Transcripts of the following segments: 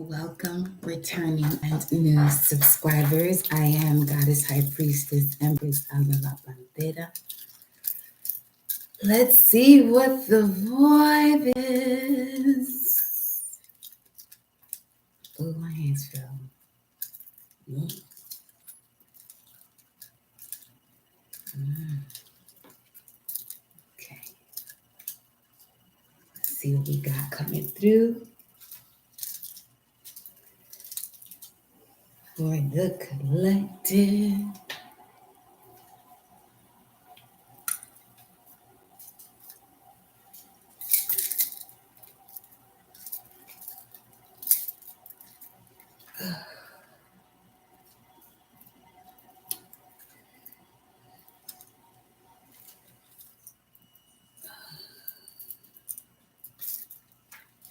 Welcome, returning and new subscribers. I am Goddess High Priestess Empress Alma La Pantera. Let's see what the vibe is. Oh, my hands fell. Okay. Let's see what we got coming through for the collective.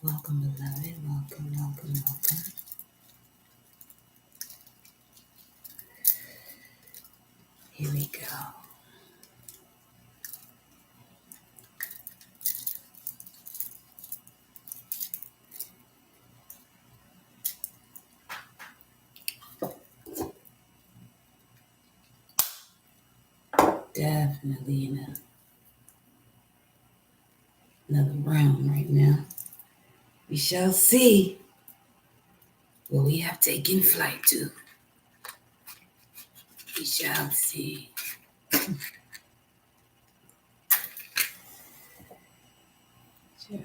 Welcome, beloved. Welcome, welcome, welcome. Here we go. Definitely in another realm right now. We shall see where we have taken flight to. We shall see. Sure.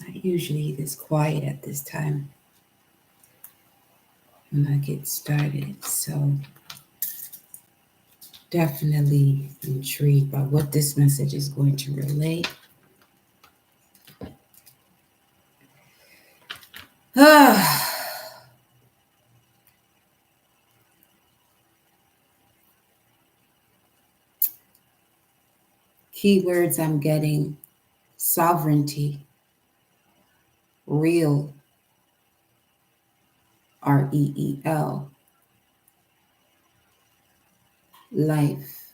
Not usually this quiet at this time when I get started, so definitely intrigued by what this message is going to relate. Keywords I'm getting: sovereignty, real, REEL, life,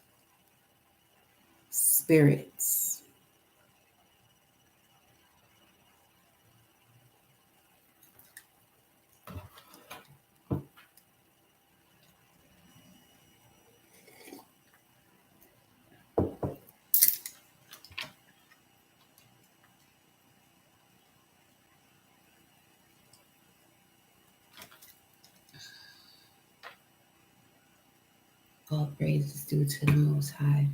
spirits. All praise is due to the Most High.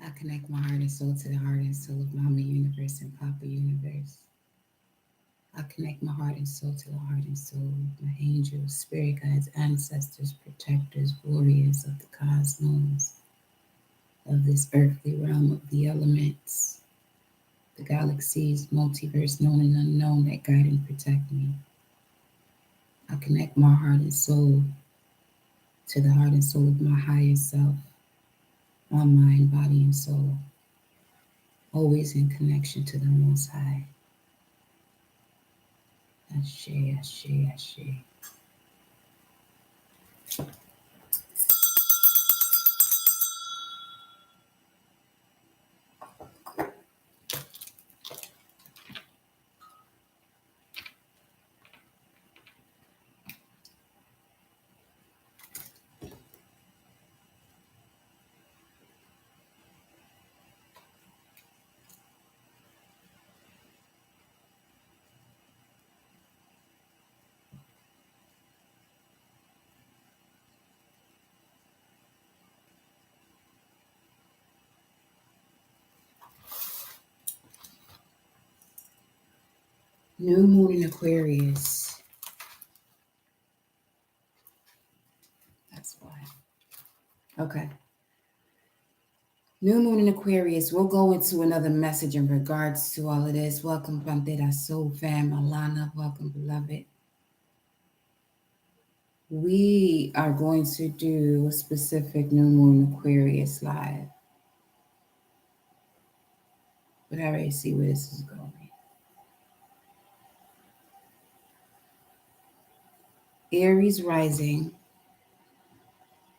I connect my heart and soul to the heart and soul of Mama Universe and Papa Universe. I connect my heart and soul to the heart and soul of my angels, spirit guides, ancestors, protectors, warriors of the cosmos, of this earthly realm, of the elements, the galaxies, multiverse, known and unknown, that guide and protect me. I connect my heart and soul to the heart and soul of my higher self, my mind, body, and soul. always in connection to the Most High. Ashe, ashe, ashe. New moon in Aquarius. That's why. Okay. New moon in Aquarius. We'll go into another message in regards to all of this. Welcome, Pantera Soul Fam, Alana. Welcome, beloved. We are going to do a specific new moon Aquarius live. But I already see where this is going. Aries rising.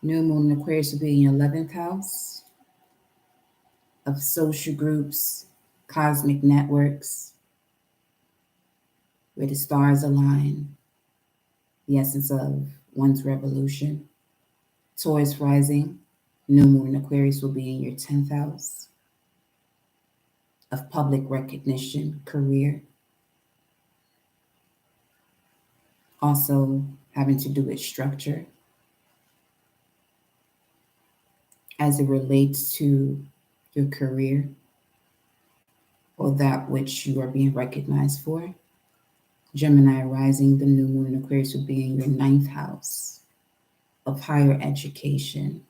New moon in Aquarius will be in your 11th house of social groups, cosmic networks, where the stars align, the essence of one's revolution. Taurus rising, new moon in Aquarius will be in your 10th house of public recognition, career. Also having to do with structure as it relates to your career or that which you are being recognized for. Gemini rising, the new moon in Aquarius will be in your 9th house of higher education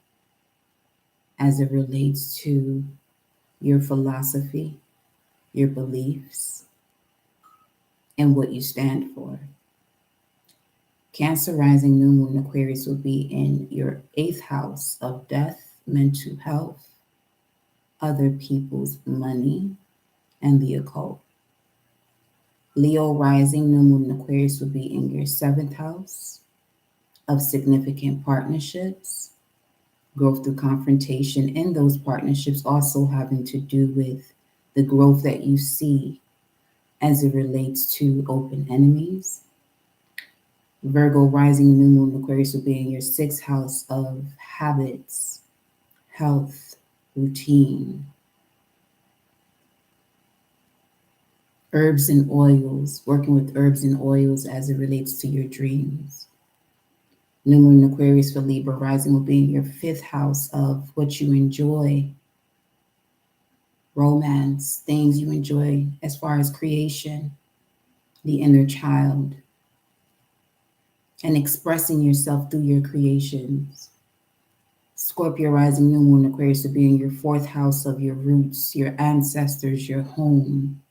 as it relates to your philosophy, your beliefs, and what you stand for. Cancer rising, new moon in Aquarius will be in your 8th house of death, mental health, other people's money, and the occult. Leo rising, new moon in Aquarius will be in your 7th house of significant partnerships, growth through confrontation in those partnerships, also having to do with the growth that you see as it relates to open enemies. Virgo rising, new moon in Aquarius will be in your 6th house of habits, health, routine, herbs and oils, working with herbs and oils as it relates to your dreams. New moon in Aquarius for Libra rising will be in your 5th house of what you enjoy, romance, things you enjoy as far as creation, the inner child, and expressing yourself through your creations. Scorpio rising, new moon in Aquarius will be in your 4th house of your roots, your ancestors, your home.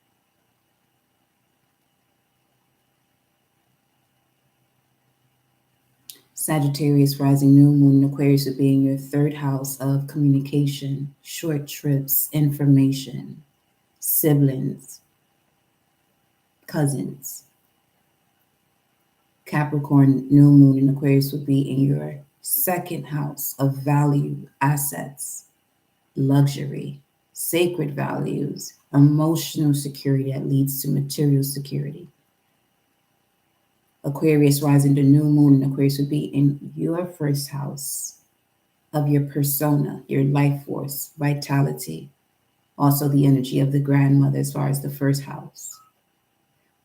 Sagittarius rising, new moon in Aquarius will be in your 3rd house of communication, short trips, information, siblings, cousins. Capricorn, new moon in Aquarius will be in your 2nd house of value, assets, luxury, sacred values, emotional security that leads to material security. Aquarius rising, the new moon in Aquarius will be in your 1st house of your persona, your life force, vitality, also the energy of the grandmother as far as the 1st house.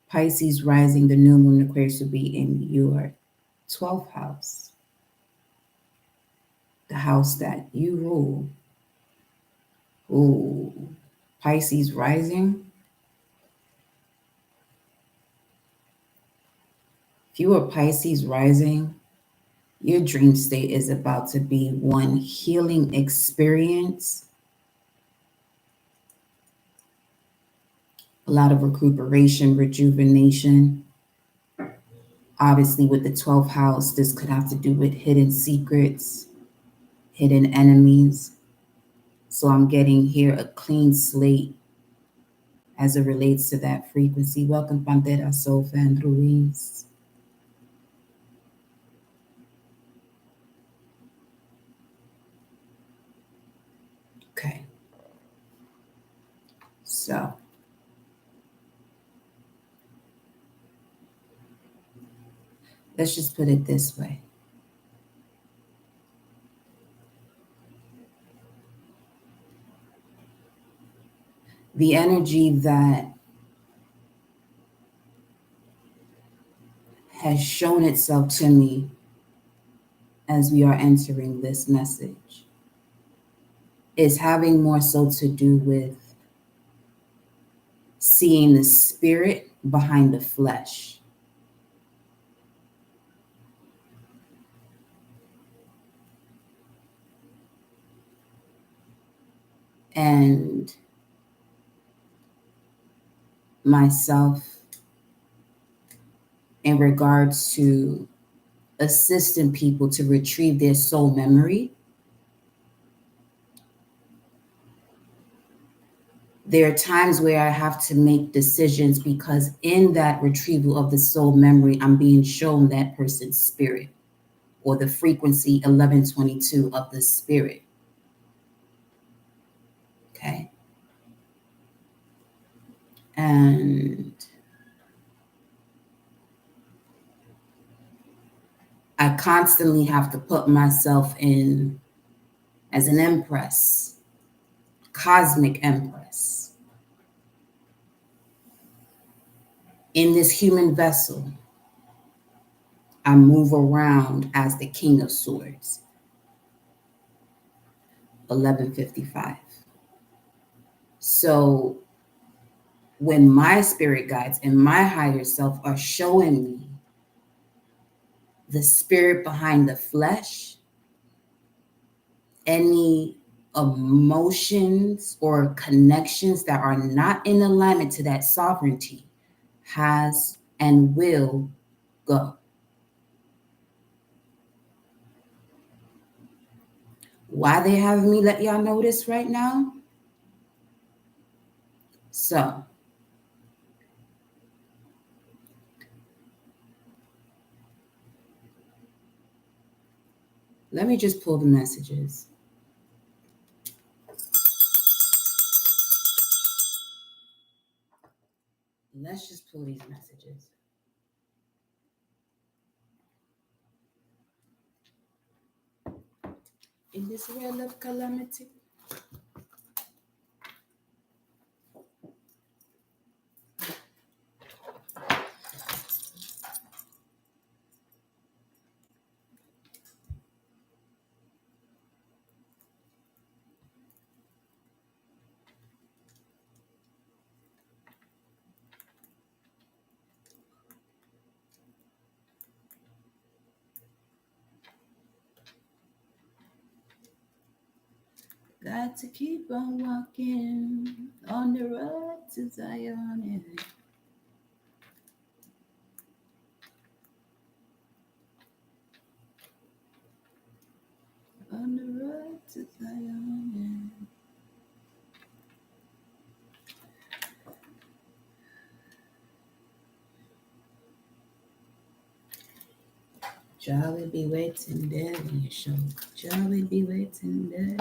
Pisces rising, the new moon in Aquarius will be in your 12th house, the house that you rule. Ooh, Pisces rising. If you are Pisces rising, your dream state is about to be one healing experience, a lot of recuperation, rejuvenation. Obviously, with the 12th house, this could have to do with hidden secrets, hidden enemies. So I'm getting here a clean slate, as it relates to that frequency. Welcome, Pantera Sofa and Ruiz. Okay. So, let's just put it this way. The energy that has shown itself to me as we are entering this message is having more so to do with seeing the spirit behind the flesh. And myself, in regards to assisting people to retrieve their soul memory, there are times where I have to make decisions because in that retrieval of the soul memory, I'm being shown that person's spirit or the frequency 1122 of the spirit. Okay. And I constantly have to put myself in as an empress, cosmic empress, in this human vessel. I move around as the King of Swords, 1155. So when my spirit guides and my higher self are showing me the spirit behind the flesh, any emotions or connections that are not in alignment to that sovereignty has and will go. Why they having me let y'all know this right now? So, let me just pull the messages. Let's just pull these messages. In this realm of calamity, got to keep on walking on the road to Zion. On the road to Zion. Jolly be waiting there when you show. Jolly be waiting there.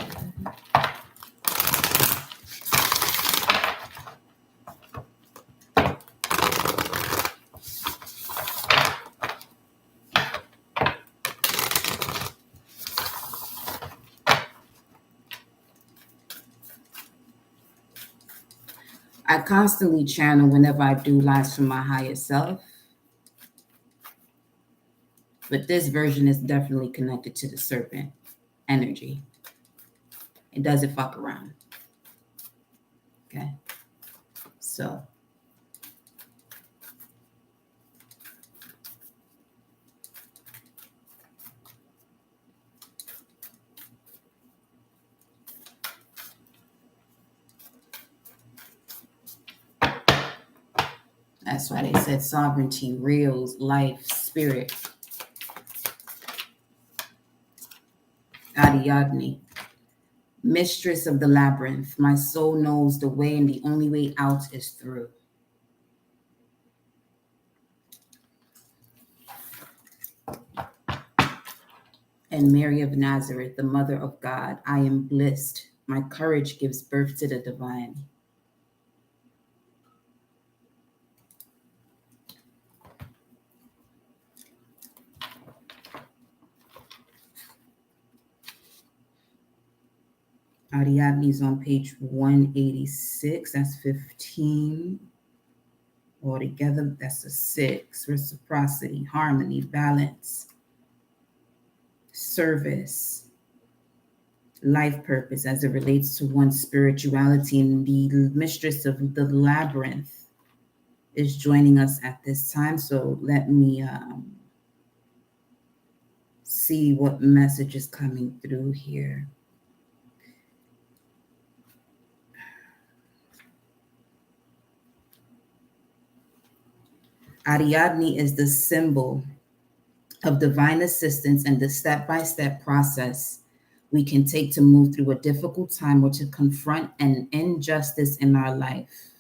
I constantly channel whenever I do lives from my higher self. But this version is definitely connected to the serpent energy. It doesn't fuck around. Okay. So. That's why they said sovereignty, reals, life, spirit. Ariadne. Mistress of the labyrinth, my soul knows the way, and the only way out is through. And Mary of Nazareth, the Mother of God, I am blessed. My courage gives birth to the divine. Ariadne is on page 186. That's 15. Altogether, that's a 6. Reciprocity, harmony, balance, service, life purpose as it relates to one's spirituality. And the mistress of the labyrinth is joining us at this time. So let me see what message is coming through here. Ariadne is the symbol of divine assistance and the step-by-step process we can take to move through a difficult time or to confront an injustice in our life.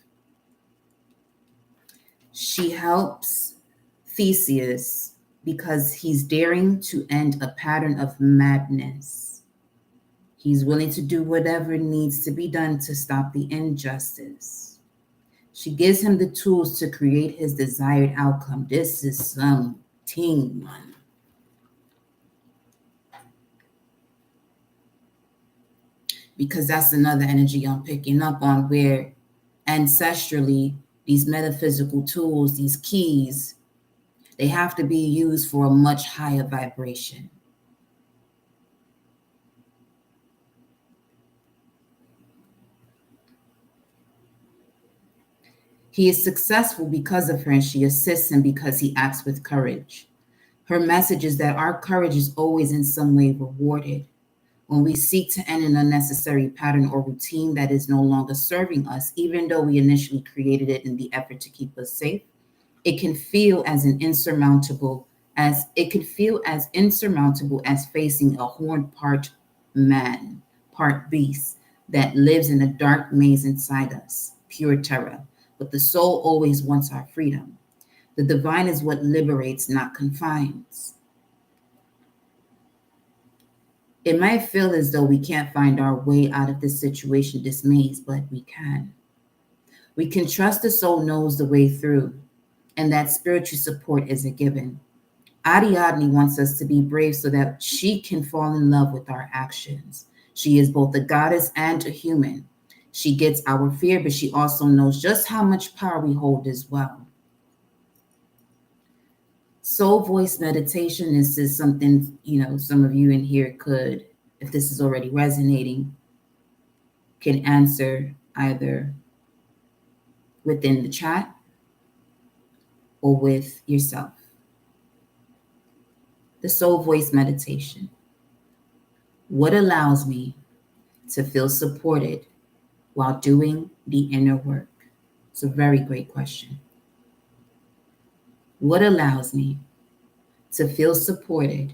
She helps Theseus because he's daring to end a pattern of madness. He's willing to do whatever needs to be done to stop the injustice. She gives him the tools to create his desired outcome. This is some team, man. Because that's another energy I'm picking up on, where ancestrally, these metaphysical tools, these keys, they have to be used for a much higher vibration. He is successful because of her, and she assists him because he acts with courage. Her message is that our courage is always in some way rewarded. When we seek to end an unnecessary pattern or routine that is no longer serving us, even though we initially created it in the effort to keep us safe, it can feel as insurmountable as facing a horned part man, part beast that lives in a dark maze inside us, pure terror. But the soul always wants our freedom. The divine is what liberates, not confines. It might feel as though we can't find our way out of this situation, this maze, but we can. We can trust the soul knows the way through, and that spiritual support is a given. Ariadne wants us to be brave so that she can fall in love with our actions. She is both a goddess and a human. She gets our fear, but she also knows just how much power we hold as well. Soul voice meditation, this is something, some of you in here could, if this is already resonating, can answer either within the chat or with yourself. The soul voice meditation. What allows me to feel supported while doing the inner work? It's a very great question. What allows me to feel supported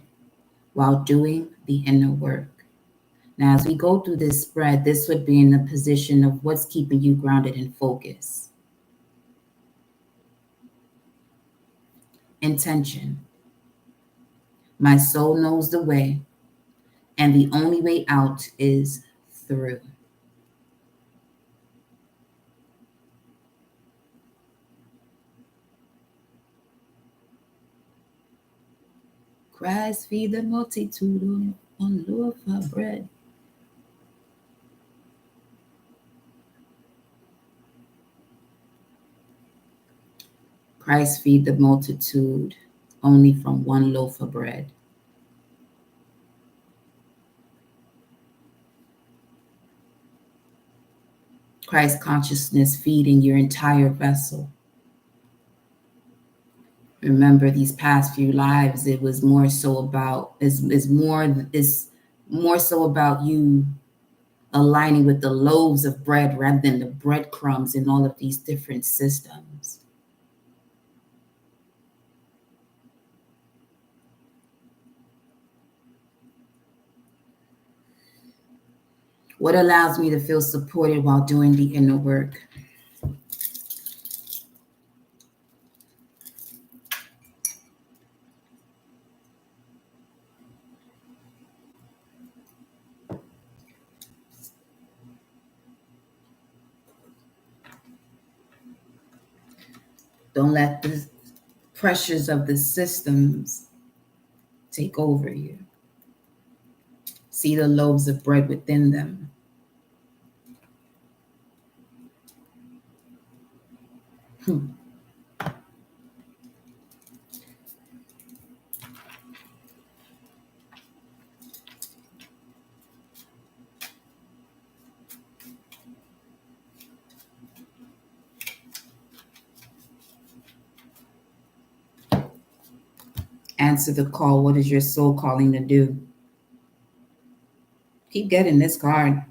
while doing the inner work? Now, as we go through this spread, this would be in the position of what's keeping you grounded and focused. Intention. My soul knows the way, and the only way out is through. Christ feed the multitude on loaf of bread. Christ feed the multitude only from one loaf of bread. Christ consciousness feeding your entire vessel. Remember these past few lives, it was more so about more so about you aligning with the loaves of bread rather than the breadcrumbs in all of these different systems. What allows me to feel supported while doing the inner work? Don't let the pressures of the systems take over you. See the loaves of bread within them. Answer the call. What is your soul calling to do? Keep getting this card.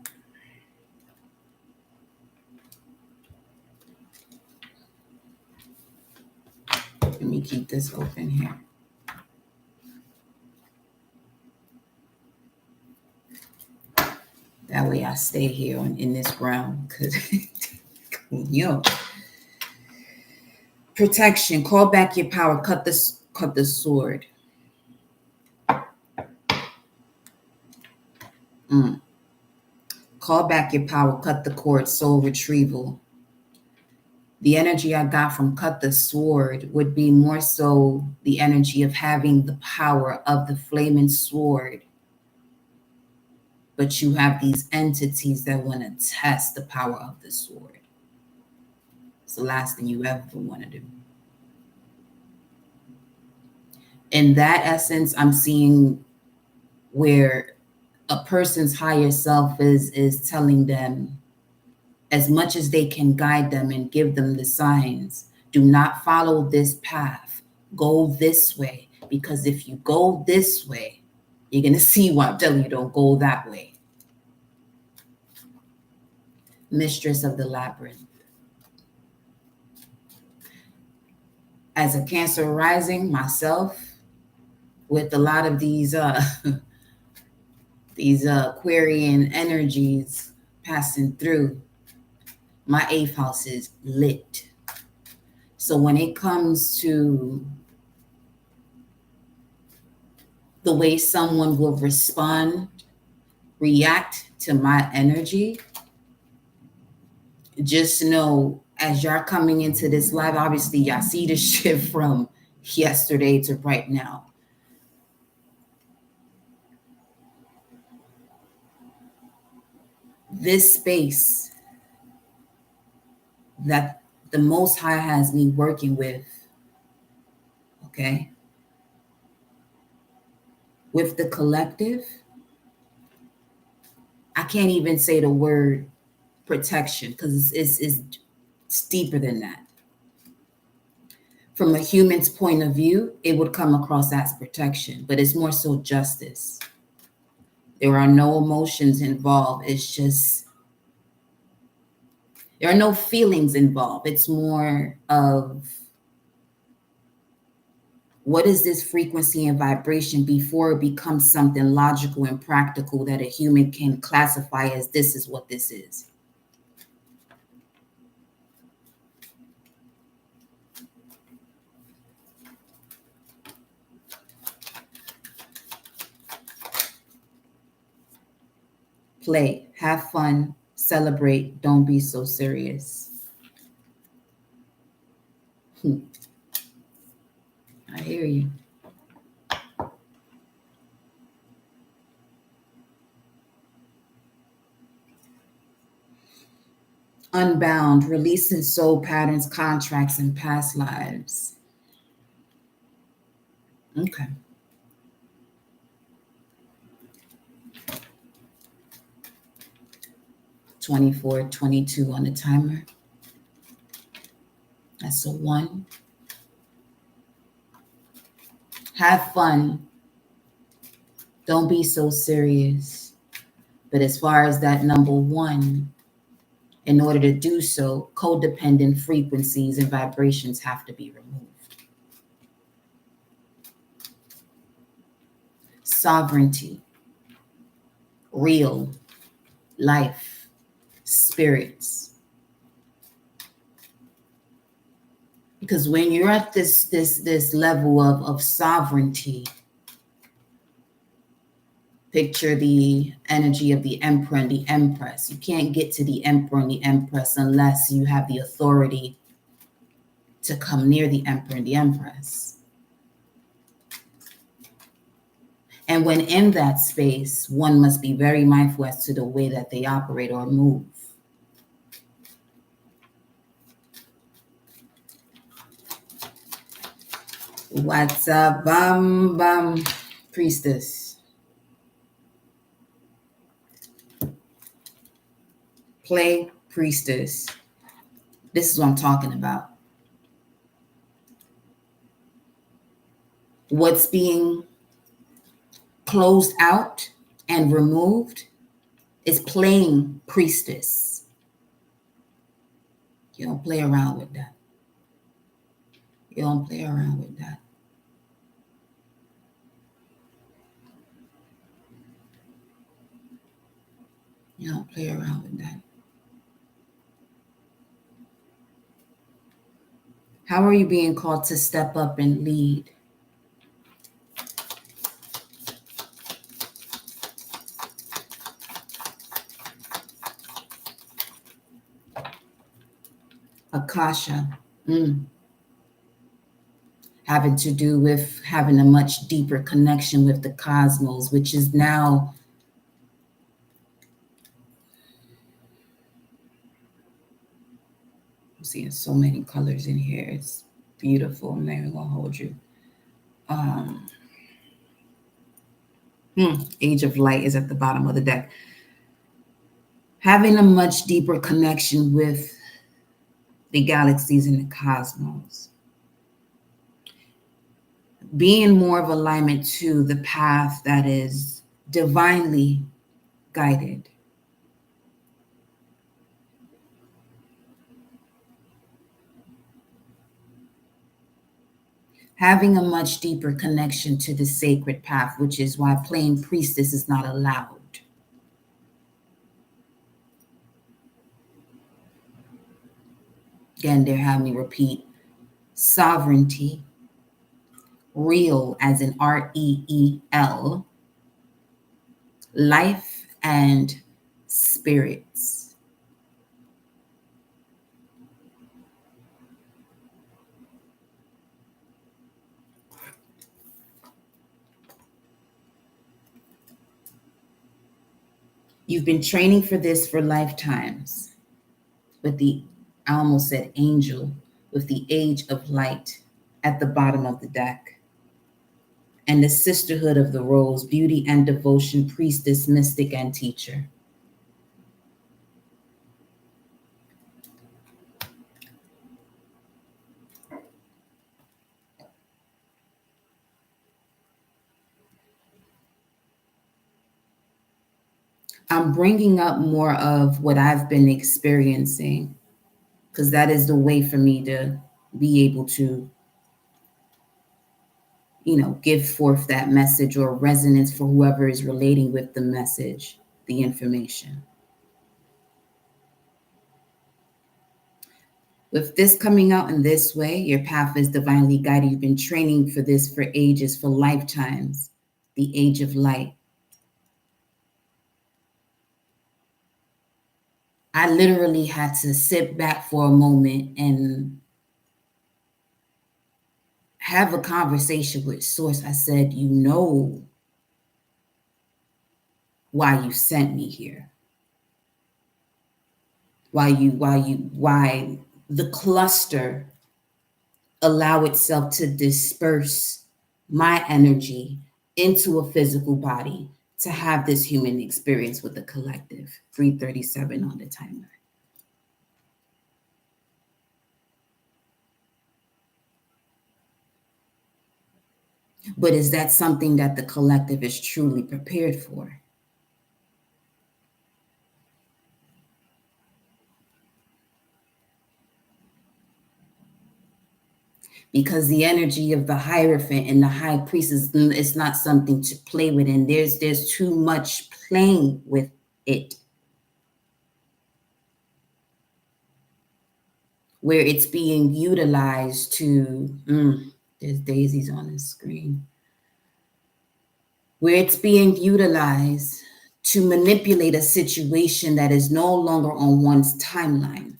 Let me keep this open here. That way I stay here in this realm. Because, protection. Call back your power. Cut the sword. Call back your power. Cut the cord. Soul retrieval. The energy I got from cut the sword would be more so the energy of having the power of the flaming sword. But you have these entities that want to test the power of the sword. It's the last thing you ever want to do. In that essence, I'm seeing where a person's higher self is telling them, as much as they can guide them and give them the signs, do not follow this path. Go this way. Because if you go this way, you're going to see why I'm telling you don't go that way. Mistress of the labyrinth. As a Cancer rising myself, with a lot of these these Aquarian energies passing through, my 8th house is lit. So when it comes to the way someone will react to my energy, just know, as y'all coming into this live, obviously y'all see the shift from yesterday to right now. This space that the Most High has me working with, okay, with the collective, I can't even say the word protection because it's deeper than that. From a human's point of view, it would come across as protection, but it's more so justice. There are no emotions involved. It's just, there are no feelings involved. It's more of, what is this frequency and vibration before it becomes something logical and practical that a human can classify as this is what this is. Play, have fun, celebrate, don't be so serious. I hear you. Unbound, releasing soul patterns, contracts, and past lives. Okay. $24, $22 on the timer. That's a 1. Have fun. Don't be so serious. But as far as that number 1, in order to do so, codependent frequencies and vibrations have to be removed. Sovereignty. Real. life, spirits. Because when you're at this level of sovereignty, picture the energy of the emperor and the empress. You can't get to the emperor and the empress unless you have the authority to come near the emperor and the empress. And when in that space, one must be very mindful as to the way that they operate or move. What's up, priestess? Play priestess. This is what I'm talking about. What's being closed out and removed is playing priestess. You don't play around with that. You don't play around with that. You don't play around with that. How are you being called to step up and lead? Akasha. Having to do with having a much deeper connection with the cosmos, which is now I'm seeing so many colors in here. It's beautiful. I'm not even gonna hold you. Age of Light is at the bottom of the deck. Having a much deeper connection with the galaxies and the cosmos. Being more of alignment to the path that is divinely guided. Having a much deeper connection to the sacred path, which is why playing priestess is not allowed. Again, they're having me repeat sovereignty, real as in REEL, life and spirits. You've been training for this for lifetimes with the, I almost said angel, with the Age of Light at the bottom of the deck. And the Sisterhood of the Rose, beauty and devotion, priestess, mystic, and teacher. I'm bringing up more of what I've been experiencing, because that is the way for me to be able to, give forth that message or resonance for whoever is relating with the message, the information. With this coming out in this way, your path is divinely guided. You've been training for this for ages, for lifetimes, the Age of Light. I literally had to sit back for a moment and have a conversation with Source. I said, you know why you sent me here. Why the cluster allow itself to disperse my energy into a physical body to have this human experience with the collective. 3:37 on the timer. But is that something that the collective is truly prepared for? Because the energy of the Hierophant and the High Priest is not something to play with, and there's too much playing with it. where it's being utilized to, there's daisies on the screen, where it's being utilized to manipulate a situation that is no longer on one's timeline.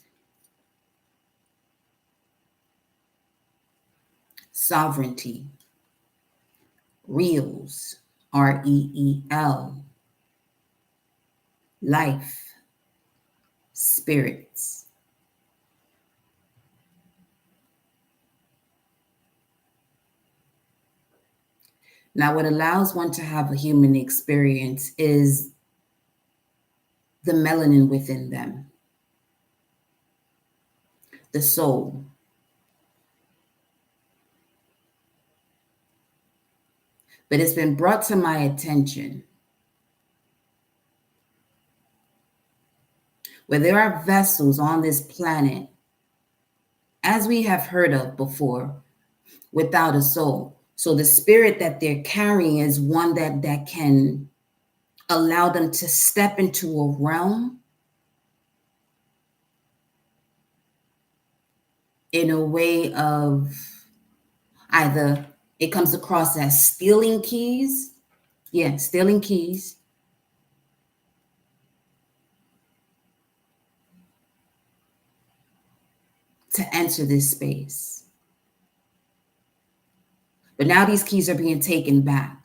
Sovereignty, reels, REEL, life, spirits. Now, what allows one to have a human experience is the melanin within them, the soul. But it's been brought to my attention where there are vessels on this planet, as we have heard of before, without a soul. So the spirit that they're carrying is one that can allow them to step into a realm in a way of either it comes across as stealing keys. Yeah, stealing keys. To enter this space. But now these keys are being taken back.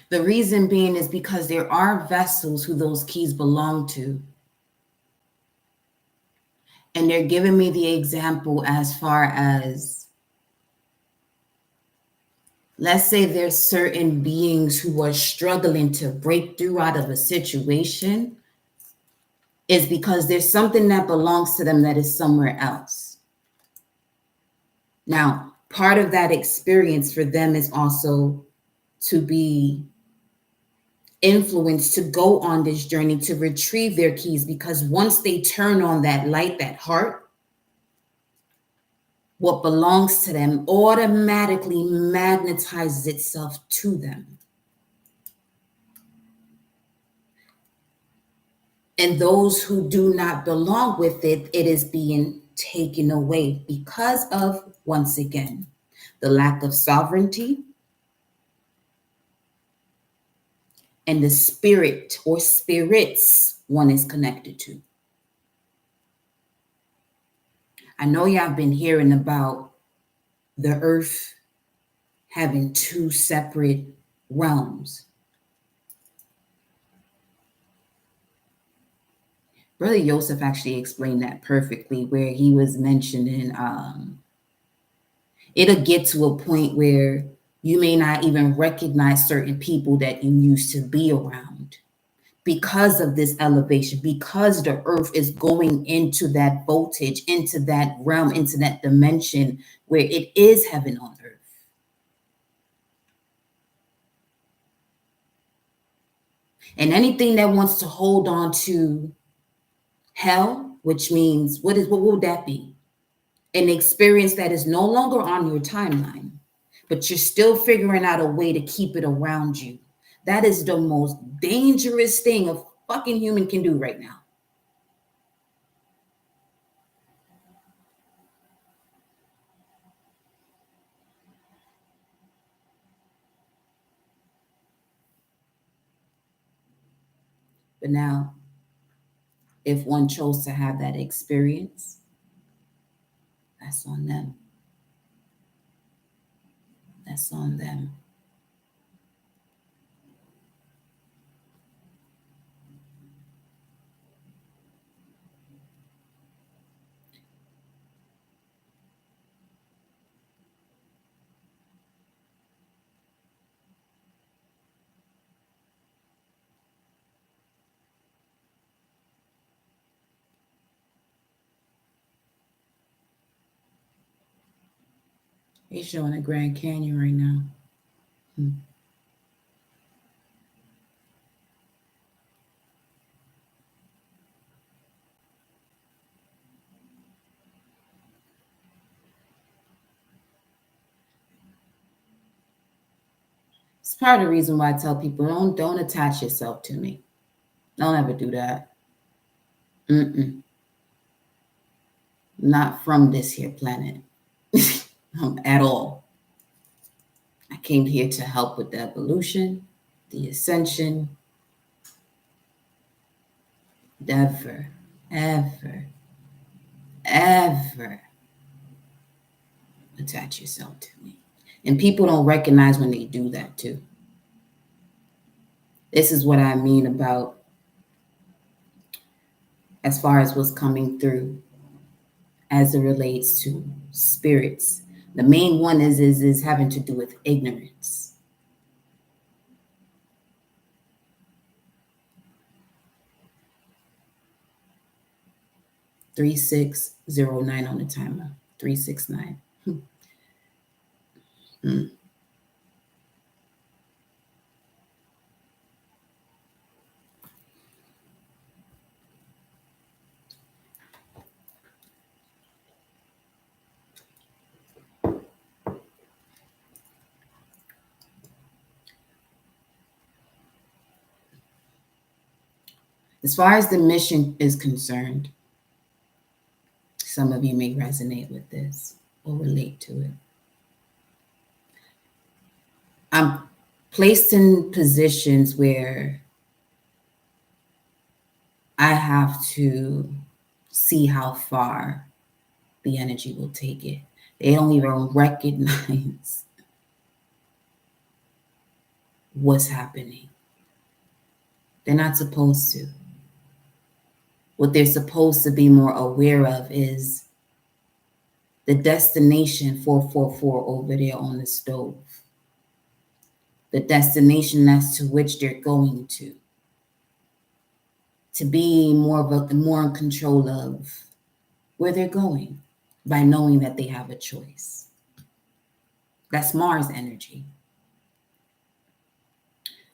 The reason being is because there are vessels who those keys belong to. And they're giving me the example as far as, let's say there's certain beings who are struggling to break through out of a situation, is because there's something that belongs to them that is somewhere else. Now, part of that experience for them is also to be influenced to go on this journey to retrieve their keys, because once they turn on that light, that heart, what belongs to them automatically magnetizes itself to them. And those who do not belong with it, it is being taken away because of, once again, the lack of sovereignty and the spirit or spirits one is connected to. I know y'all been hearing about the earth having two separate realms. Brother Joseph actually explained that perfectly, where he was mentioning it'll get to a point where you may not even recognize certain people that you used to be around because of this elevation, because the earth is going into that voltage, into that realm, into that dimension where it is heaven on earth. And anything that wants to hold on to hell, which means what would that be? An experience that is no longer on your timeline, but you're still figuring out a way to keep it around you. That is the most dangerous thing a fucking human can do right now. But now, if one chose to have that experience, that's on them. That's on them. It's showing the Grand Canyon right now. Hmm. It's part of the reason why I tell people don't attach yourself to me. Don't ever do that. Mm-mm. Not from this here planet at all. I came here to help with the evolution, the ascension. Never, ever, ever attach yourself to me. And people don't recognize when they do that too. This is what I mean about as far as what's coming through as it relates to spirits. The main one is having to do with ignorance. $3609 on the timer. 369. Hmm. As far as the mission is concerned, some of you may resonate with this or relate to it. I'm placed in positions where I have to see how far the energy will take it. They don't even recognize what's happening. They're not supposed to. What they're supposed to be more aware of is the destination 444 over there on the stove, the destination as to which they're going to be more in control of where they're going by knowing that they have a choice. That's Mars energy.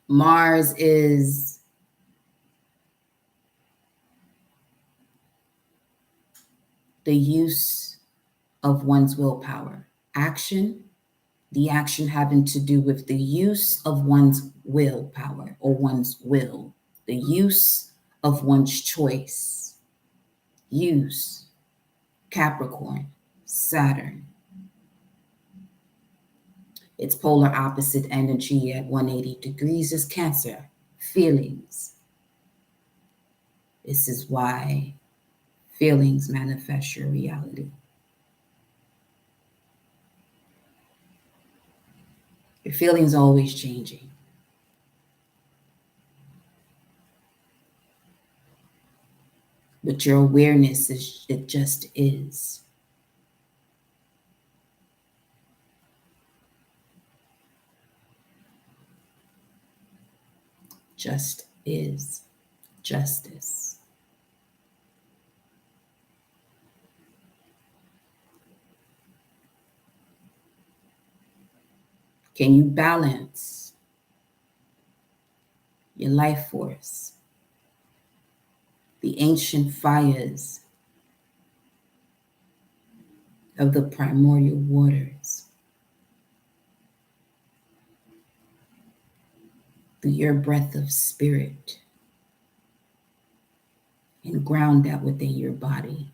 Mars is the use of one's willpower. Action, the action having to do with the use of one's willpower or one's will, the use of one's choice. Use, Capricorn, Saturn. Its polar opposite energy at 180 degrees is Cancer, feelings. This is why feelings manifest your reality. Your feelings are always changing. But your awareness is it just is. Just is justice. Can you balance your life force, the ancient fires of the primordial waters, through your breath of spirit, and ground that within your body?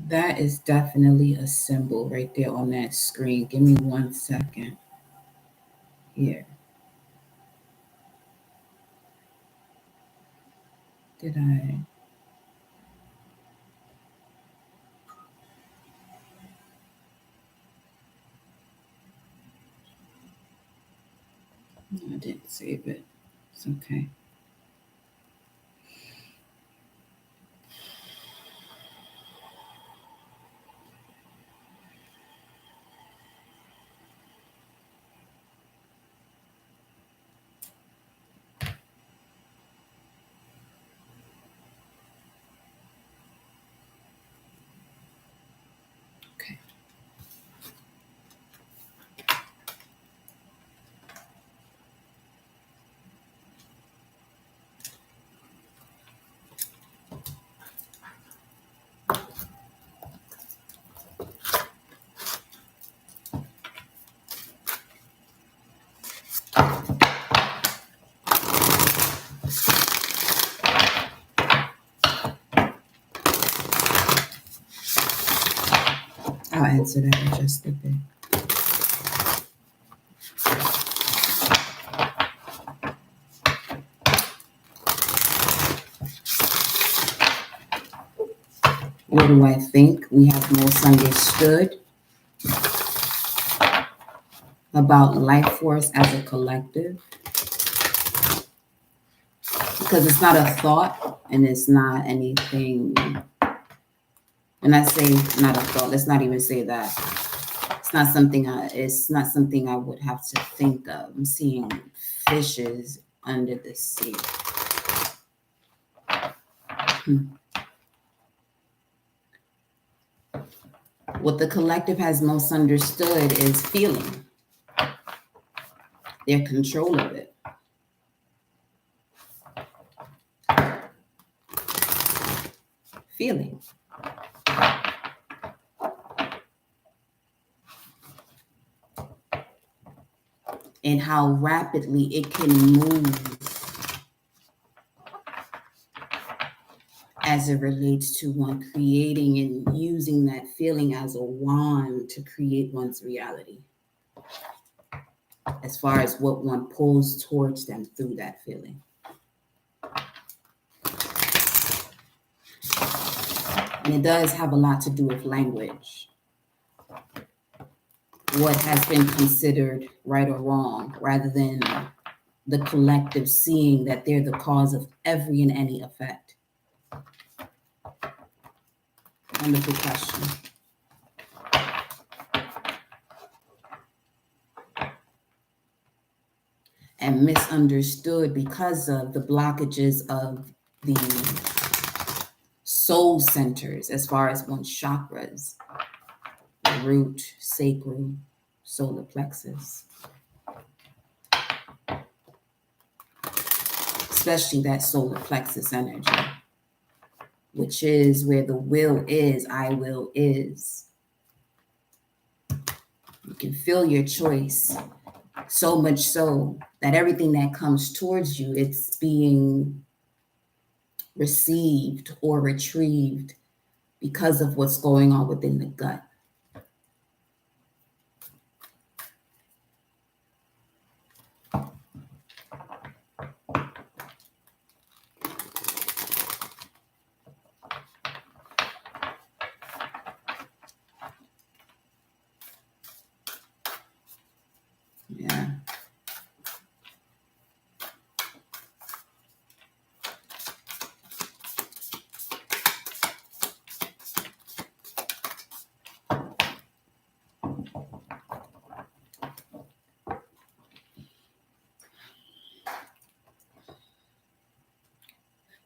That is definitely a symbol right there on that screen. Give me 1 second. Here. Did I? No, I didn't save it. It's okay. Okay. I'll answer that in just a bit. What do I think we have most understood about life force as a collective? Because it's not a thought and it's not anything. When I say not a thought, let's not even say that. It's not something I would have to think of. I'm seeing fishes under the sea. What the collective has most understood is feeling, their control of it. Feeling. And how rapidly it can move as it relates to one creating and using that feeling as a wand to create one's reality, as far as what one pulls towards them through that feeling. And it does have a lot to do with language. What has been considered right or wrong, rather than the collective seeing that they're the cause of every and any effect. Wonderful question. And misunderstood because of the blockages of the soul centers as far as one's chakras, root, sacral, solar plexus. Especially that solar plexus energy, which is where the will is, I will is. You can feel your choice, so much so that everything that comes towards you, it's being received or retrieved because of what's going on within the gut. Yeah.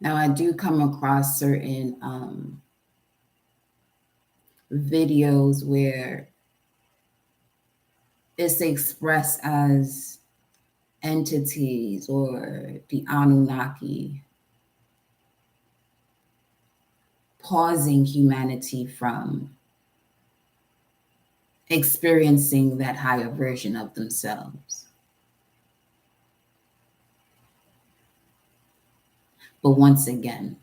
Now, I do come across certain videos where it's expressed as entities or the Anunnaki pausing humanity from experiencing that higher version of themselves. But once again,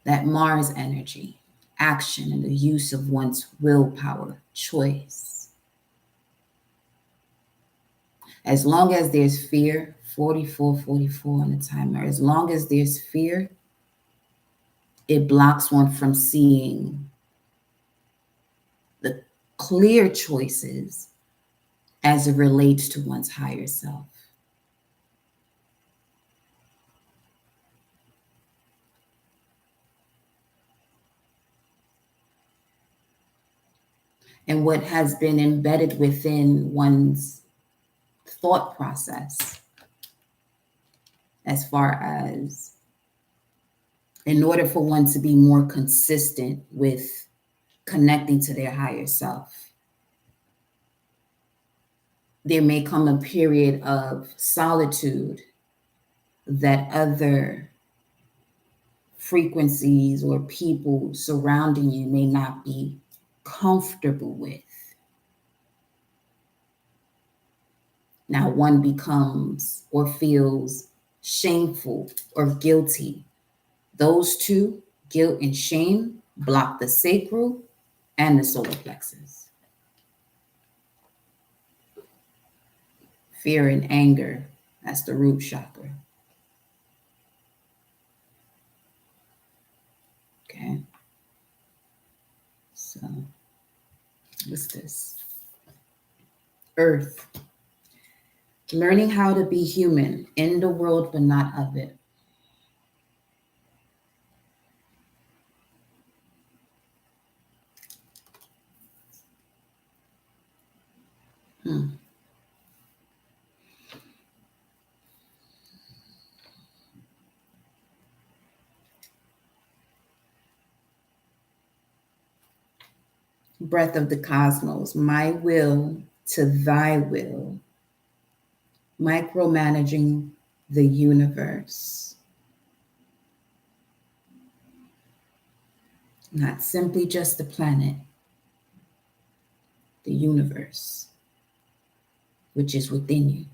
that Mars energy, action, and the use of one's willpower, choice. As long as there's fear, 4444 on the timer, as long as there's fear, it blocks one from seeing the clear choices as it relates to one's higher self. And what has been embedded within one's thought process, as far as in order for one to be more consistent with connecting to their higher self, there may come a period of solitude that other frequencies or people surrounding you may not be comfortable with. Now, one becomes or feels shameful or guilty. Those two, guilt and shame, block the sacral and the solar plexus. Fear and anger, that's the root chakra. Okay. So, what's this? Earth. Learning how to be human in the world, but not of it. Breath of the cosmos, my will to thy will, micromanaging the universe. Not simply just the planet, the universe, which is within you.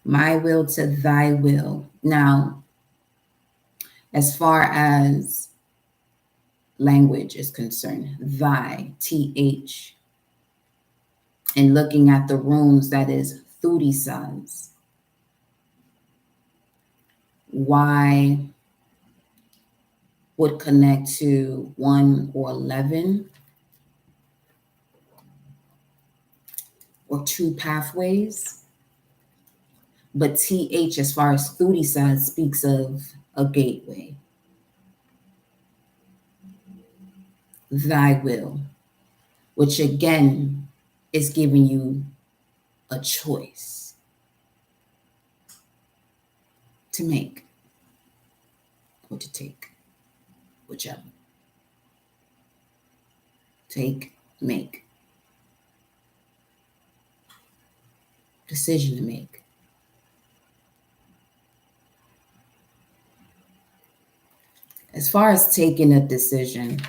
My will to thy will. Now, as far as language is concerned, thy, TH, and looking at the runes, that is Thuti size. Y would connect to 1 or 11 or 2 pathways. But TH, as far as Thuti size, speaks of a gateway. Thy will, which again is giving you a choice to make or to take, whichever. Take, make. Decision to make. As far as taking a decision,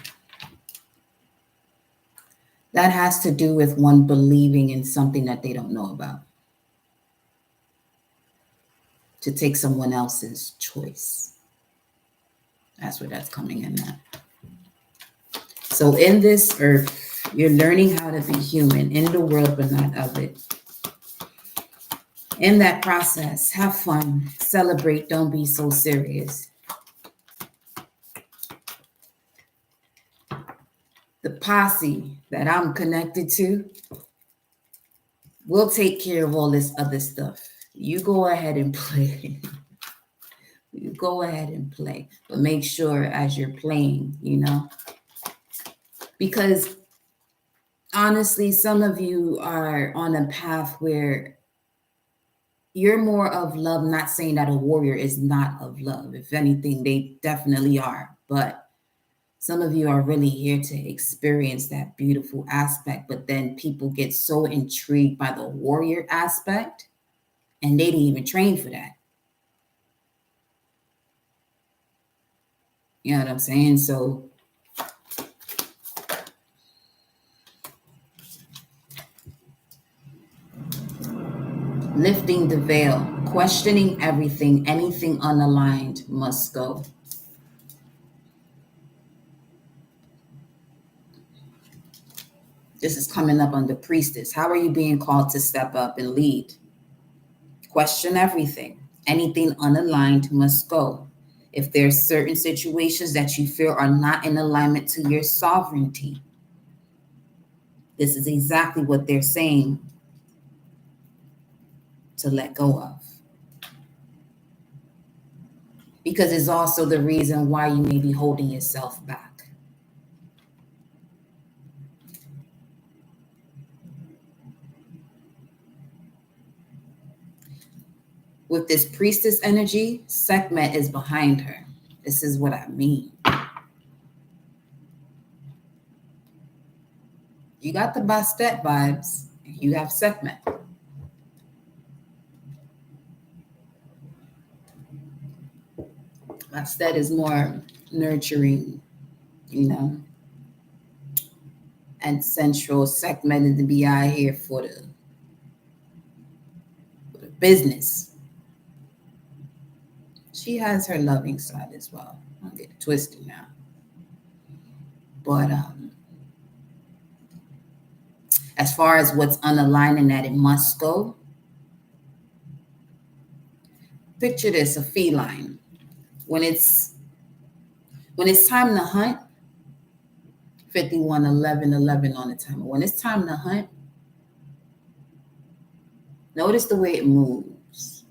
that has to do with one believing in something that they don't know about. To take someone else's choice. That's where that's coming in at. So in this earth, you're learning how to be human in the world, but not of it. In that process, have fun, celebrate, don't be so serious. The posse that I'm connected to will take care of all this other stuff. You go ahead and play. You go ahead and play. But make sure as you're playing, because honestly, some of you are on a path where you're more of love, not saying that a warrior is not of love. If anything, they definitely are. But some of you are really here to experience that beautiful aspect, but then people get so intrigued by the warrior aspect, and they didn't even train for that. You know what I'm saying? So lifting the veil, questioning everything, anything unaligned must go. This is coming up under priestess. How are you being called to step up and lead? Question everything. Anything unaligned must go. If there's certain situations that you feel are not in alignment to your sovereignty, this is exactly what they're saying to let go of. Because it's also the reason why you may be holding yourself back. With this priestess energy, Sekhmet is behind her. This is what I mean. You got the Bastet vibes, you have Sekhmet. Bastet is more nurturing, and central. Sekhmet is to be out here for the business. She has her loving side as well. Don't get it twisted now. But as far as what's unaligned and that it must go, picture this: a feline. When it's time to hunt, 51, 11, 11 on the timer. When it's time to hunt, notice the way it moves.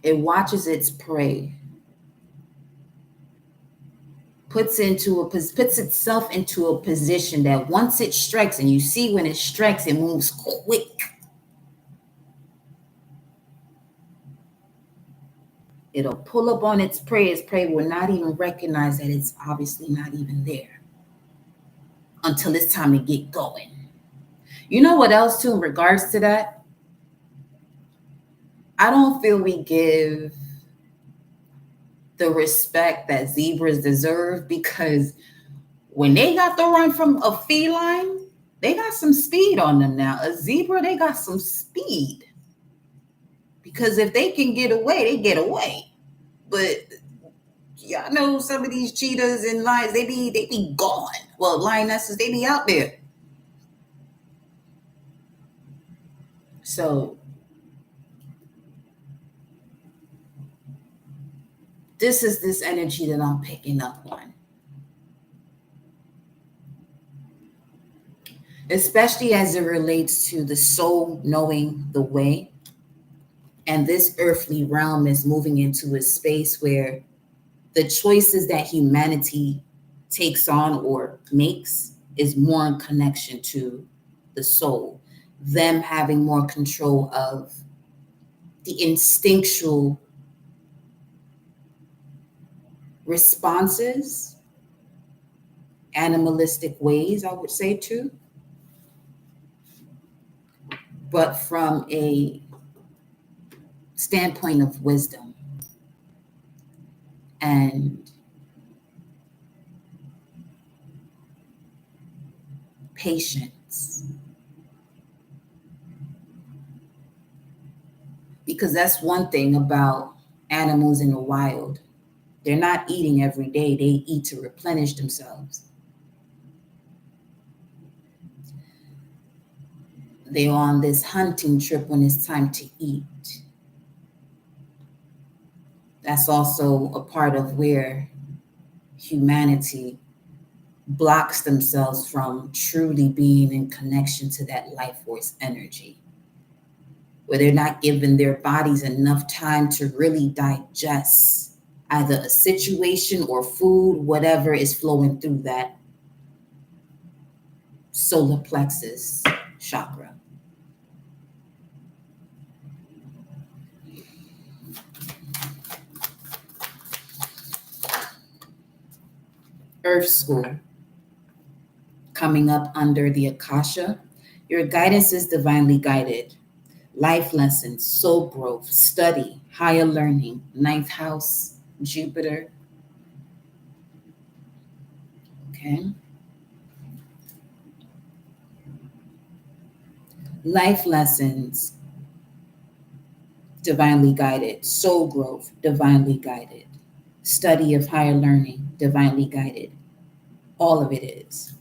It watches its prey, puts itself into a position that once it strikes, and you see when it strikes, it moves quick. It'll pull up on its prey. Its prey will not even recognize that it's obviously not even there until it's time to get going. You know what else, too, in regards to that? I don't feel we give the respect that zebras deserve, because when they got to run from a feline, they got some speed on them now. A zebra, they got some speed. Because if they can get away, they get away. But y'all know some of these cheetahs and lions, they be gone. Well, lionesses, they be out there. So this is this energy that I'm picking up on. Especially as it relates to the soul knowing the way. And this earthly realm is moving into a space where the choices that humanity takes on or makes is more in connection to the soul, them having more control of the instinctual responses, animalistic ways, I would say too, but from a standpoint of wisdom and patience. Because that's one thing about animals in the wild. They're not eating every day, they eat to replenish themselves. They're on this hunting trip when it's time to eat. That's also a part of where humanity blocks themselves from truly being in connection to that life force energy, where they're not giving their bodies enough time to really digest either a situation or food, whatever is flowing through that solar plexus chakra. Earth School, coming up under the Akasha. Your guidance is divinely guided. Life lessons, soul growth, study, higher learning, ninth house, Jupiter. Okay. Life lessons, divinely guided. Soul growth, divinely guided. Study of higher learning, divinely guided. All of it is.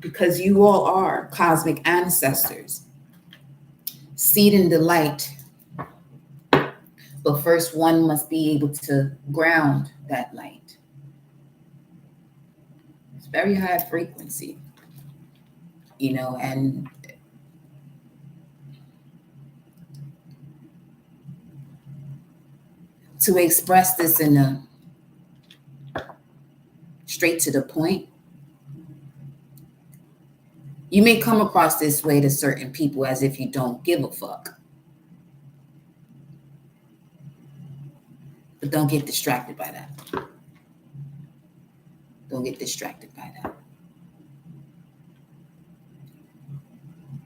Because you all are cosmic ancestors. Seed and delight But first, one must be able to ground that light. It's very high frequency, and to express this in a straight to the point, you may come across this way to certain people as if you don't give a fuck. But don't get distracted by that. Don't get distracted by that.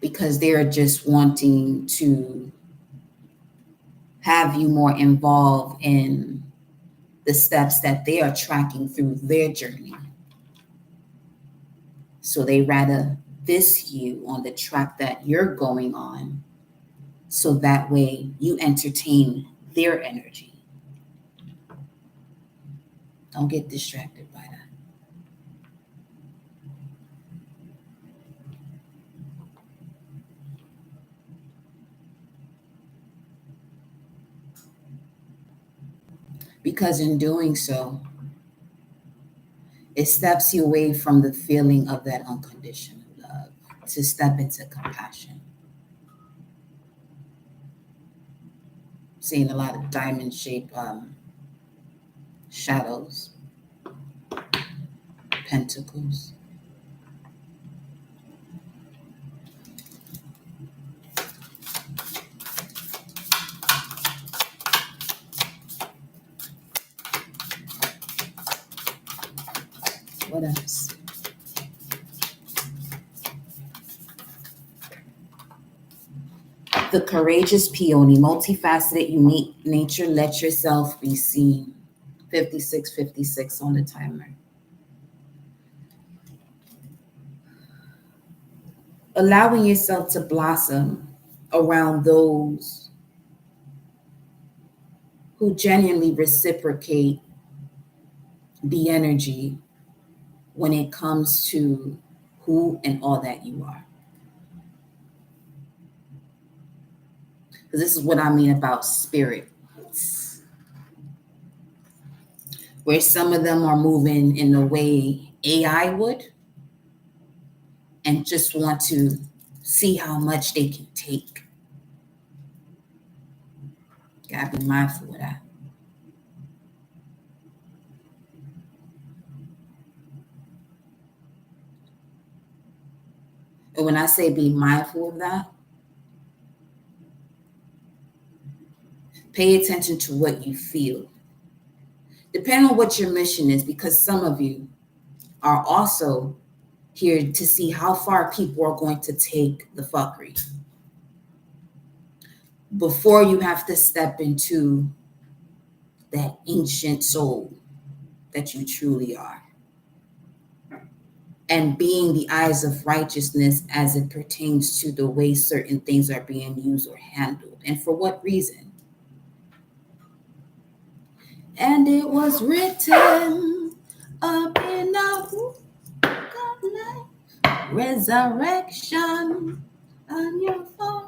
Because they're just wanting to have you more involved in the steps that they are tracking through their journey. So they rather this you on the track that you're going on, so that way you entertain their energy. Don't get distracted by that. Because in doing so, it steps you away from the feeling of that unconditional love to step into compassion. Seeing a lot of diamond-shaped shadows, pentacles. What else? The courageous peony, multifaceted, unique nature, let yourself be seen. 5656 on the timer. Allowing yourself to blossom around those who genuinely reciprocate the energy when it comes to who and all that you are. Because this is what I mean about spirits, where some of them are moving in the way AI would and just want to see how much they can take. Gotta be mindful of that. And when I say be mindful of that, pay attention to what you feel. Depending on what your mission is, because some of you are also here to see how far people are going to take the fuckery before you have to step into that ancient soul that you truly are, and being the eyes of righteousness as it pertains to the way certain things are being used or handled, and for what reason. And it was written up in the book of life, resurrection on your forever.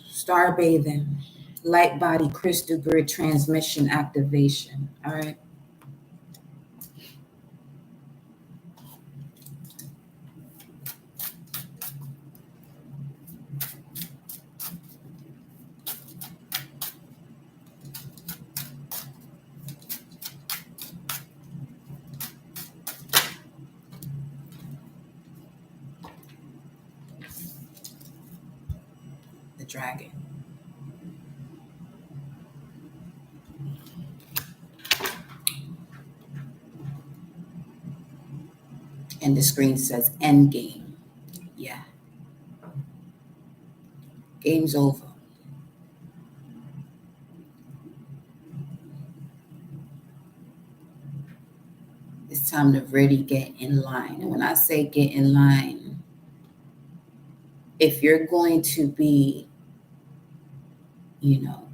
Star bathing, light body crystal grid transmission activation. All right. The dragon. And the screen says end game. Yeah. Game's over. It's time to really get in line. And when I say get in line, if you're going to be, you know,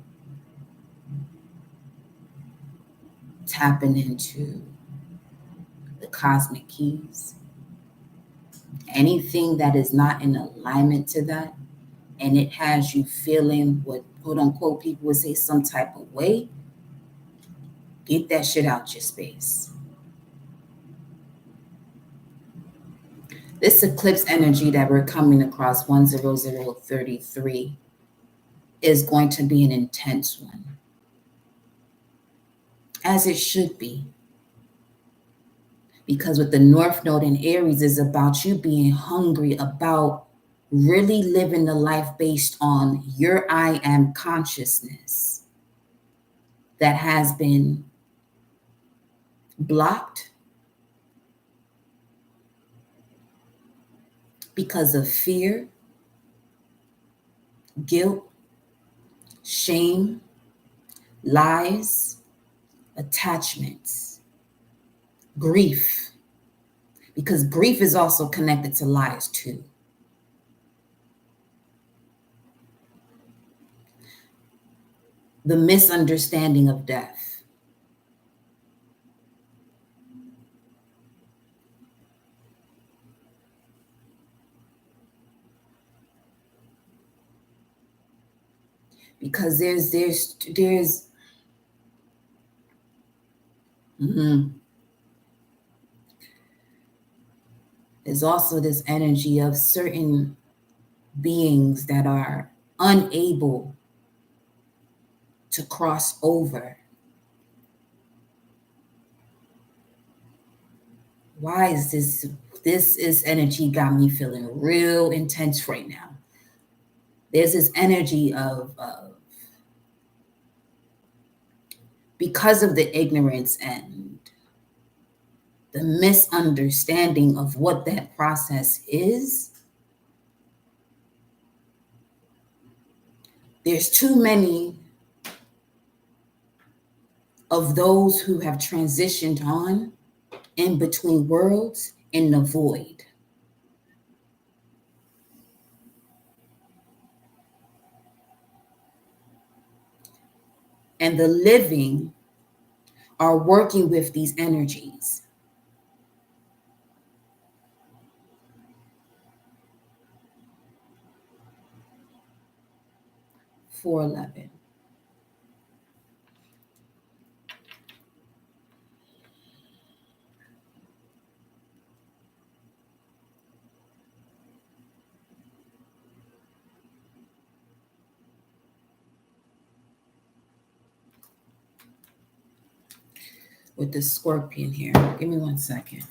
tapping into the cosmic keys, anything that is not in alignment to that, and it has you feeling what quote unquote people would say some type of way, get that shit out your space. This eclipse energy that we're coming across 10033 is going to be an intense one, as it should be. Because with the North Node in Aries is about you being hungry about really living the life based on your I am consciousness that has been blocked because of fear, guilt, shame, lies, attachments, grief, because grief is also connected to lies too. The misunderstanding of death. Because mm, there's also this energy of certain beings that are unable to cross over. Why is this energy got me feeling real intense right now? There's this energy of because of the ignorance and the misunderstanding of what that process is, there's too many of those who have transitioned on in between worlds in the void. And the living are working with these energies. For 11. With the scorpion here. Give me 1 second.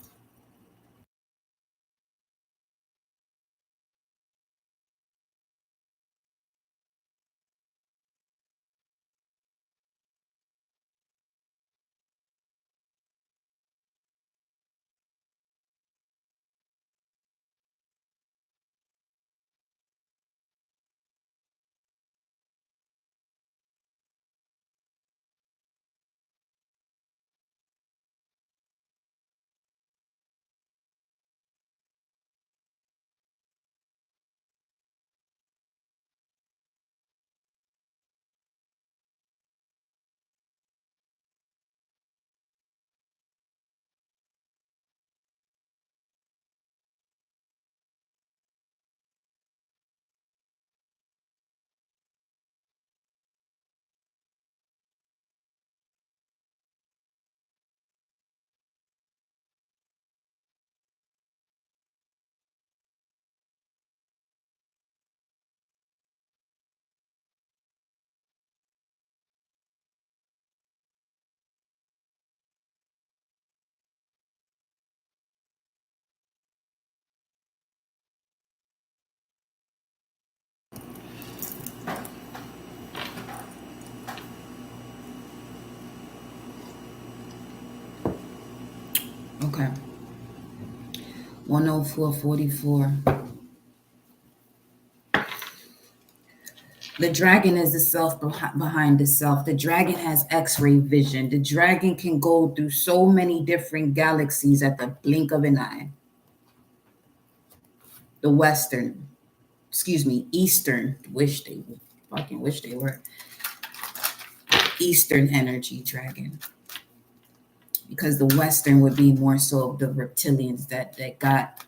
Okay. 10444. The dragon is the self behind the self. The dragon has x-ray vision. The dragon can go through so many different galaxies at the blink of an eye. The Eastern, wish they were Eastern energy dragon. Because the Western would be more so of the reptilians that got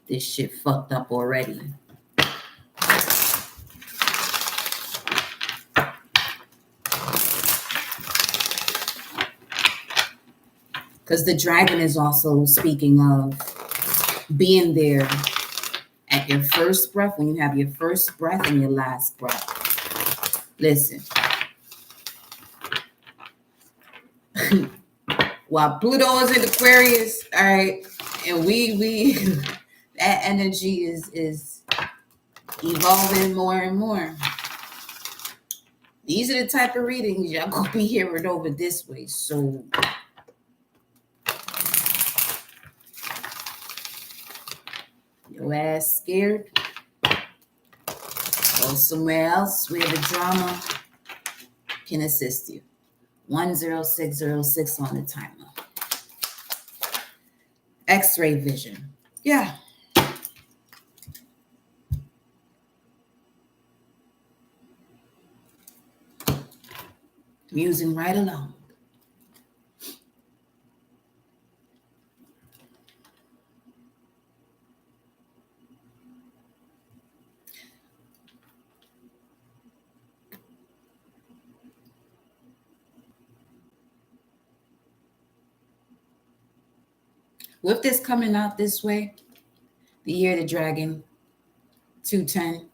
this shit fucked up already. Because the dragon is also speaking of being there at your first breath, when you have your first breath and your last breath. Listen. While Pluto is in Aquarius, all right, and we that energy is evolving more and more. These are the type of readings y'all gonna be hearing over this way. So your ass scared, go somewhere else where the drama can assist you. 10606 on the timer. X-ray vision. Yeah. Musing right along. With this coming out this way, the year of the dragon, 210.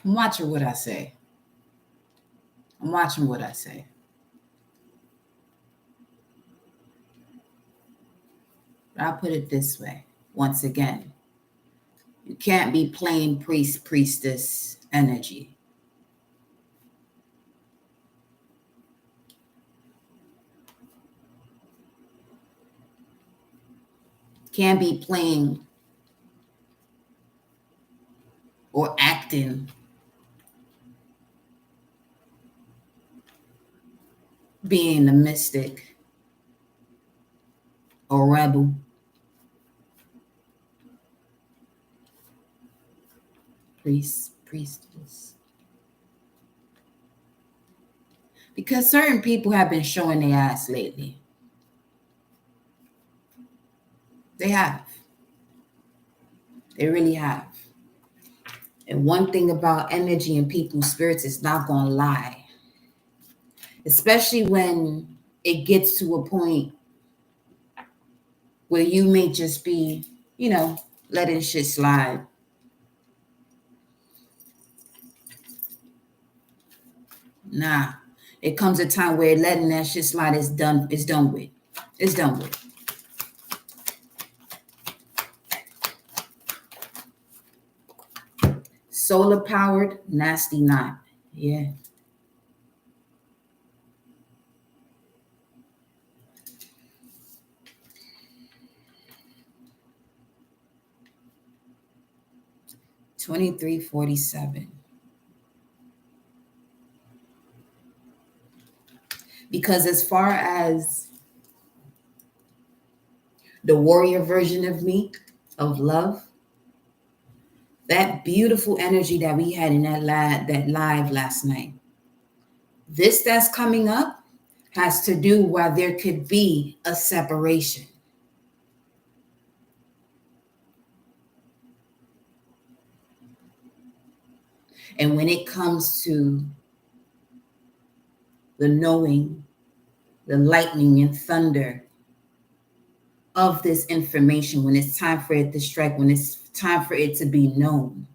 I'm watching what I say. I'm watching what I say. But I'll put it this way, once again. You can't be plain priest, priestess energy. Can't be playing or acting being a mystic or rebel. Priest, priestess. Because certain people have been showing their ass lately. They have. They really have. And one thing about energy and people's spirits is not going to lie. Especially when it gets to a point where you may just be, letting shit slide. Nah. It comes a time where letting that shit slide is done with. It's done with. Solar powered, nasty knot. Yeah. $23.47. Because as far as the warrior version of me, of love, that beautiful energy that we had in that live last night, this that's coming up has to do why there could be a separation. And when it comes to the knowing, the lightning and thunder of this information, when it's time for it to strike, when it's time for it to be known,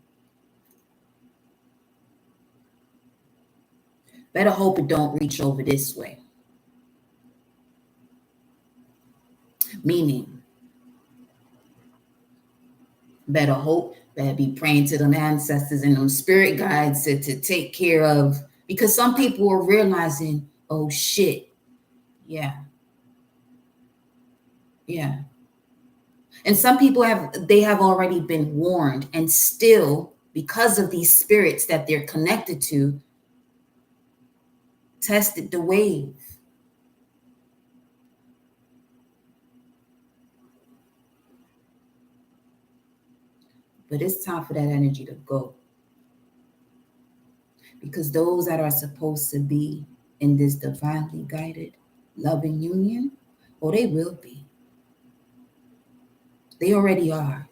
better hope it don't reach over this way. Meaning, better hope Better be praying to them ancestors and them spirit guides to take care of, because some people are realizing, oh shit, yeah, yeah. And some people have already been warned, and still, because of these spirits that they're connected to, tested the wave. But it's time for that energy to go. Because those that are supposed to be in this divinely guided, loving union, oh, they will be. They already are.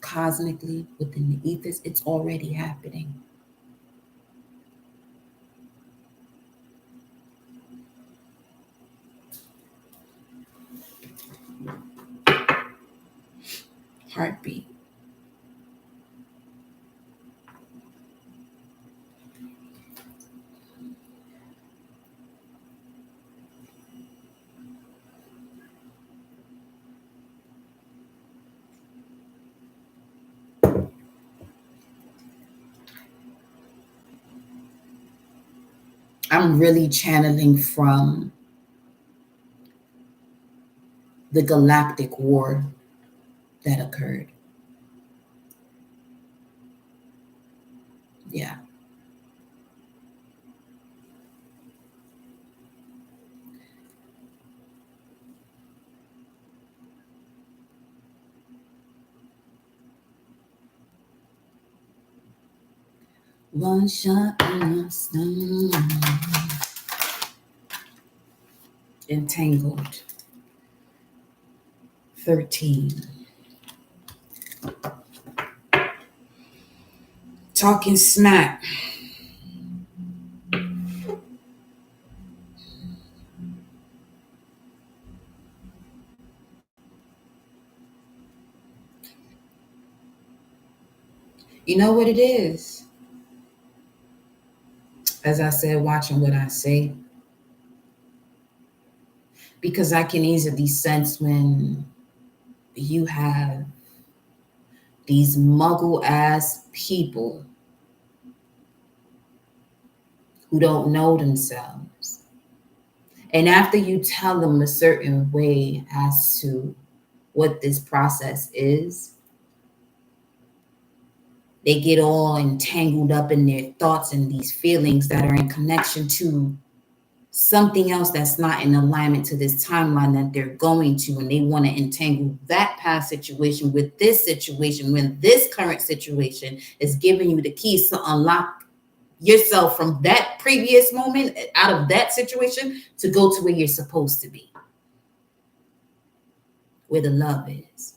Cosmically, within the ethers, it's already happening. Heartbeat. I'm really channeling from the galactic war that occurred. Yeah. One shot in the sun. Entangled. 13. Talking smack. You know what it is? As I said, watching what I say. Because I can easily sense when you have these muggle ass people who don't know themselves. And after you tell them a certain way as to what this process is, they get all entangled up in their thoughts and these feelings that are in connection to something else that's not in alignment to this timeline that they're going to, and they want to entangle that past situation with this situation when this current situation is giving you the keys to unlock yourself from that previous moment out of that situation to go to where you're supposed to be, where the love is.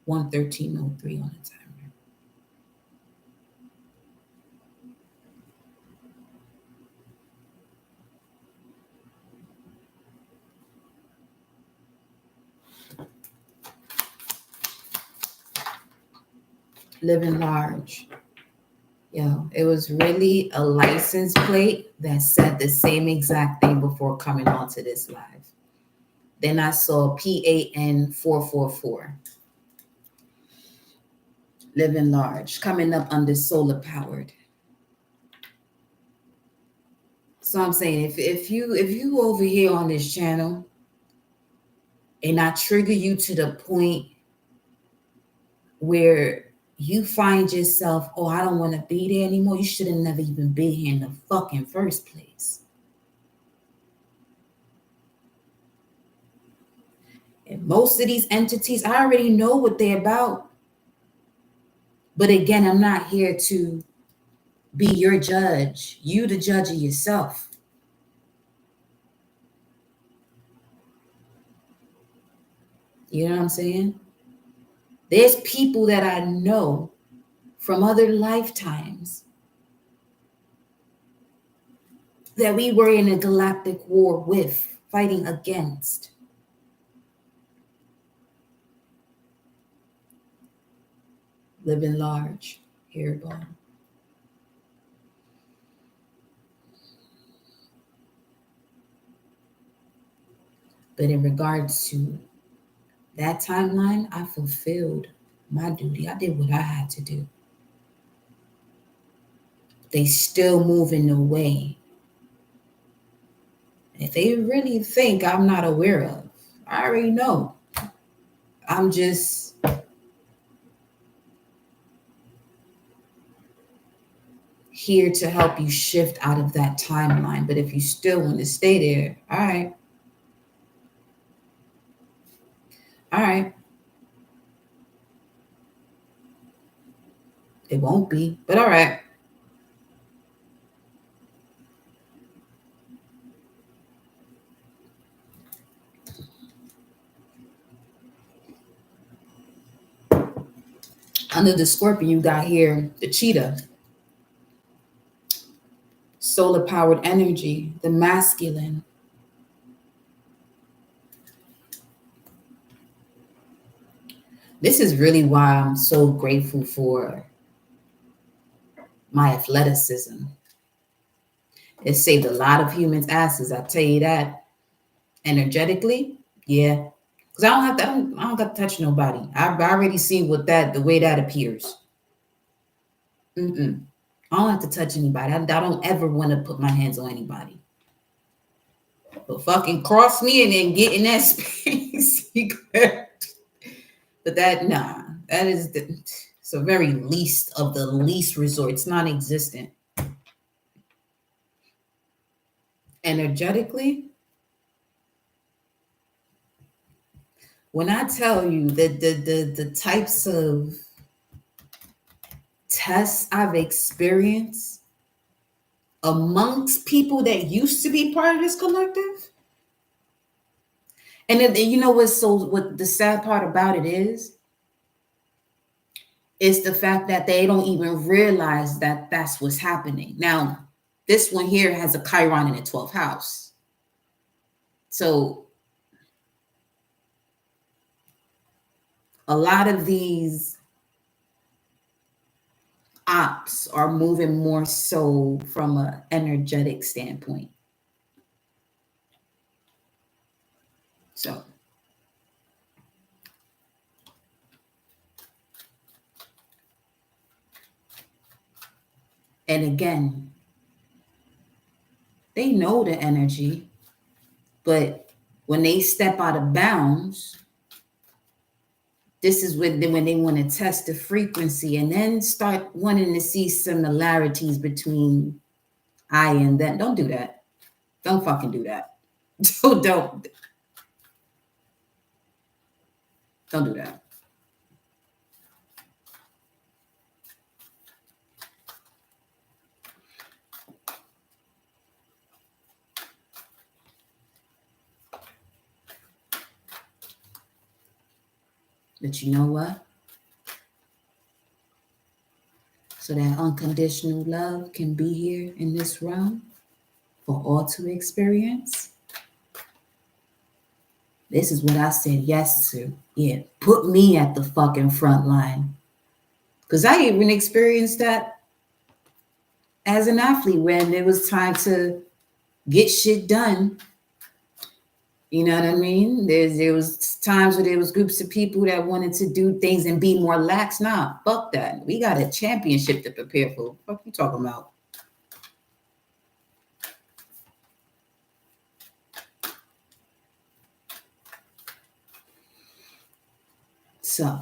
11303 on the timer. Living large. Yo, it was really a license plate that said the same exact thing before coming onto this live. Then I saw PAN 444. Living large, coming up under solar powered. So I'm saying if you over here on this channel and I trigger you to the point where you find yourself, oh, I don't want to be there anymore, you should have never even been here in the fucking first place. And most of these entities, I already know what they're about. But again, I'm not here to be your judge. You the judge of yourself. You know what I'm saying? There's people that I know from other lifetimes that we were in a galactic war with, fighting against. Living large, hairball. But in regards to That timeline, I fulfilled my duty. I did what I had to do. They still moving away. If they really think I'm not aware of, I already know. I'm just here to help you shift out of that timeline. But if you still want to stay there, all right, all right, it won't be, but all right. Under the scorpion, you got here the cheetah, solar powered energy, the masculine. This is really why I'm so grateful for my athleticism. It saved a lot of humans' asses. I tell you that. Energetically, yeah. Because I don't have to. I don't got to touch nobody. I've already seen what the way that appears. Mm-mm. I don't have to touch anybody. I don't ever want to put my hands on anybody. But fucking cross me and then get in that space. But that, nah, that is it's the very least of the least resort. It's non-existent. Energetically, when I tell you that the types of tests I've experienced amongst people that used to be part of this collective, and then, you know what the sad part about it is the fact that they don't even realize that that's what's happening. Now, this one here has a Chiron in the 12th house. So a lot of these ops are moving more so from an energetic standpoint. So, and again, they know the energy, but when they step out of bounds, this is when they want to test the frequency and then start wanting to see similarities between I and them. Don't do that. Don't fucking do that. Don't do that. But you know what? So that unconditional love can be here in this realm for all to experience. This is what I said yes to. Yeah, put me at the fucking front line. Because I even experienced that as an athlete when it was time to get shit done. You know what I mean? There was times where there was groups of people that wanted to do things and be more lax. Nah, fuck that. We got a championship to prepare for. What you talking about? So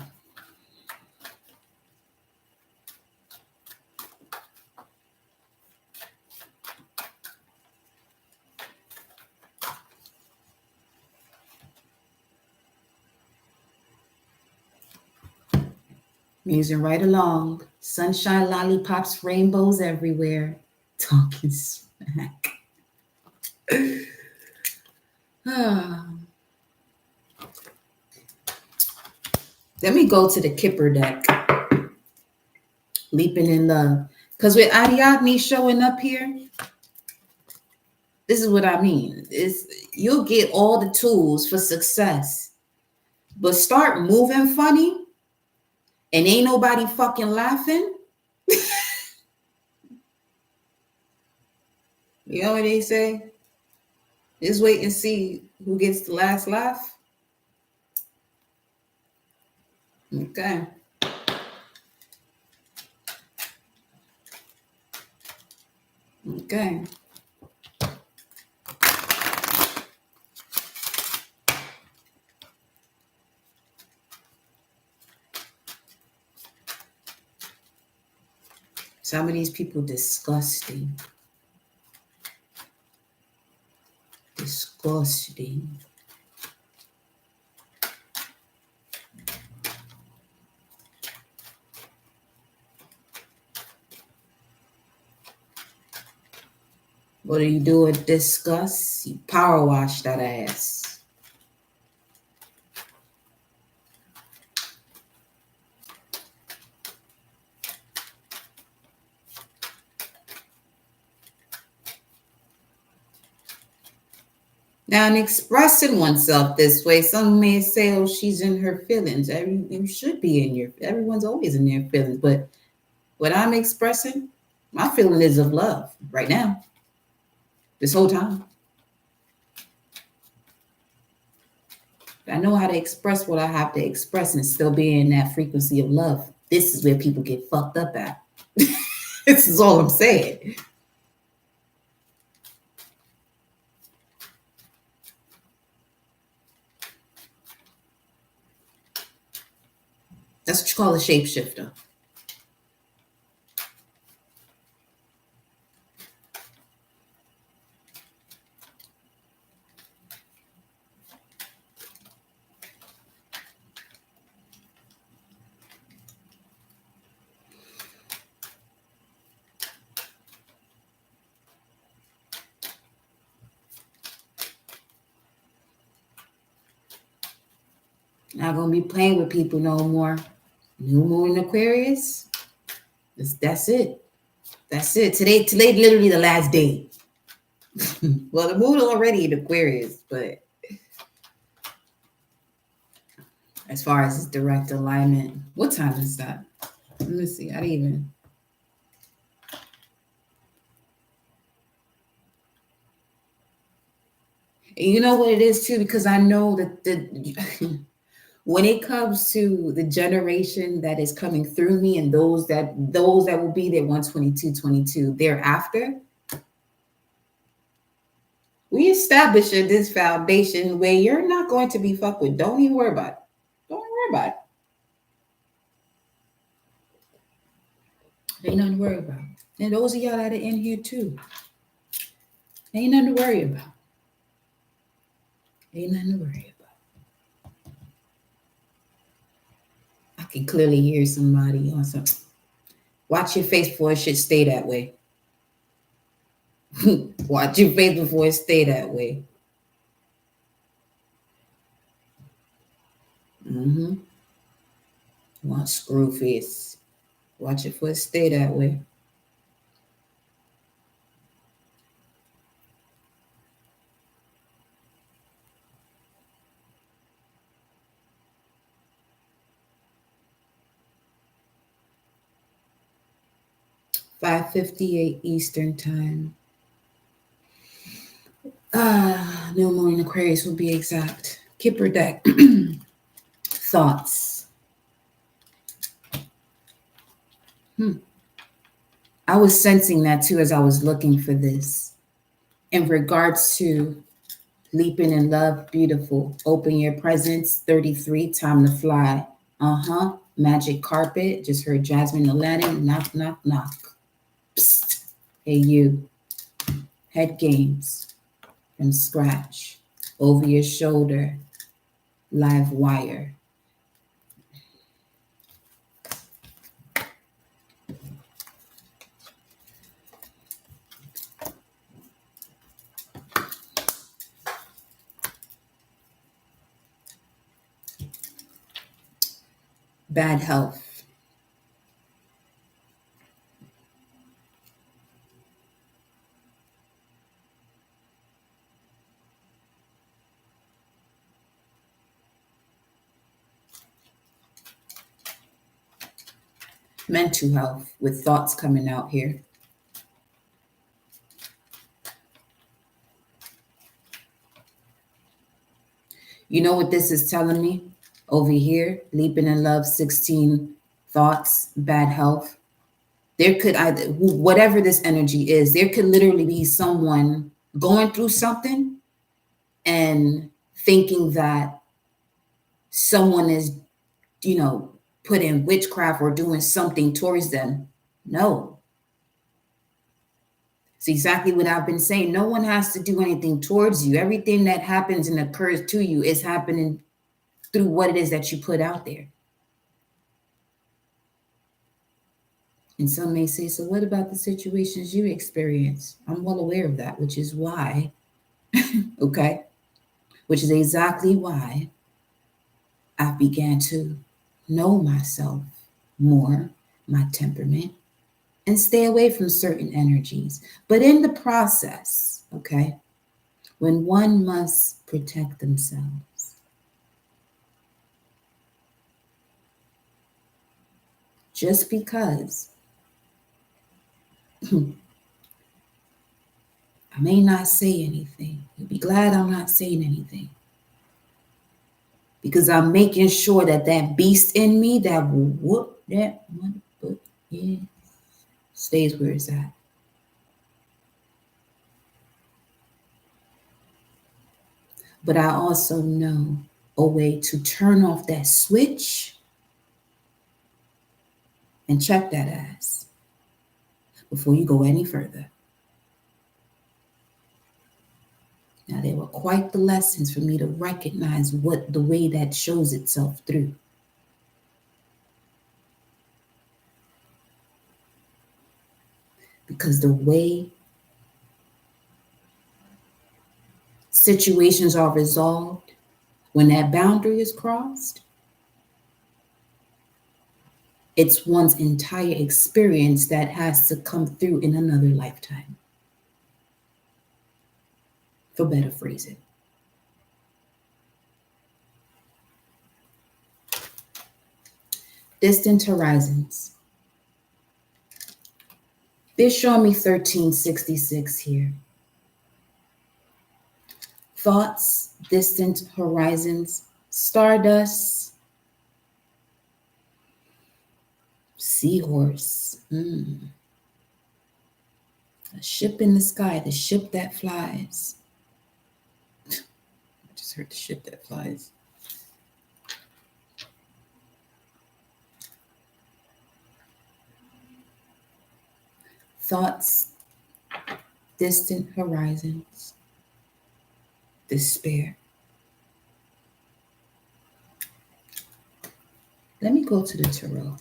musing right along. Sunshine, lollipops, rainbows everywhere. Talking smack. Let me go to the Kipper deck. Leaping in love. Because with Ariadne showing up here, this is what I mean. Is you'll get all the tools for success. But start moving funny and ain't nobody fucking laughing. You know what they say? Just wait and see who gets the last laugh. Okay. Okay. Some of these people disgusting. Disgusting. What do you do with disgust? You power wash that ass. Now, in expressing oneself this way, some may say, "Oh, she's in her feelings." You should be in your. Everyone's always in their feelings, but what I'm expressing, my feeling is of love right now. This whole time, I know how to express what I have to express and still be in that frequency of love. This is where people get fucked up at. This is all I'm saying. That's what you call a shapeshifter. Not gonna be playing with people no more. New moon in Aquarius. That's it. That's it. Today, literally the last day. Well, the moon already in Aquarius, but as far as its direct alignment, what time is that? Let me see. I didn't even. And you know what it is too, because I know that the when it comes to the generation that is coming through me and those that will be there 122 thereafter, we establishing this foundation where you're not going to be fucked with. Don't even worry about it. Don't worry about it. Ain't nothing to worry about. And those of y'all that are in here too, ain't nothing to worry about. Ain't nothing to worry about. I can clearly hear somebody on some. Watch your face before it should stay that way. Watch your face before it stay that way. Mm-hmm. Want screw face. Watch it before it stay that way. 5:58 Eastern time. New moon in Aquarius will be exact. Kipper deck. Thoughts. I was sensing that too as I was looking for this. In regards to leaping in love, beautiful. Open your presents, 33, time to fly. Uh-huh. Magic carpet. Just heard Jasmine Aladdin. Knock, knock, knock. Psst. Hey, you. Head games from scratch. Over your shoulder. Live wire. Bad health. Mental health with thoughts coming out here. You know what this is telling me? Over here, leaping in love, 16 thoughts, bad health. There could either, whatever this energy is, there could literally be someone going through something and thinking that someone is, putting witchcraft or doing something towards them. No. It's exactly what I've been saying. No one has to do anything towards you. Everything that happens and occurs to you is happening through what it is that you put out there. And some may say, so what about the situations you experience? I'm well aware of that, which is why, okay, which is exactly why I began to know myself more, my temperament, and stay away from certain energies. But in the process, okay, when one must protect themselves, just because I may not say anything, you'll be glad I'm not saying anything. Because I'm making sure that that beast in me that will whoop that one, but yeah, stays where it's at. But I also know a way to turn off that switch and check that ass before you go any further. Now, they were quite the lessons for me to recognize what the way that shows itself through. Because the way situations are resolved, when that boundary is crossed, it's one's entire experience that has to come through in another lifetime. For better phrasing. Distant horizons. They're showing me 1366 here. Thoughts, distant horizons, stardust, seahorse. A ship in the sky, the ship that flies. I just heard the ship that flies. Thoughts, distant horizons, despair. Let me go to the tarot.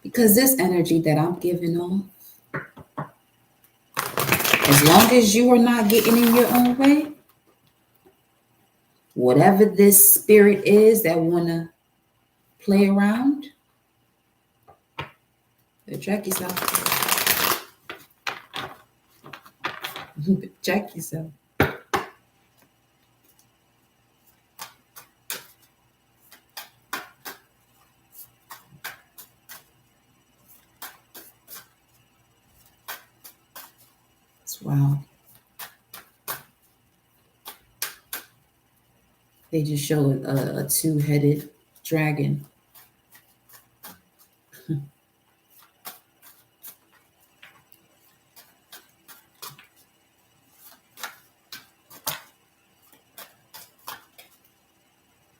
Because this energy that I'm giving off, as long as you are not getting in your own way, whatever this spirit is that want to play around, check yourself. Check yourself. It's wild. They just show a two-headed dragon. And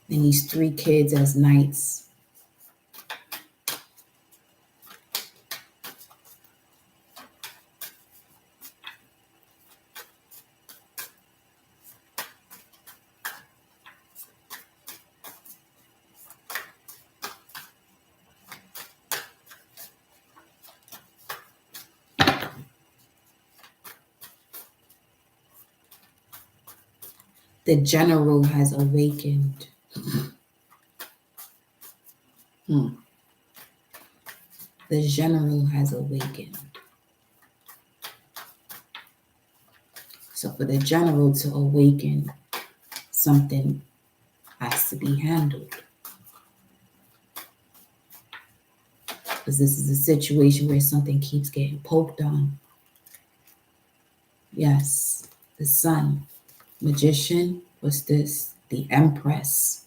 these three kids as knights. The general has awakened. The general has awakened. So for the general to awaken, something has to be handled. because this is a situation where something keeps getting poked on. Yes, the sun. Magician was this, the Empress,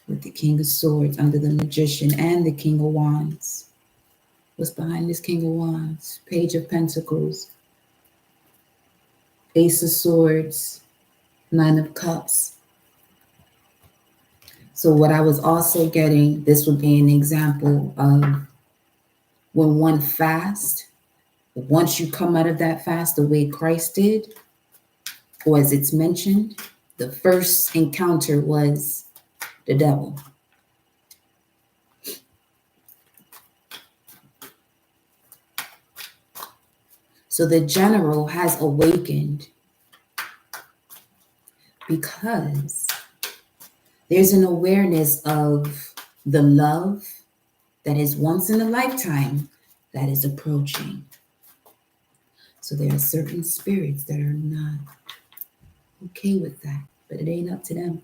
with the King of Swords under the Magician and the King of Wands. What's behind this King of Wands? Page of Pentacles, Ace of Swords, Nine of Cups. So what I was also getting, this would be an example of when one fast, once you come out of that fast the way Christ did, or as it's mentioned, the first encounter was the devil. So the general has awakened because there's an awareness of the love that is once in a lifetime that is approaching. So there are certain spirits that are not okay with that, but it ain't up to them.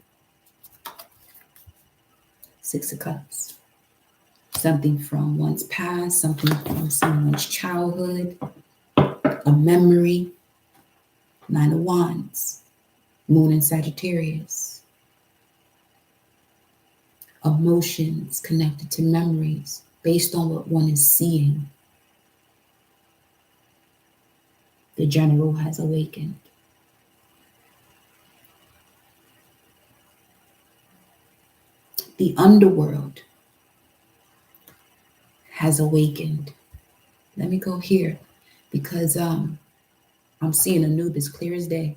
Six of Cups. Something from one's past, something from someone's childhood, a memory. Nine of Wands. Moon in Sagittarius. Emotions connected to memories based on what one is seeing. The general has awakened. The underworld has awakened. Let me go here because I'm seeing Anubis clear as day.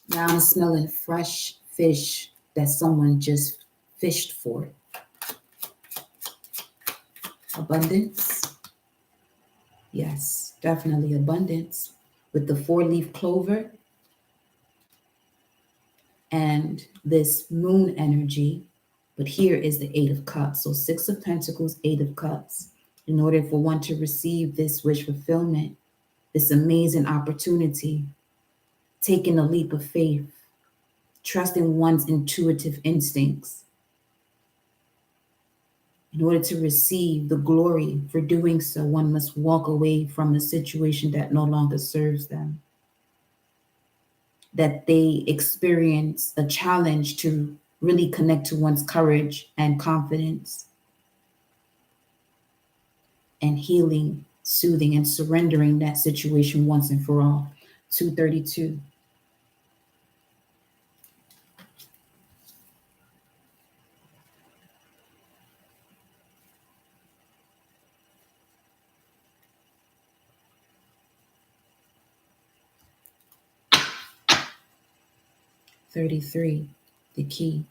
Now I'm smelling fresh fish that someone just fished for. Abundance. Yes, definitely abundance. With the 4-leaf clover and this moon energy. But here is the 8 of Cups. So 6 of Pentacles, 8 of Cups. In order for one to receive this wish fulfillment, this amazing opportunity, taking a leap of faith, trusting one's intuitive instincts. In order to receive the glory for doing so, one must walk away from a situation that no longer serves them. That they experience a challenge to really connect to one's courage and confidence and healing, soothing, and surrendering that situation once and for all. 232. $33, the key.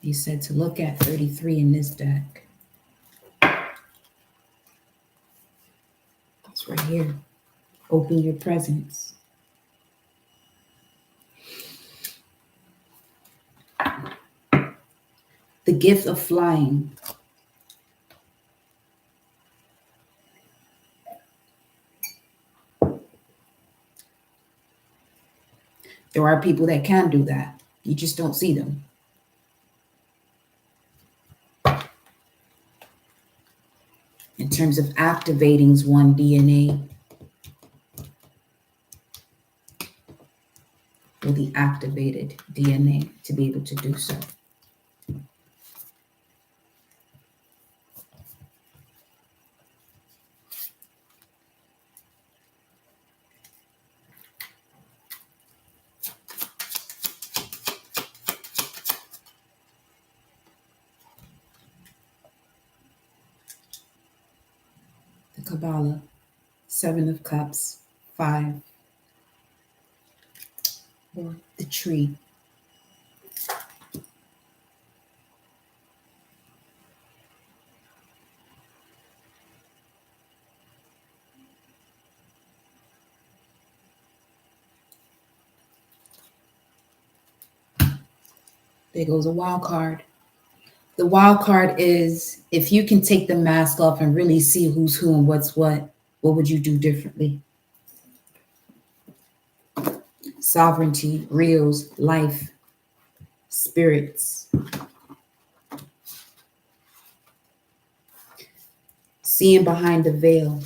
He said to look at 33 in this deck. It's right here. Open your presence. The gift of flying. There are people that can do that. You just don't see them. In terms of activating one's DNA, or the activated DNA to be able to do so. The Kabbalah, 7 of Cups, 5, or the tree. There goes a wild card. The wild card is if you can take the mask off and really see who's who and what's what would you do differently? Sovereignty, reals, life, spirits. Seeing behind the veil.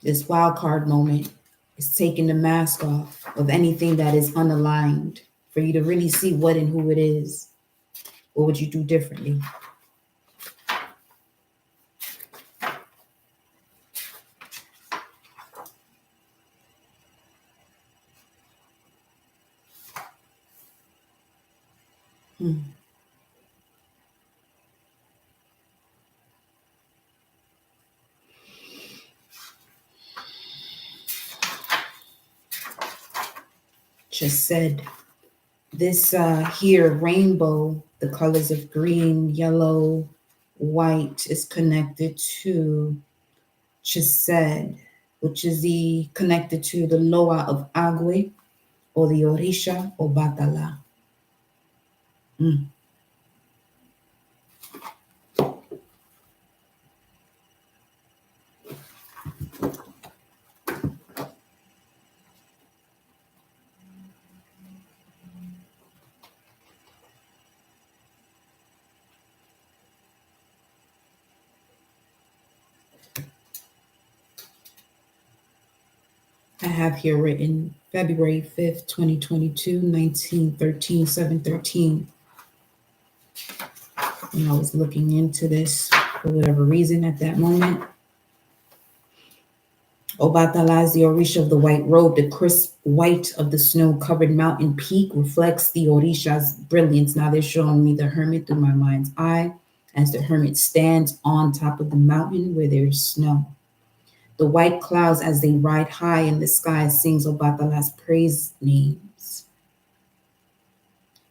This wild card moment is taking the mask off of anything that is unaligned for you to really see what and who it is. What would you do differently? Just said this here rainbow, the colors of green, yellow, white is connected to Chesed, which is the connected to the Loa of Agwe or the Orisha or Batala. I have here written February 5th, 2022, 1913, 713. When I was looking into this for whatever reason at that moment. Obatala is the Orisha of the white robe. The crisp white of the snow-covered mountain peak reflects the Orisha's brilliance. Now they're showing me the hermit through my mind's eye as the hermit stands on top of the mountain where there's snow. The white clouds as they ride high in the sky sings Obatala's praise names.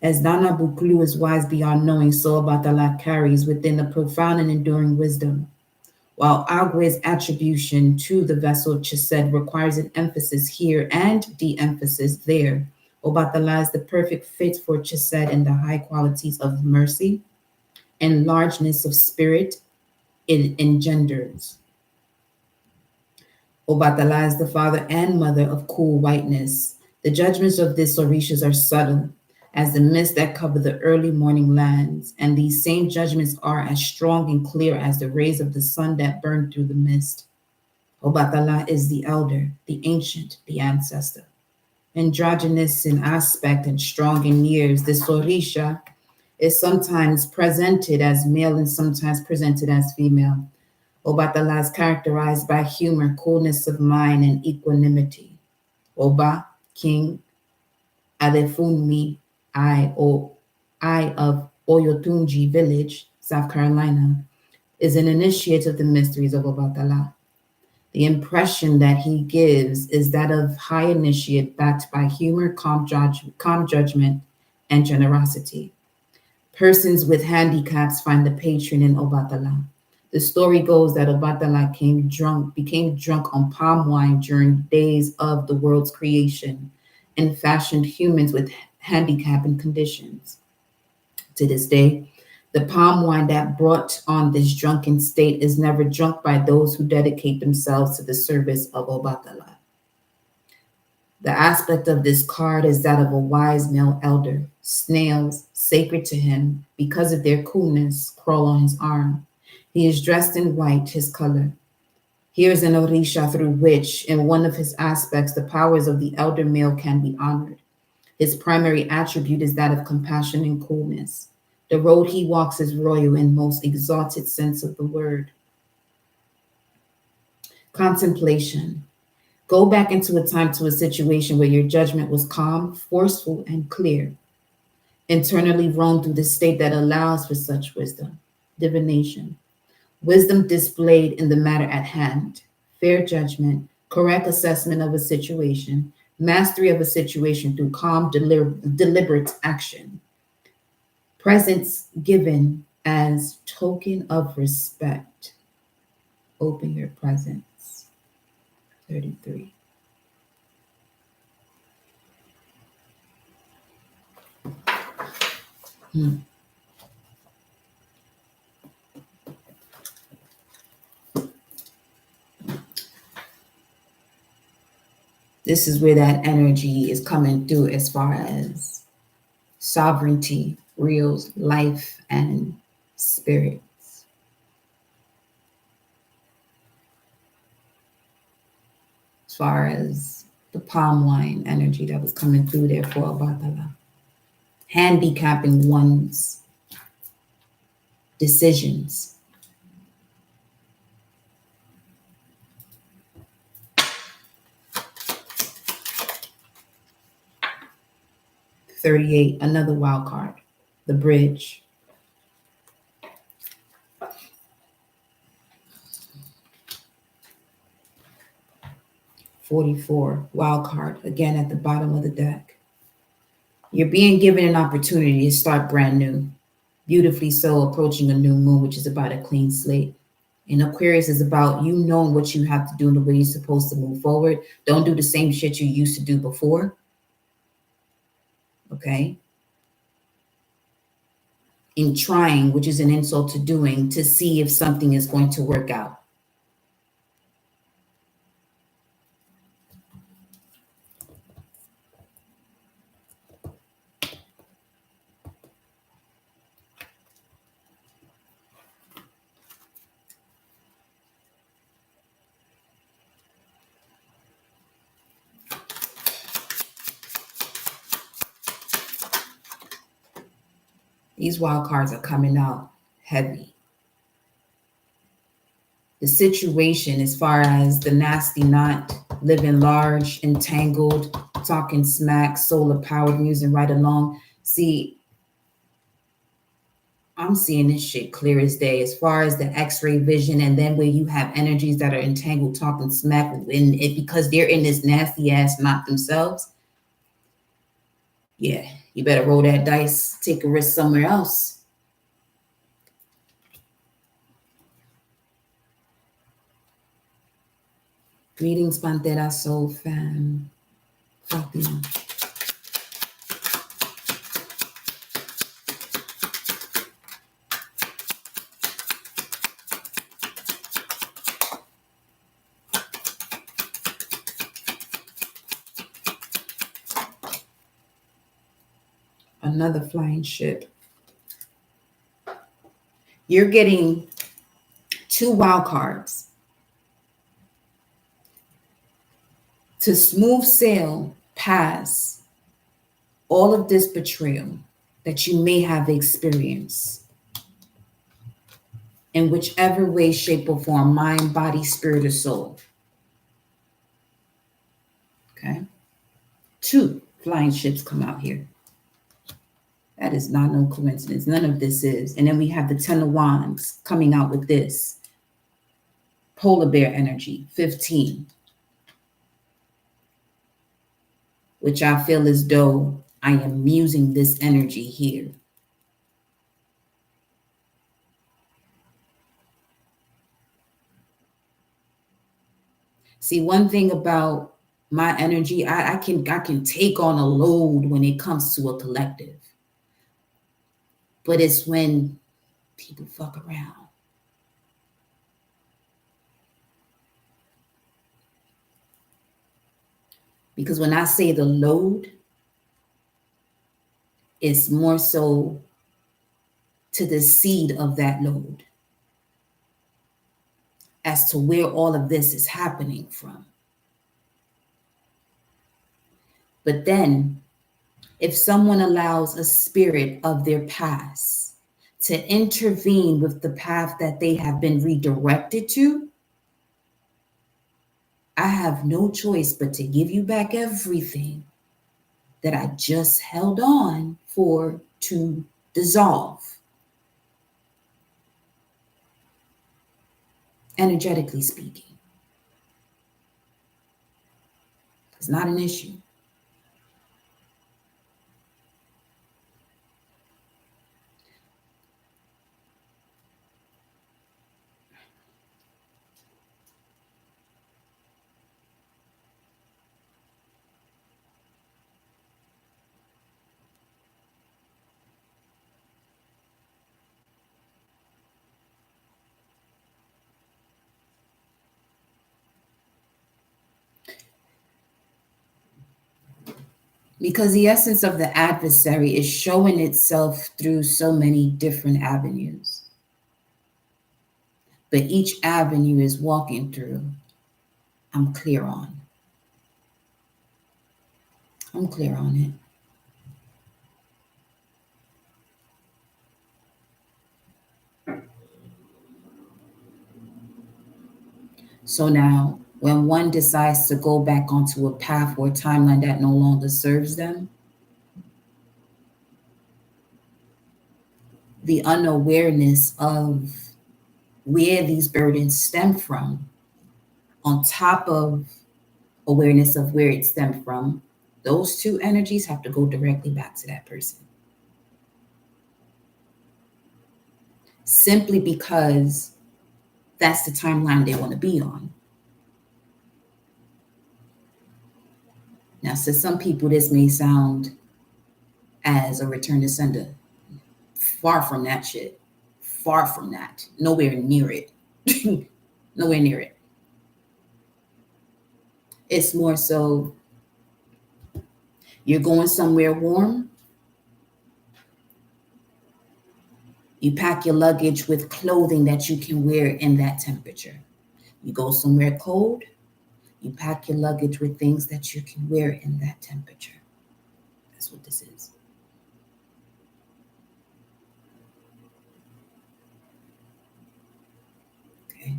As Dana Buklu is wise beyond knowing, so Obatala carries within the profound and enduring wisdom. While Agwe's attribution to the vessel Chesed requires an emphasis here and de-emphasis there, Obatala is the perfect fit for Chesed in the high qualities of mercy and largeness of spirit it engenders. Obatala is the father and mother of cool whiteness. The judgments of this Orishas are subtle, as the mist that cover the early morning lands, and these same judgments are as strong and clear as the rays of the sun that burn through the mist. Obatala is the elder, the ancient, the ancestor. Androgynous in aspect and strong in years, this Orisha is sometimes presented as male and sometimes presented as female. Obatala is characterized by humor, coolness of mind, and equanimity. Oba, king, Adefunmi, I of Oyotunji village, South Carolina, is an initiate of the mysteries of Obatala. The impression that he gives is that of high initiate backed by humor, calm judgment, and generosity. Persons with handicaps find the patron in Obatala. The story goes that Obatala became drunk on palm wine during days of the world's creation and fashioned humans with handicap and conditions. To this day, the palm wine that brought on this drunken state is never drunk by those who dedicate themselves to the service of Obatala. The aspect of this card is that of a wise male elder. Snails, sacred to him because of their coolness, crawl on his arm. He is dressed in white, his color. Here is an Orisha through which, in one of his aspects, the powers of the elder male can be honored. His primary attribute is that of compassion and coolness. The road he walks is royal in most exalted sense of the word. Contemplation. Go back into a time to a situation where your judgment was calm, forceful, and clear. Internally roam through the state that allows for such wisdom. Divination. Wisdom displayed in the matter at hand. Fair judgment, correct assessment of a situation, mastery of a situation through calm, deliberate action. Presence given as token of respect. Open your presence. 33. This is where that energy is coming through as far as sovereignty, real life, and spirits. As far as the palm wine energy that was coming through there for Abatala. Handicapping one's decisions. $38, another wild card, the bridge. $44, wild card, again at the bottom of the deck. You're being given an opportunity to start brand new. Beautifully so, approaching a new moon, which is about a clean slate. And Aquarius is about you knowing what you have to do and the way you're supposed to move forward. Don't do the same shit you used to do before. Okay? In trying, which is an insult to doing, to see if something is going to work out. These wild cards are coming out heavy. The situation, as far as the nasty knot, living large, entangled, talking smack, solar powered, musing right along. See, I'm seeing this shit clear as day as far as the x-ray vision, and then where you have energies that are entangled, talking smack, and it because they're in this nasty ass knot themselves. Yeah, you better roll that dice, take a risk somewhere else. Greetings, Pantera Soul Fam. Fatima. Another flying ship. You're getting 2 wild cards. To smooth sail past all of this betrayal that you may have experienced in whichever way, shape, or form, mind, body, spirit, or soul. Okay? 2 flying ships come out here. That is not no coincidence. None of this is. And then we have the 10 of Wands coming out with this. Polar bear energy, 15. Which I feel as though I am using this energy here. See, one thing about my energy, I can take on a load when it comes to a collective. But it's when people fuck around. Because when I say the load, it's more so to the seed of that load as to where all of this is happening from. But then, if someone allows a spirit of their past to intervene with the path that they have been redirected to, I have no choice but to give you back everything that I just held on for to dissolve. Energetically speaking. It's not an issue. Because the essence of the adversary is showing itself through so many different avenues. But each avenue is walking through, I'm clear on. I'm clear on it. So now, when one decides to go back onto a path or a timeline that no longer serves them, the unawareness of where these burdens stem from, on top of awareness of where it stemmed from, those two energies have to go directly back to that person. Simply because that's the timeline they want to be on. Now, to some people, this may sound as a return to sender. Far from that shit. Far from that. Nowhere near it. Nowhere near it. It's more so you're going somewhere warm. You pack your luggage with clothing that you can wear in that temperature. You go somewhere cold. You pack your luggage with things that you can wear in that temperature. That's what this is. Okay.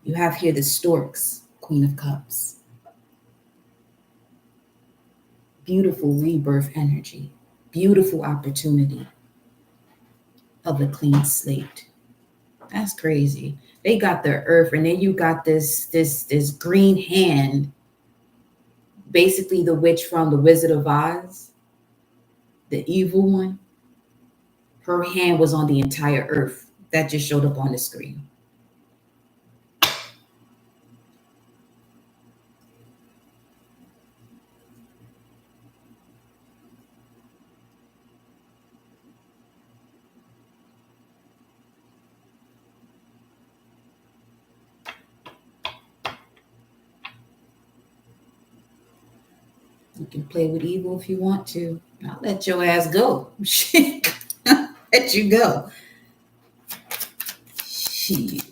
You have here the Storks, Queen of Cups. Beautiful rebirth energy. Beautiful opportunity of a clean slate. That's crazy. They got the earth, and then you got this green hand, basically the witch from the Wizard of Oz, the evil one. Her hand was on the entire earth. That just showed up on the screen. You can play with evil if you want to. I'll let your ass go. Let you go. Shit.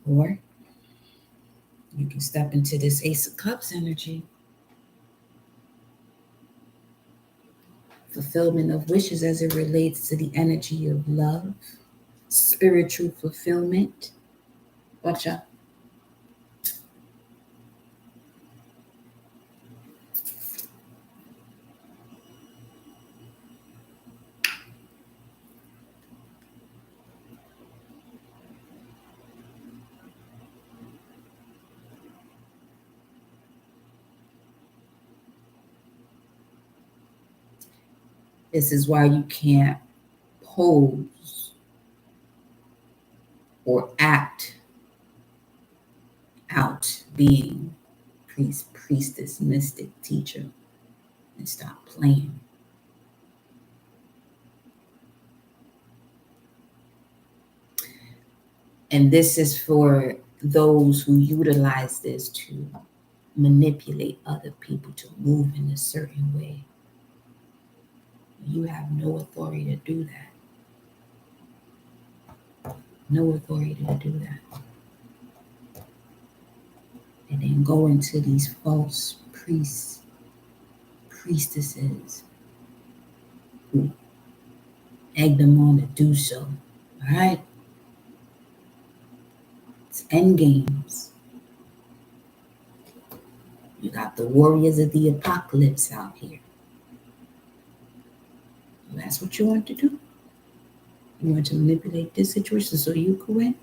Or you can step into this Ace of Cups energy. Fulfillment of wishes as it relates to the energy of love, spiritual fulfillment. Watch out. This is why you can't pose or act out being priest, priestess, mystic, teacher, and stop playing. And this is for those who utilize this to manipulate other people to move in a certain way. You have no authority to do that. No authority to do that. And then go into these false priests, priestesses who egg them on to do so. All right? It's end games. You got the warriors of the apocalypse out here. That's what you want to do. You want to manipulate this situation so you can win,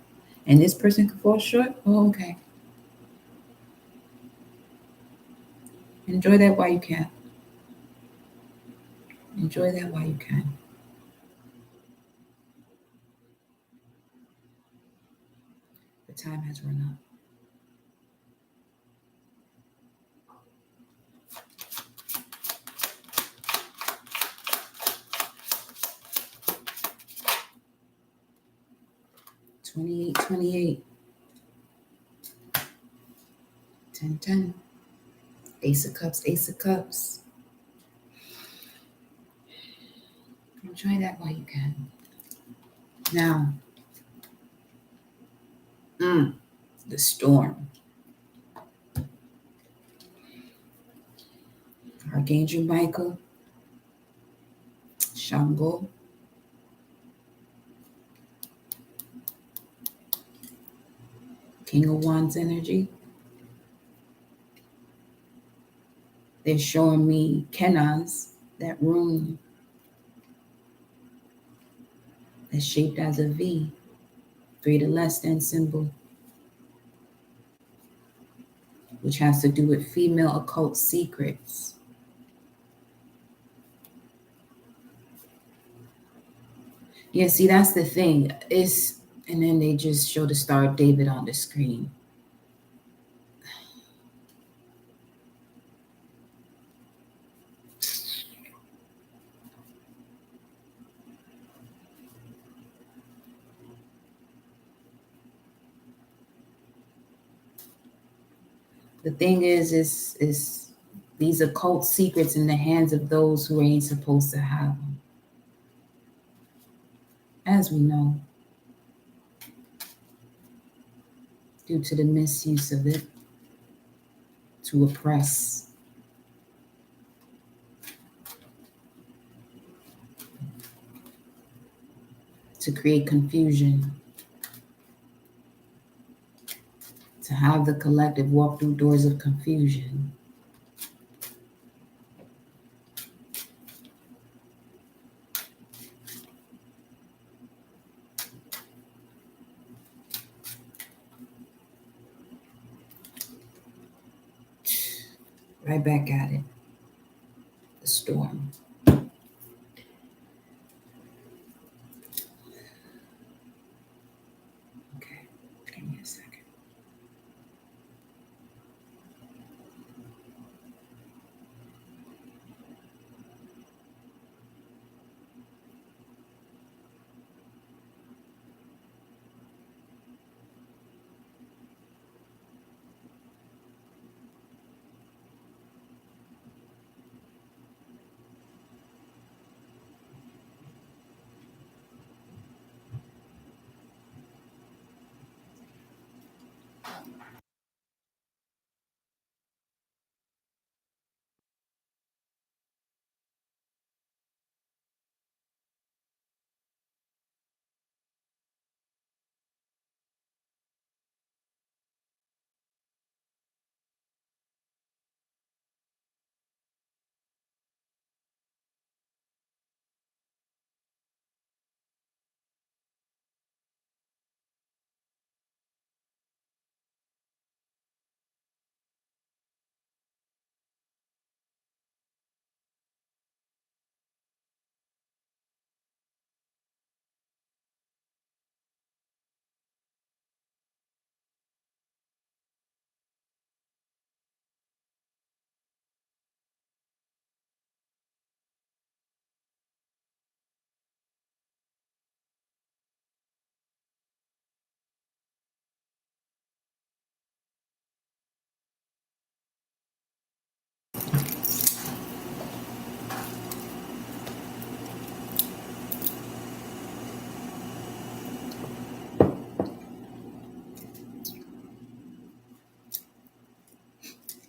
and this person can fall short. Oh, okay. Enjoy that while you can. Enjoy that while you can. The time has run up. 28, 28. 10, 10. Ace of Cups, Ace of Cups. Enjoy that while you can. Now, the storm. Archangel Michael, Shango, King of Wands energy. They're showing me Kenaz, that room that's shaped as a V, 3 to less than symbol, which has to do with female occult secrets. Yeah, see, that's the thing. And then they just show the Star of David on the screen. The thing is these occult secrets in the hands of those who ain't supposed to have them. As we know, due to the misuse of it to oppress. To create confusion. To have the collective walk through doors of confusion. Right back at it. The storm. Okay, give me a second.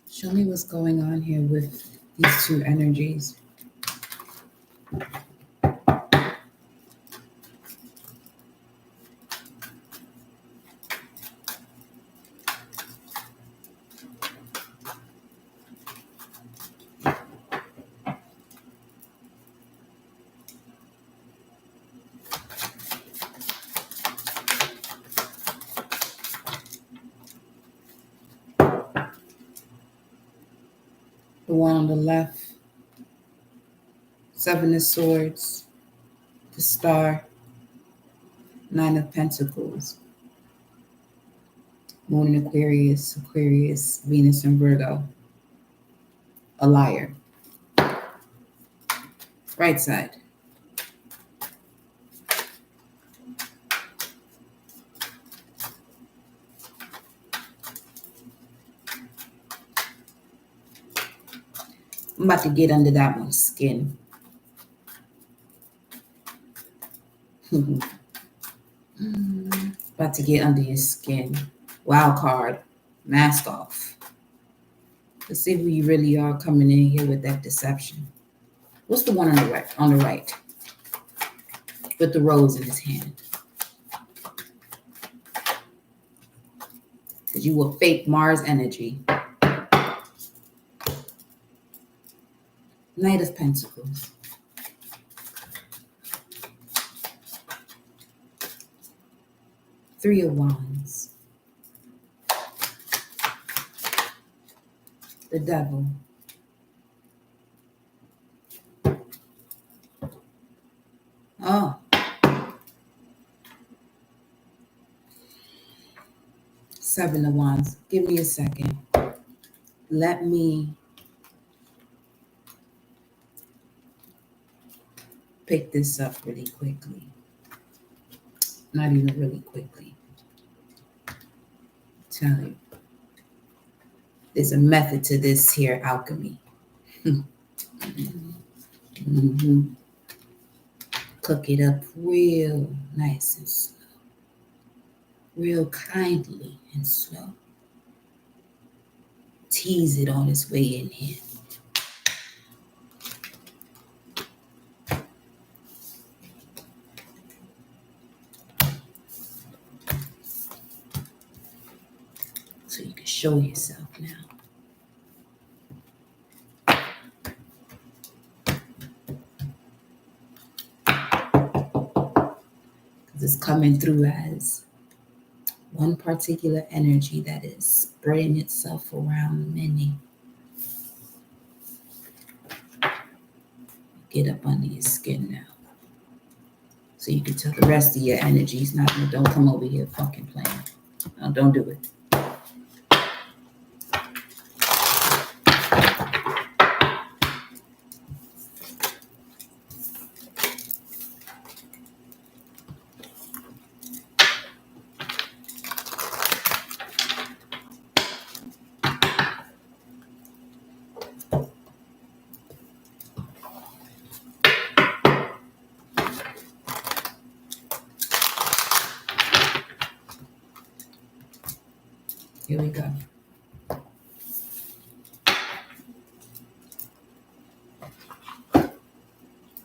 Show me what's going on here with these two energies. The one on the left, 7 of Swords, the Star, 9 of Pentacles, Moon in Aquarius, Aquarius, Venus and Virgo, a liar. Right side. I'm about to get under that one's skin. About to get under your skin. Wild card. Mask off. Let's see who you really are coming in here with that deception. What's the one on the right? On the right. With the rose in his hand. Because you will fake Mars energy. Knight of Pentacles. Three of Wands. The Devil. Oh. Seven of Wands. Give me a second. Let me pick this up really quickly. Not even really quickly. Tell you. There's a method to this here alchemy. Cook it up real nice and slow. Real kindly and slow. Tease it on its way in here. So you can show yourself now. Because it's coming through as one particular energy that is spreading itself around many. Get up under your skin now. So you can tell the rest of your energies, don't come over here fucking playing. No, don't do it. Here we go.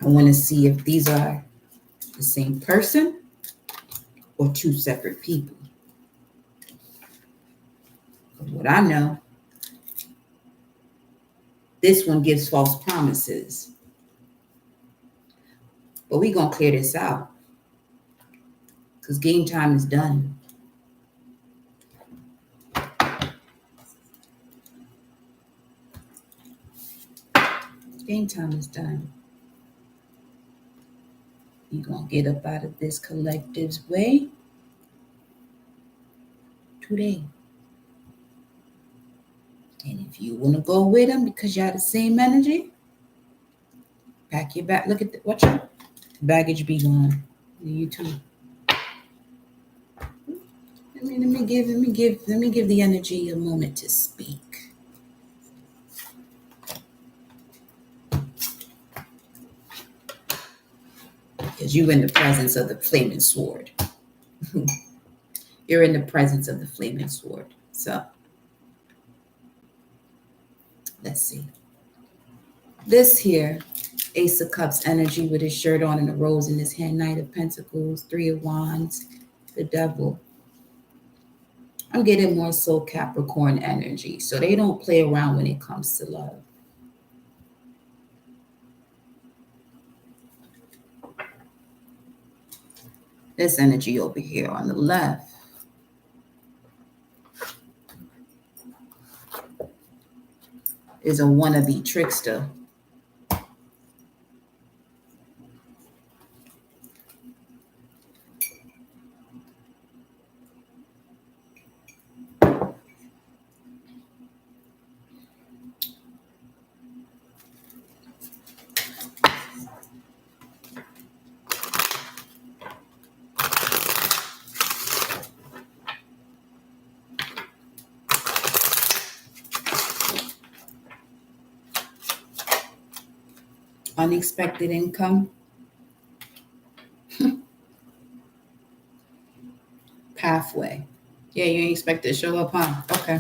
I want to see if these are the same person or two separate people. Because what I know, this one gives false promises. But we're going to clear this out. Because game time is done. Game time is done. You're going to get up out of this collective's way today. And if you want to go with them because you have the same energy, pack your bag. Look at watch out. Baggage be gone. You too. Let me give the energy a moment to speak. Because you're in the presence of the flaming sword. You're in the presence of the flaming sword. So, let's see. This here, Ace of Cups energy with his shirt on and a rose in his hand, Knight of Pentacles, Three of Wands, the Devil. I'm getting more so Capricorn energy. So they don't play around when it comes to love. This energy over here on the left is a wannabe trickster. Unexpected income. Pathway. Yeah, you ain't expect it to show up, huh? Okay.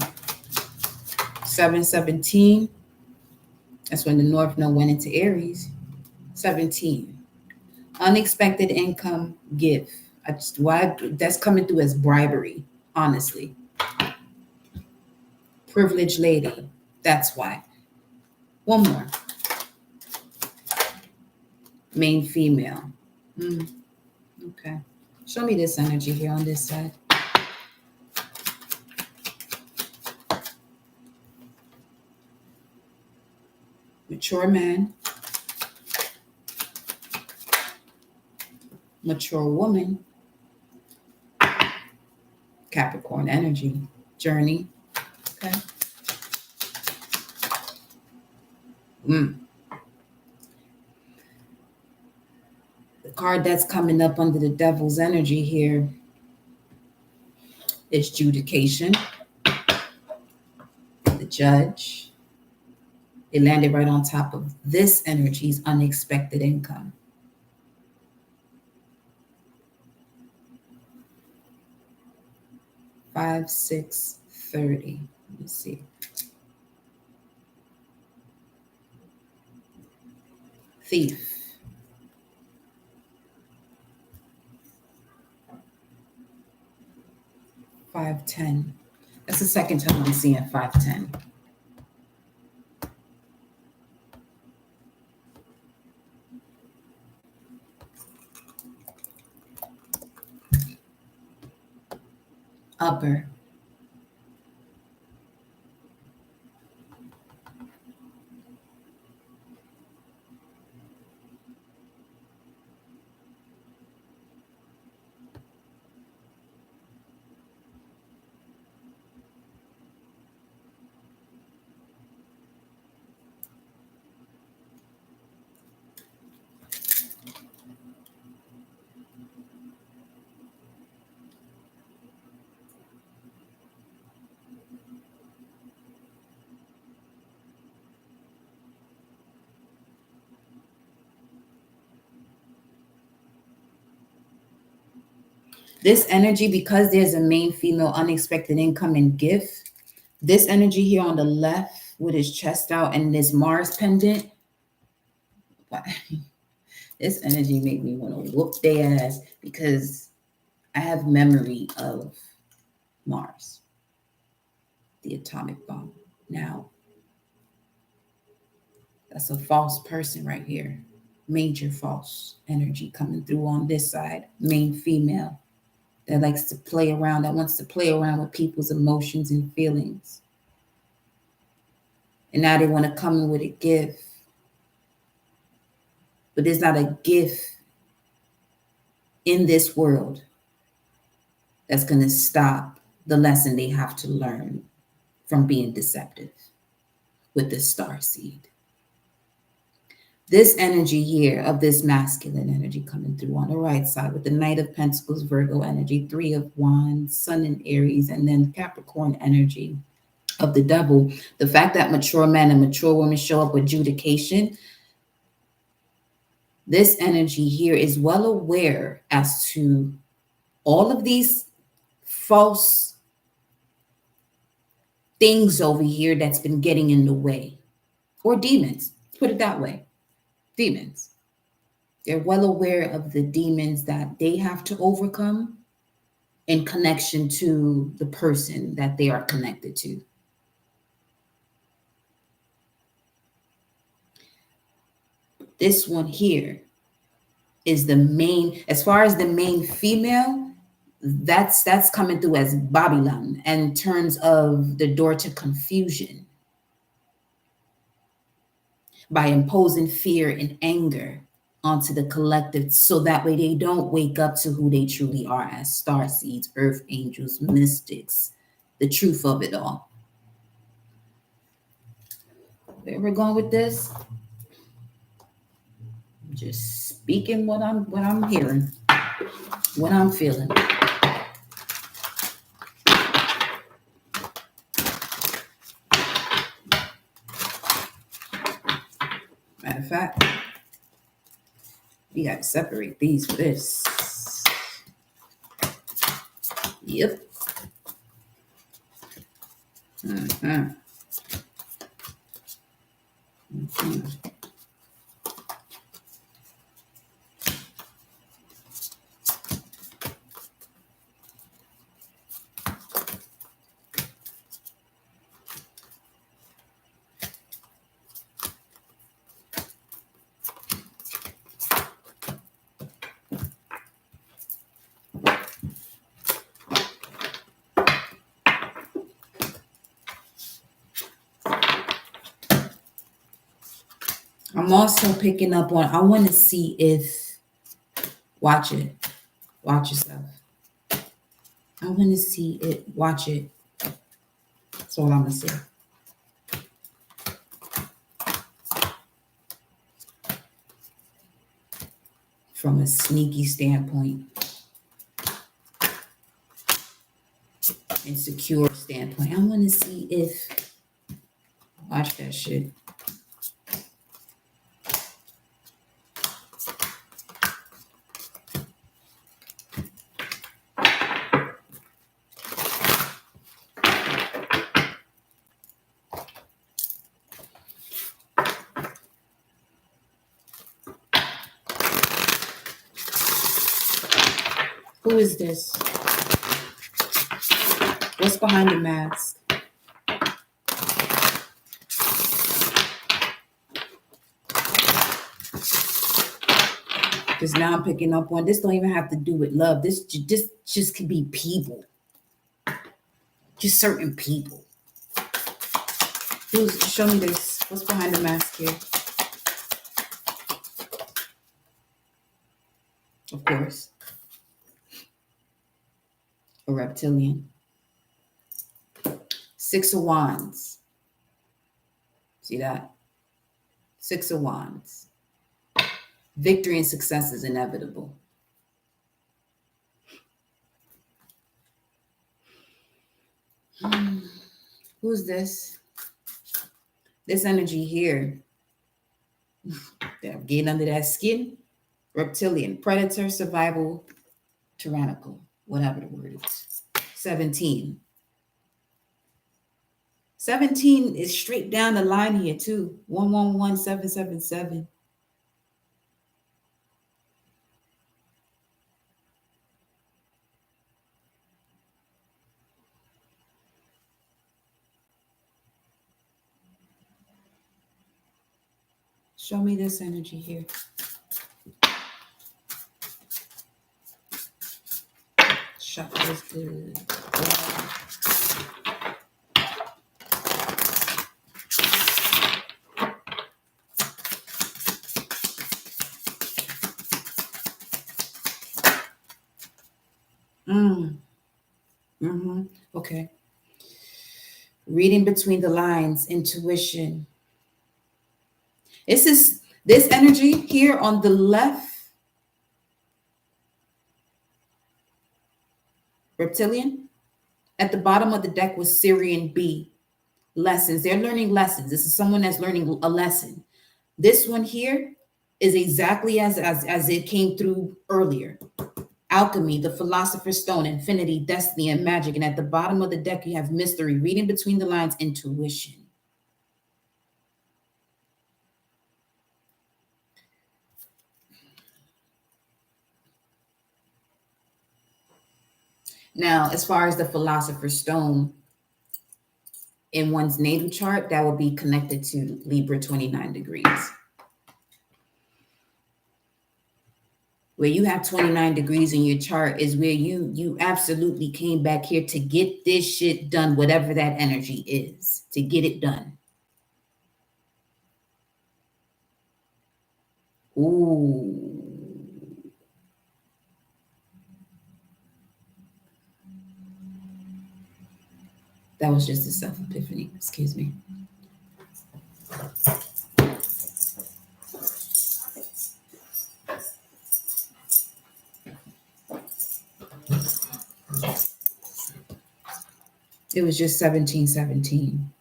717. That's when the North Node went into Aries. 17. Unexpected income gift. Why that's coming through as bribery, honestly. Privileged lady. That's why. One more. Main female. Okay. Show me this energy here on this side. Mature man. Mature woman. Capricorn energy. Journey. Okay. The card that's coming up under the devil's energy here is judication. The judge. It landed right on top of this energy's unexpected income. Five, 6, 30. Let me see. Thief. 510. That's the second time I'm seeing 510. Upper. This energy, because there's a main female unexpected income and gift, this energy here on the left with his chest out and this Mars pendant, this energy made me want to whoop their ass because I have memory of Mars, the atomic bomb. Now, that's a false person right here. Major false energy coming through on this side. Main female that likes to play around, that wants to play around with people's emotions and feelings. And now they want to come in with a gift. But there's not a gift in this world that's going to stop the lesson they have to learn from being deceptive with the star seed. This energy here of this masculine energy coming through on the right side with the Knight of Pentacles, Virgo energy, 3 of Wands, Sun in Aries, and then Capricorn energy of the devil. The fact that mature men and mature women show up with judication, this energy here is well aware as to all of these false things over here that's been getting in the way, or demons, put it that way. Demons. They're well aware of the demons that they have to overcome in connection to the person that they are connected to. This one here is the main, as far as the main female, that's coming through as Babylon in terms of the door to confusion by imposing fear and anger onto the collective so that way they don't wake up to who they truly are as star seeds, earth angels, mystics, the truth of it all. Where we're going with this? I'm just speaking what I'm hearing, what I'm feeling. Matter of fact, We got to separate these for this. Yep. Mm-hmm. Mm-hmm. I'm also picking up on, I want to see if, watch it, watch yourself. I want to see it, watch it. That's all I'm going to say. From a sneaky standpoint and secure standpoint. I want to see if, watch that shit. Who is this? What's behind the mask? Because now I'm picking up on, this don't even have to do with love. This just could be people. Just certain people. Show me this. What's behind the mask here? Of course. A reptilian. 6 of Wands. See that? 6 of Wands. Victory and success is inevitable. Who's this? This energy here. They're getting under that skin. Reptilian, predator, survival, tyrannical, whatever the word is. 17. 17 is straight down the line here too. 111777. Show me this energy here. Chakra is good. Okay. Reading between the lines, intuition. This energy here on the left. Reptilian. At the bottom of the deck was Syrian B. Lessons. They're learning lessons. This is someone that's learning a lesson. This one here is exactly as it came through earlier. Alchemy, the Philosopher's Stone, Infinity, Destiny, and Magic. And at the bottom of the deck, you have Mystery, reading between the lines, intuition. Now, as far as the Philosopher's Stone, in one's natal chart, that will be connected to Libra 29 degrees. Where you have 29 degrees in your chart is where you absolutely came back here to get this shit done, whatever that energy is, to get it done. Ooh. That was just a self-epiphany, excuse me. It was just 1717.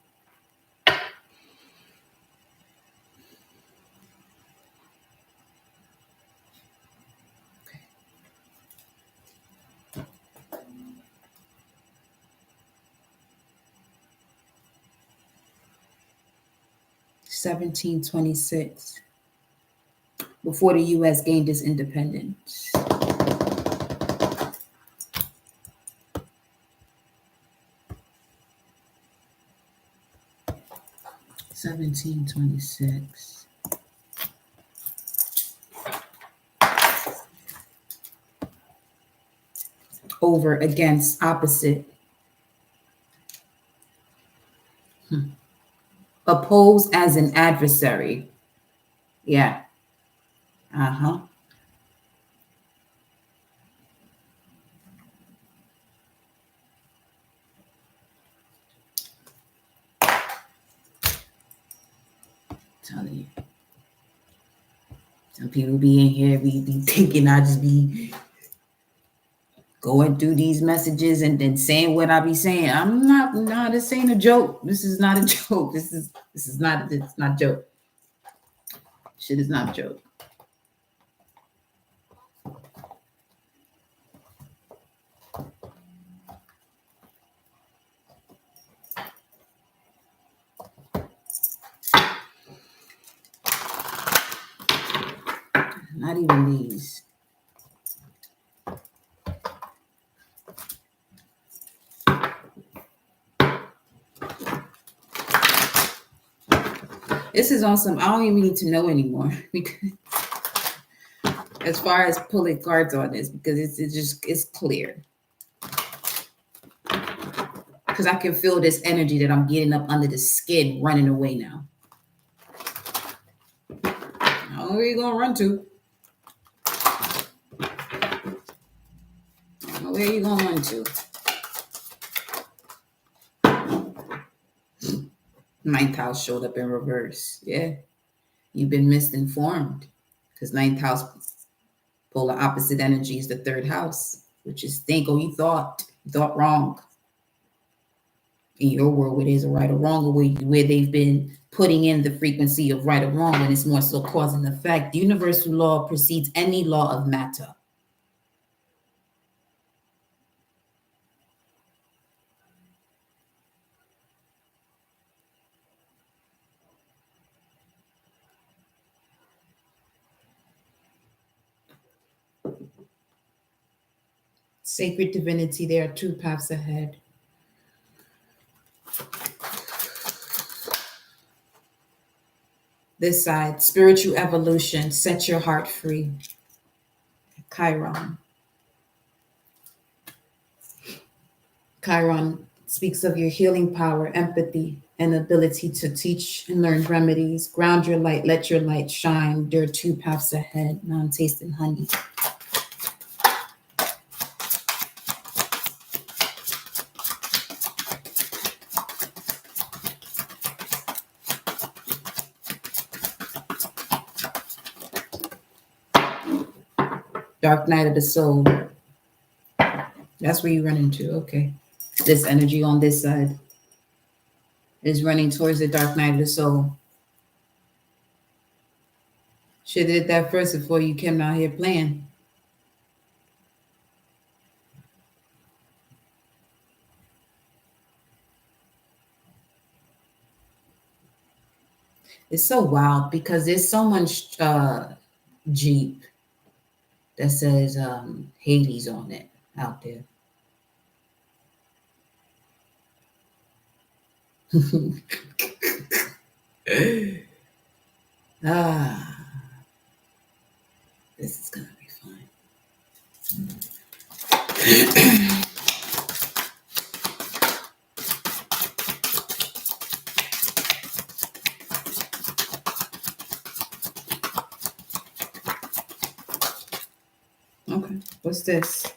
1726, before the U.S. gained its independence. 1726. Over, against, opposite. Oppose as an adversary. Yeah. Uh-huh. Telling you. Some people be in here, be thinking I just be going through these messages and then saying what I be saying. I'm not, no, this ain't a joke. This is not a joke. This is not, it's not a joke. Shit is not a joke. Not even these. This is awesome. I don't even need to know anymore because as far as pulling cards on this, because it's clear. Because I can feel this energy that I'm getting up under the skin running away now. I don't know where you're gonna run to. I don't know where you're gonna run to. Ninth house showed up in reverse. Yeah. You've been misinformed. Because ninth house polar opposite energy is the third house, which is think, oh, you thought wrong. In your world, where there's a right or wrong, or where they've been putting in the frequency of right or wrong, and it's more so cause and effect. Universal law precedes any law of matter. Sacred divinity, there are two paths ahead. This side, spiritual evolution, set your heart free. Chiron. Chiron speaks of your healing power, empathy, and ability to teach and learn remedies. Ground your light, let your light shine. There are two paths ahead. Now I'm tasting honey. Dark night of the soul. That's where you run into. Okay. This energy on this side is running towards the dark night of the soul. Should have did that first before you came out here playing. It's so wild because there's so much Jeep that says Hades on it out there. This is gonna be fun. Okay, what's this?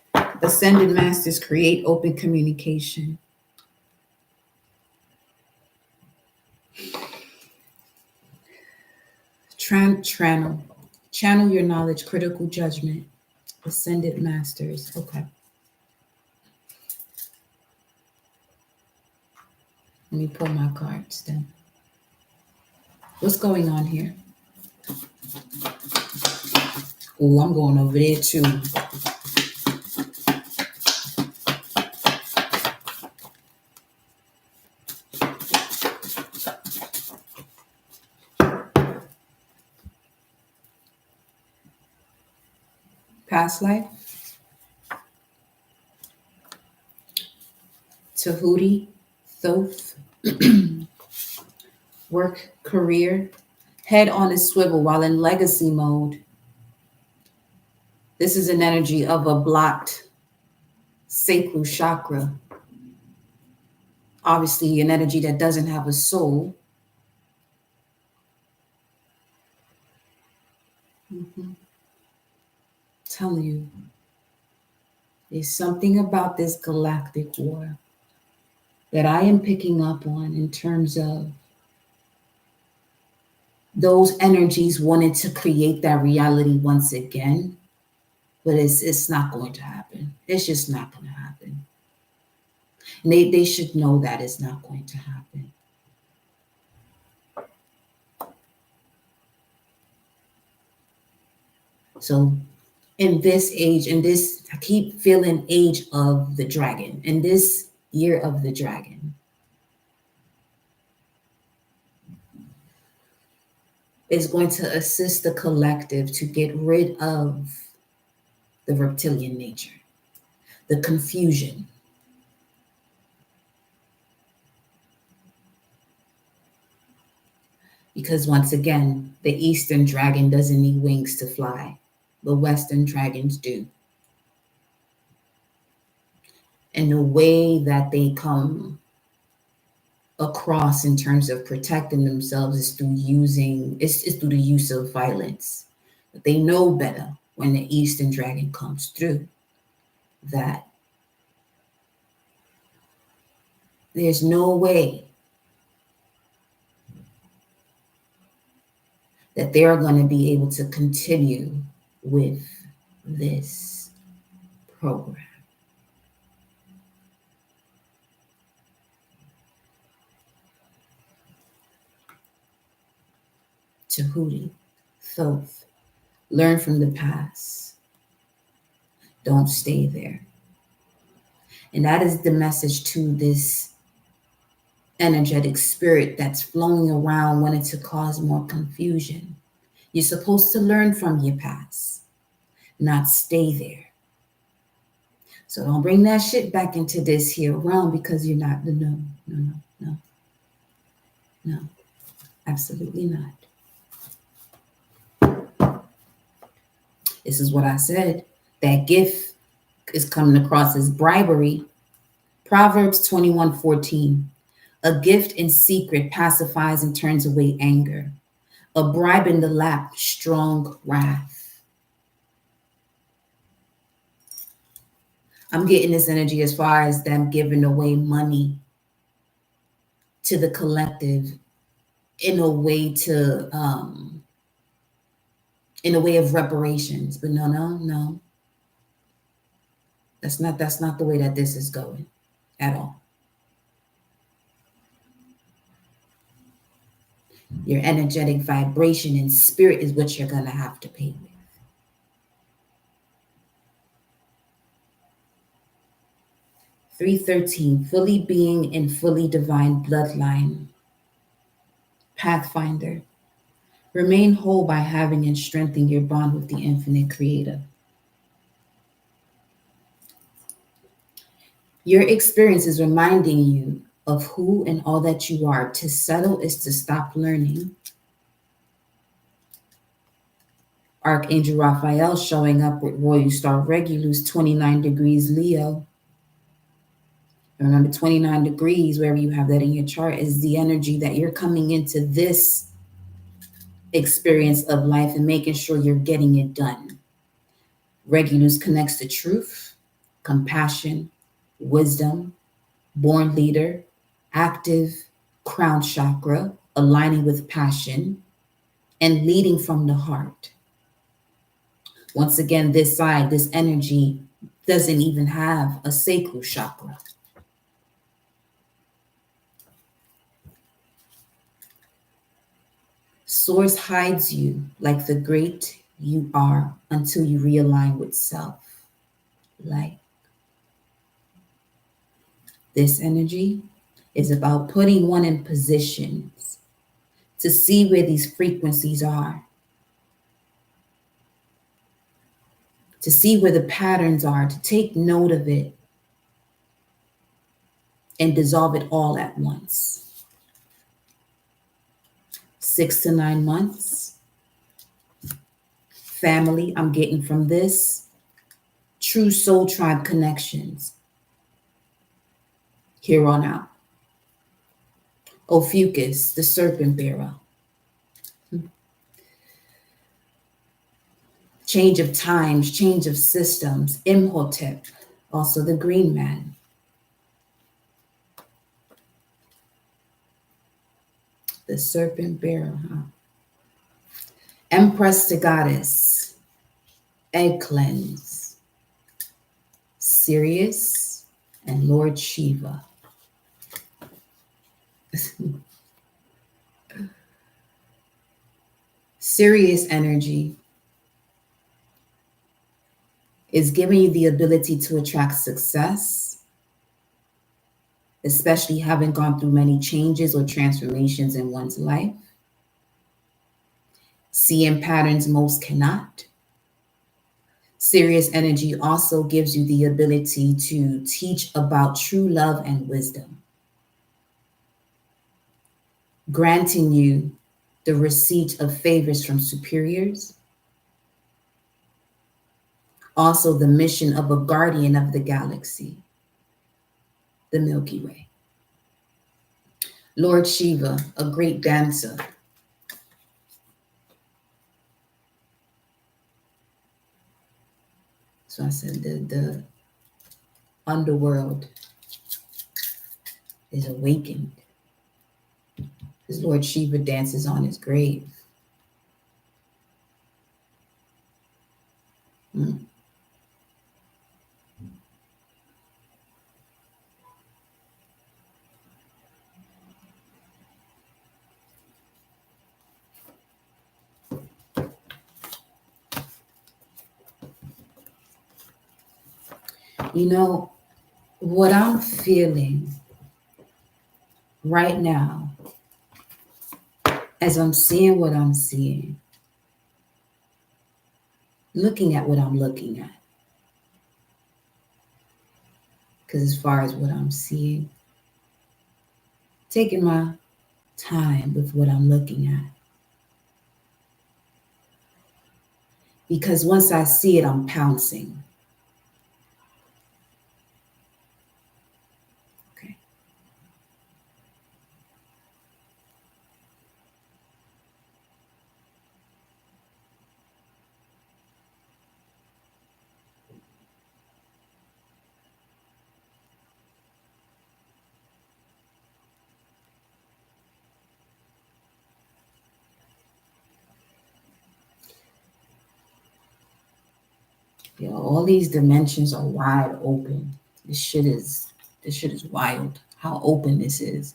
Ascended masters create open communication. Channel your knowledge, critical judgment. Ascended masters. Okay. Let me pull my cards then. What's going on here? Oh, I'm going over there too. Past life, Tahuti, Thoth, work, career, head on a swivel while in legacy mode. This is an energy of a blocked sacral chakra. Obviously, an energy that doesn't have a soul. Mhm. Tell you, there's something about this galactic war that I am picking up on in terms of those energies wanted to create that reality once again, but it's not going to happen. It's just not going to happen. And they should know that it's not going to happen. So in this age, in this, I keep feeling age of the dragon, in this year of the dragon, is going to assist the collective to get rid of the reptilian nature, the confusion. Because once again, the Eastern dragon doesn't need wings to fly, the Western dragons do. And the way that they come across in terms of protecting themselves is through it's through the use of violence. But they know better when the Eastern dragon comes through that there's no way that they are going to be able to continue with this program. Tahuti, Thoth, learn from the past. Don't stay there. And that is the message to this energetic spirit that's flowing around wanting to cause more confusion. You're supposed to learn from your past, not stay there. So don't bring that shit back into this here realm because you're not the no, absolutely not. This is what I said. That gift is coming across as bribery. Proverbs 21:14. A gift in secret pacifies and turns away anger. A bribe in the lap, strong wrath. I'm getting this energy as far as them giving away money to the collective in a way of reparations. But no. That's not the way that this is going at all. Your energetic vibration and spirit is what you're gonna have to pay with. 313, fully being and fully divine bloodline. Pathfinder. Remain whole by having and strengthening your bond with the infinite creator. Your experience is reminding you of who and all that you are. To settle is to stop learning. Archangel Raphael showing up with Royal Star Regulus, 29 degrees Leo. Remember, 29 degrees, wherever you have that in your chart, is the energy that you're coming into this experience of life and making sure you're getting it done. Regulus connects to truth, compassion, wisdom, born leader, active crown chakra, aligning with passion, and leading from the heart. Once again, this side, this energy doesn't even have a sacral chakra. Source hides you like the great you are until you realign with self. Like this energy is about putting one in positions to see where these frequencies are. to see where the patterns are, to take note of it and dissolve it all at once. 6 to 9 months. Family, I'm getting from this. True soul tribe connections. Here on out. Ophiuchus, the serpent bearer. Change of times, change of systems. Imhotep, also the green man. The serpent bearer, huh? Empress to goddess. Egg cleanse. Sirius and Lord Shiva. Sirius energy is giving you the ability to attract success, especially having gone through many changes or transformations in one's life. Seeing patterns most cannot. Sirius energy also gives you the ability to teach about true love and wisdom, granting you the receipt of favors from superiors. Also, the mission of a guardian of the galaxy, the Milky Way. Lord Shiva, a great dancer. So I said the underworld is awakened because Lord Shiva dances on his grave. You know, what I'm feeling right now, as I'm seeing what I'm seeing, looking at what I'm looking at, because as far as what I'm seeing, taking my time with what I'm looking at. Because once I see it, I'm pouncing. Okay. You know, all these dimensions are wide open. This shit is wild. How open this is.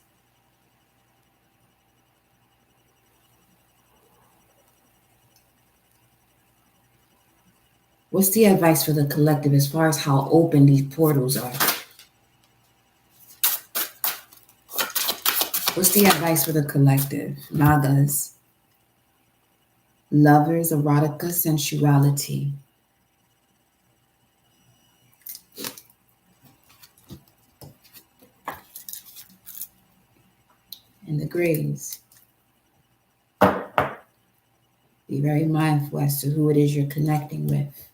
What's the advice for the collective as far as how open these portals are? What's the advice for the collective? Nagas, lovers, erotica, sensuality. And the grays. Be very mindful as to who it is you're connecting with.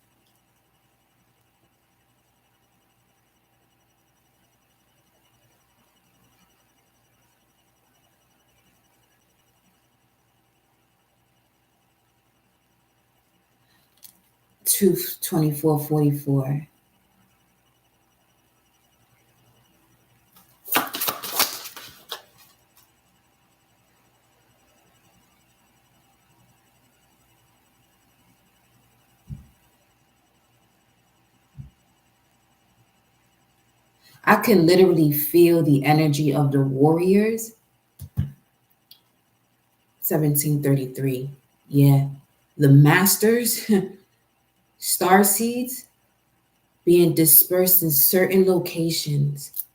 Truth 2444. I can literally feel the energy of the warriors. 1733. Yeah. The masters, star seeds being dispersed in certain locations,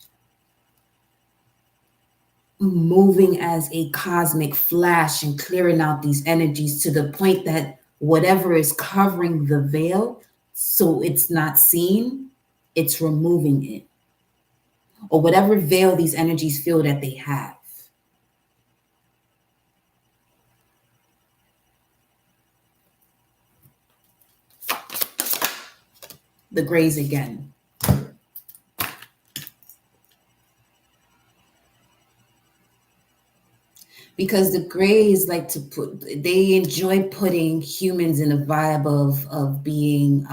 moving as a cosmic flash and clearing out these energies to the point that whatever is covering the veil So it's not seen, it's removing it. Or whatever veil these energies feel that they have. The grays again. Because the grays like to they enjoy putting humans in a vibe of being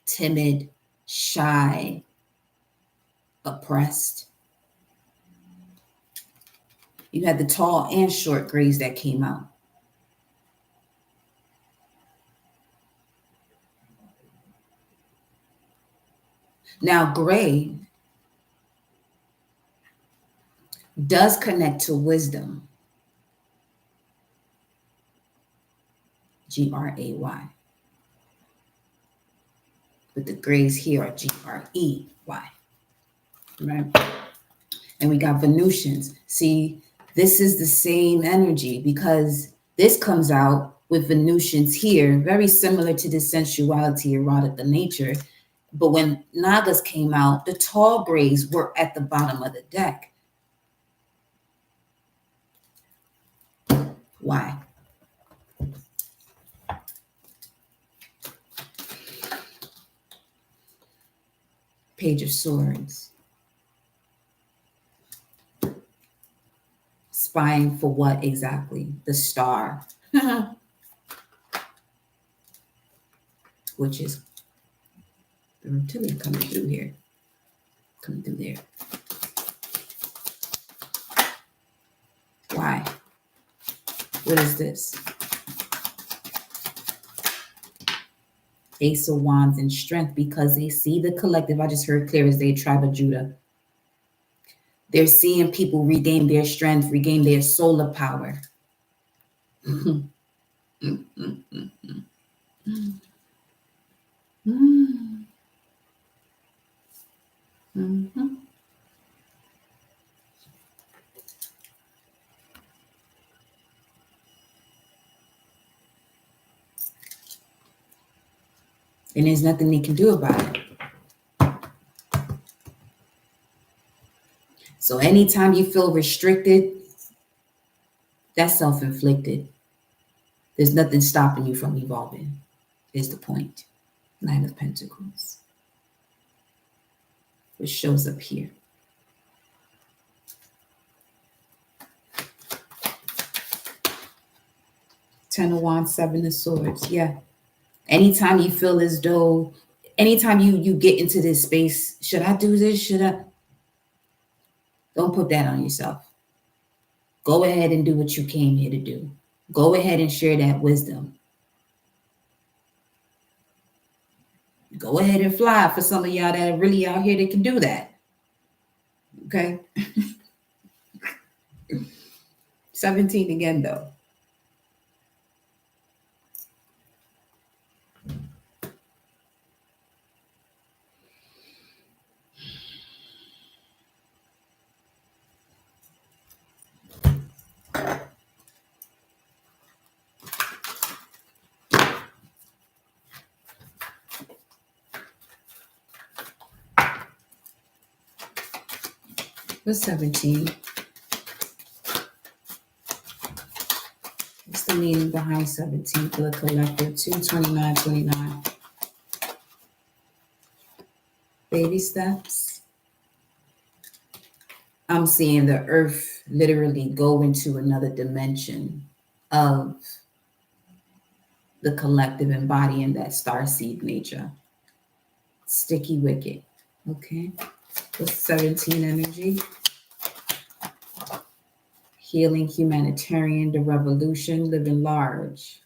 timid, shy, oppressed. You had the tall and short grays that came out. Now, gray does connect to wisdom. Gray. But the grays here are Grey. Right? And we got Venusians. See, this is the same energy because this comes out with Venusians here, very similar to the sensuality, erotic, the nature. But when Nagas came out, the tall grays were at the bottom of the deck. Why? Page of Swords. Spying for what exactly? The star. Which is the reptilian coming through here. Coming through there. Why? What is this? Ace of Wands and Strength, because they see the collective. I just heard clear as day, tribe of Judah. They're seeing people regain their strength, regain their solar power. And there's nothing they can do about it. So anytime you feel restricted, that's self-inflicted. There's nothing stopping you from evolving, is the point. Nine of Pentacles, which shows up here. Ten of Wands, Seven of Swords. Yeah. Anytime you feel as though, anytime you get into this space, should I do this? Should I? Don't put that on yourself. Go ahead and do what you came here to do. Go ahead and share that wisdom. Go ahead and fly for some of y'all that are really out here that can do that. Okay? 17 again, though. What's 17? What's the meaning behind 17 for the collective? 22929. Baby steps. I'm seeing the earth literally go into another dimension of the collective, embodying that starseed nature. Sticky wicket. Okay. What's 17 energy? Healing, humanitarian, the revolution, living large.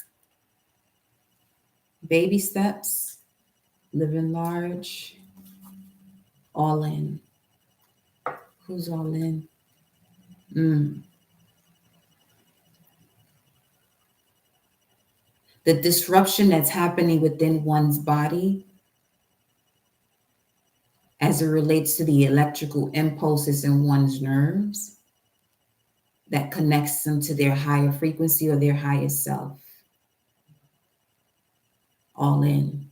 Baby steps, living large, all in. Who's all in? The disruption that's happening within one's body as it relates to the electrical impulses in one's nerves that connects them to their higher frequency or their higher self. all in.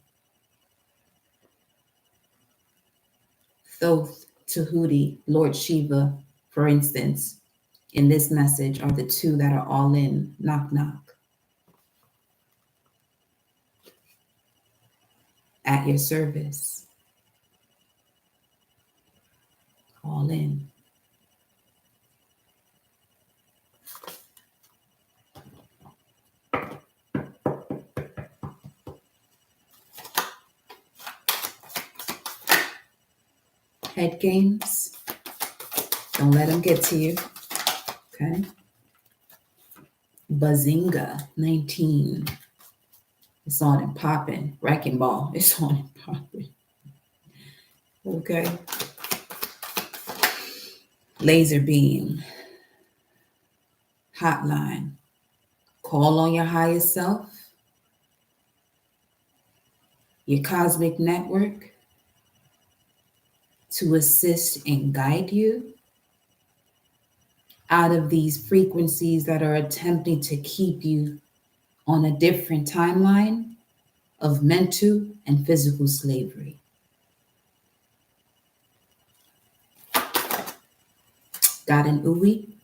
Thoth, Tahuti, Lord Shiva, for instance, in this message are the two that are all in. Knock, knock. At your service. All in. Head games. Don't let them get to you. Okay. Bazinga 19. It's on and popping. Wrecking ball. It's on and popping. Okay. Laser beam. Hotline. Call on your higher self. Your cosmic network to assist and guide you out of these frequencies that are attempting to keep you on a different timeline of mental and physical slavery. Got an Uwi,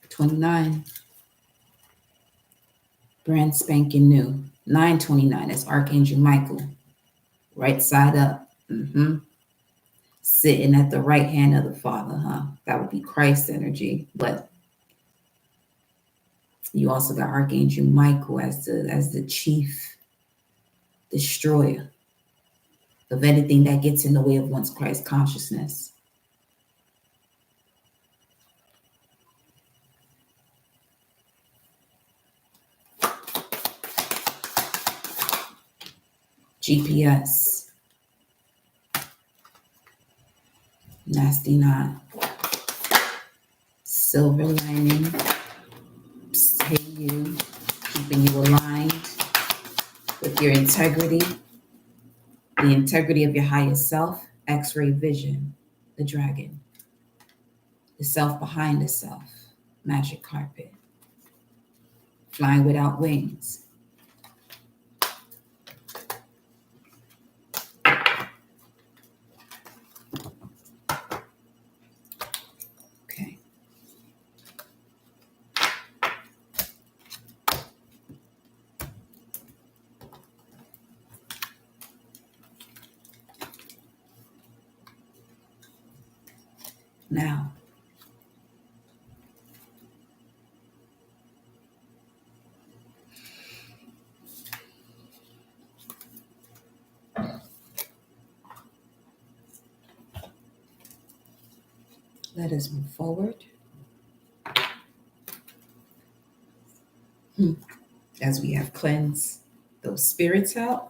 29. Brand spanking new, 929. That's Archangel Michael. Right side up. Sitting at the right hand of the Father, huh? That would be Christ energy. But you also got Archangel Michael as the chief destroyer of anything that gets in the way of one's Christ consciousness. GPS. Nasty knot. Silver lining. Hey you. Keeping you aligned with your integrity. The integrity of your higher self. X-ray vision. The dragon. The self behind the self. Magic carpet. Flying without wings. Okay. Now, let us move forward. As we have cleansed those spirits out.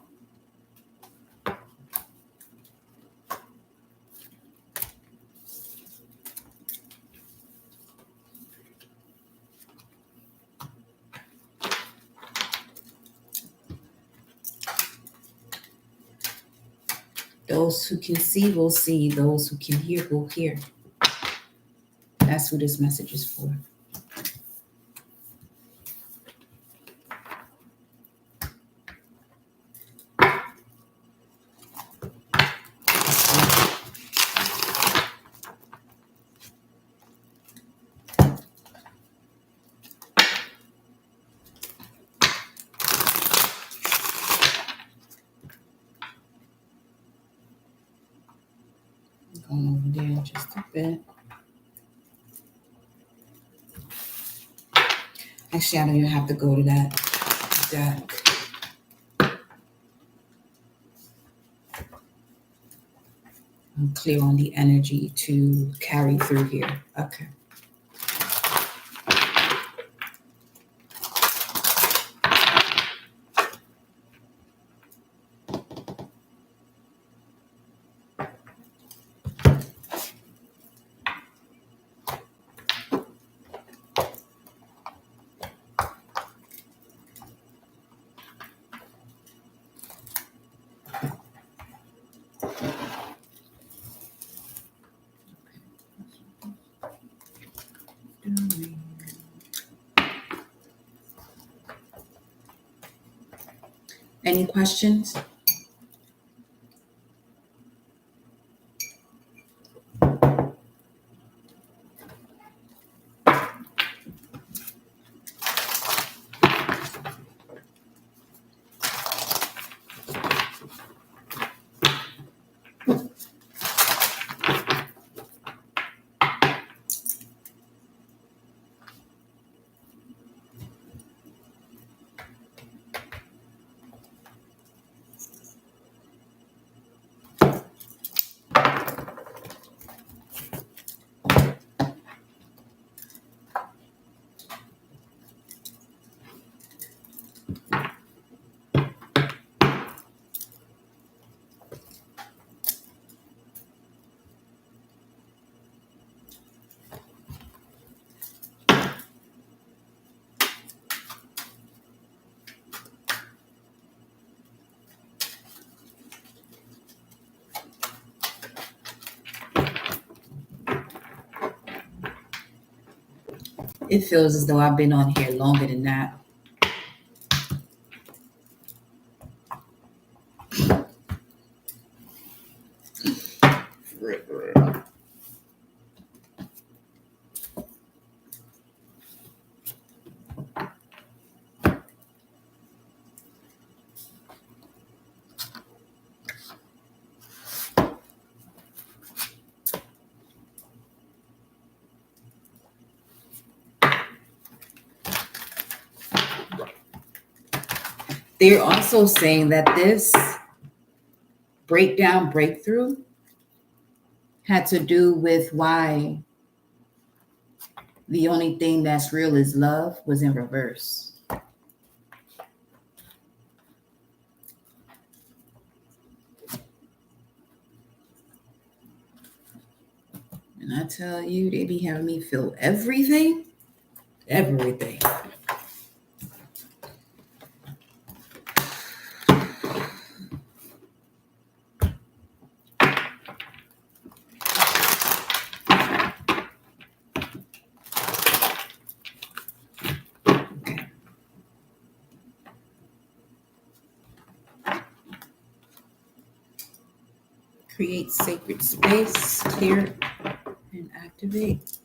Those who can see will see. Those who can hear will hear. That's who this message is for. Going over there just a bit. Actually, I don't even have to go to that deck. I'm clear on the energy to carry through here. Okay. Any questions? It feels as though I've been on here longer than that. They're also saying that this breakthrough had to do with why the only thing that's real is love was in reverse. And I tell you, they be having me feel everything. Everything. Create sacred space, clear, and activate.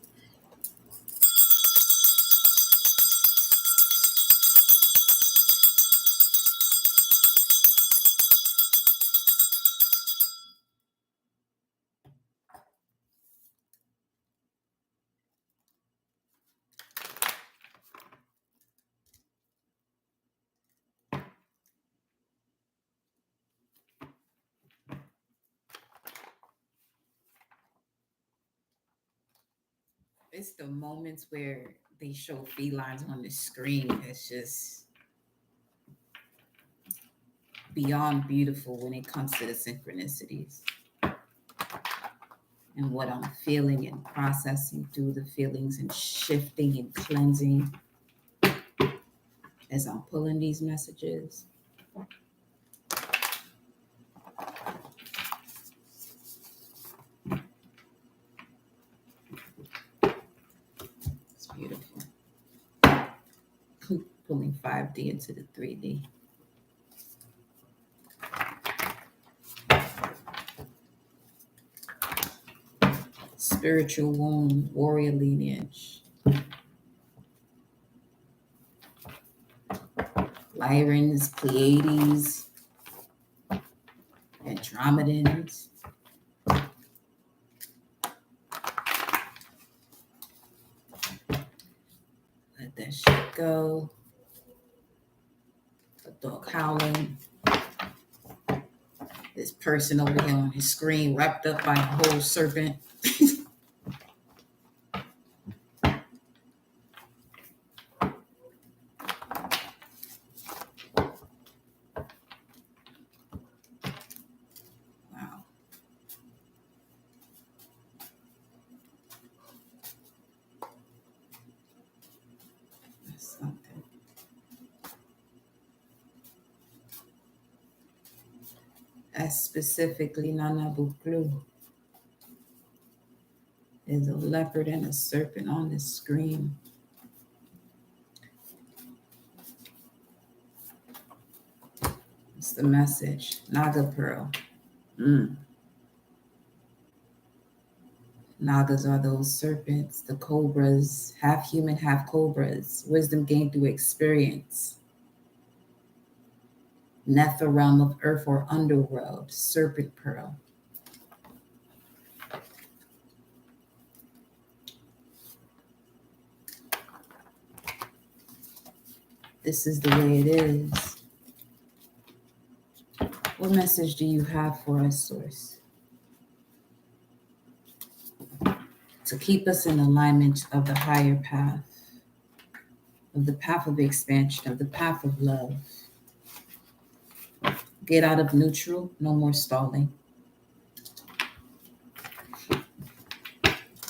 It's the moments where they show felines on the screen. It's just beyond beautiful when it comes to the synchronicities and what I'm feeling and processing through the feelings and shifting and cleansing as I'm pulling these messages. It's beautiful. Pulling 5D into the 3D. Spiritual womb, warrior lineage. Lyrans, Pleiades, Andromedans. Let that shit go. A dog howling. This person over here on his screen wrapped up by a whole serpent. Wow. That's something. That's specifically Nana Buklu. There's a leopard and a serpent on the screen. What's the message? Naga pearl. Mm. Nagas are those serpents, the cobras, half human, half cobras. Wisdom gained through experience. Nether realm of earth or underworld, serpent pearl. This is the way it is. What message do you have for us, Source? To keep us in alignment of the higher path, of the path of expansion, of the path of love. Get out of neutral, no more stalling.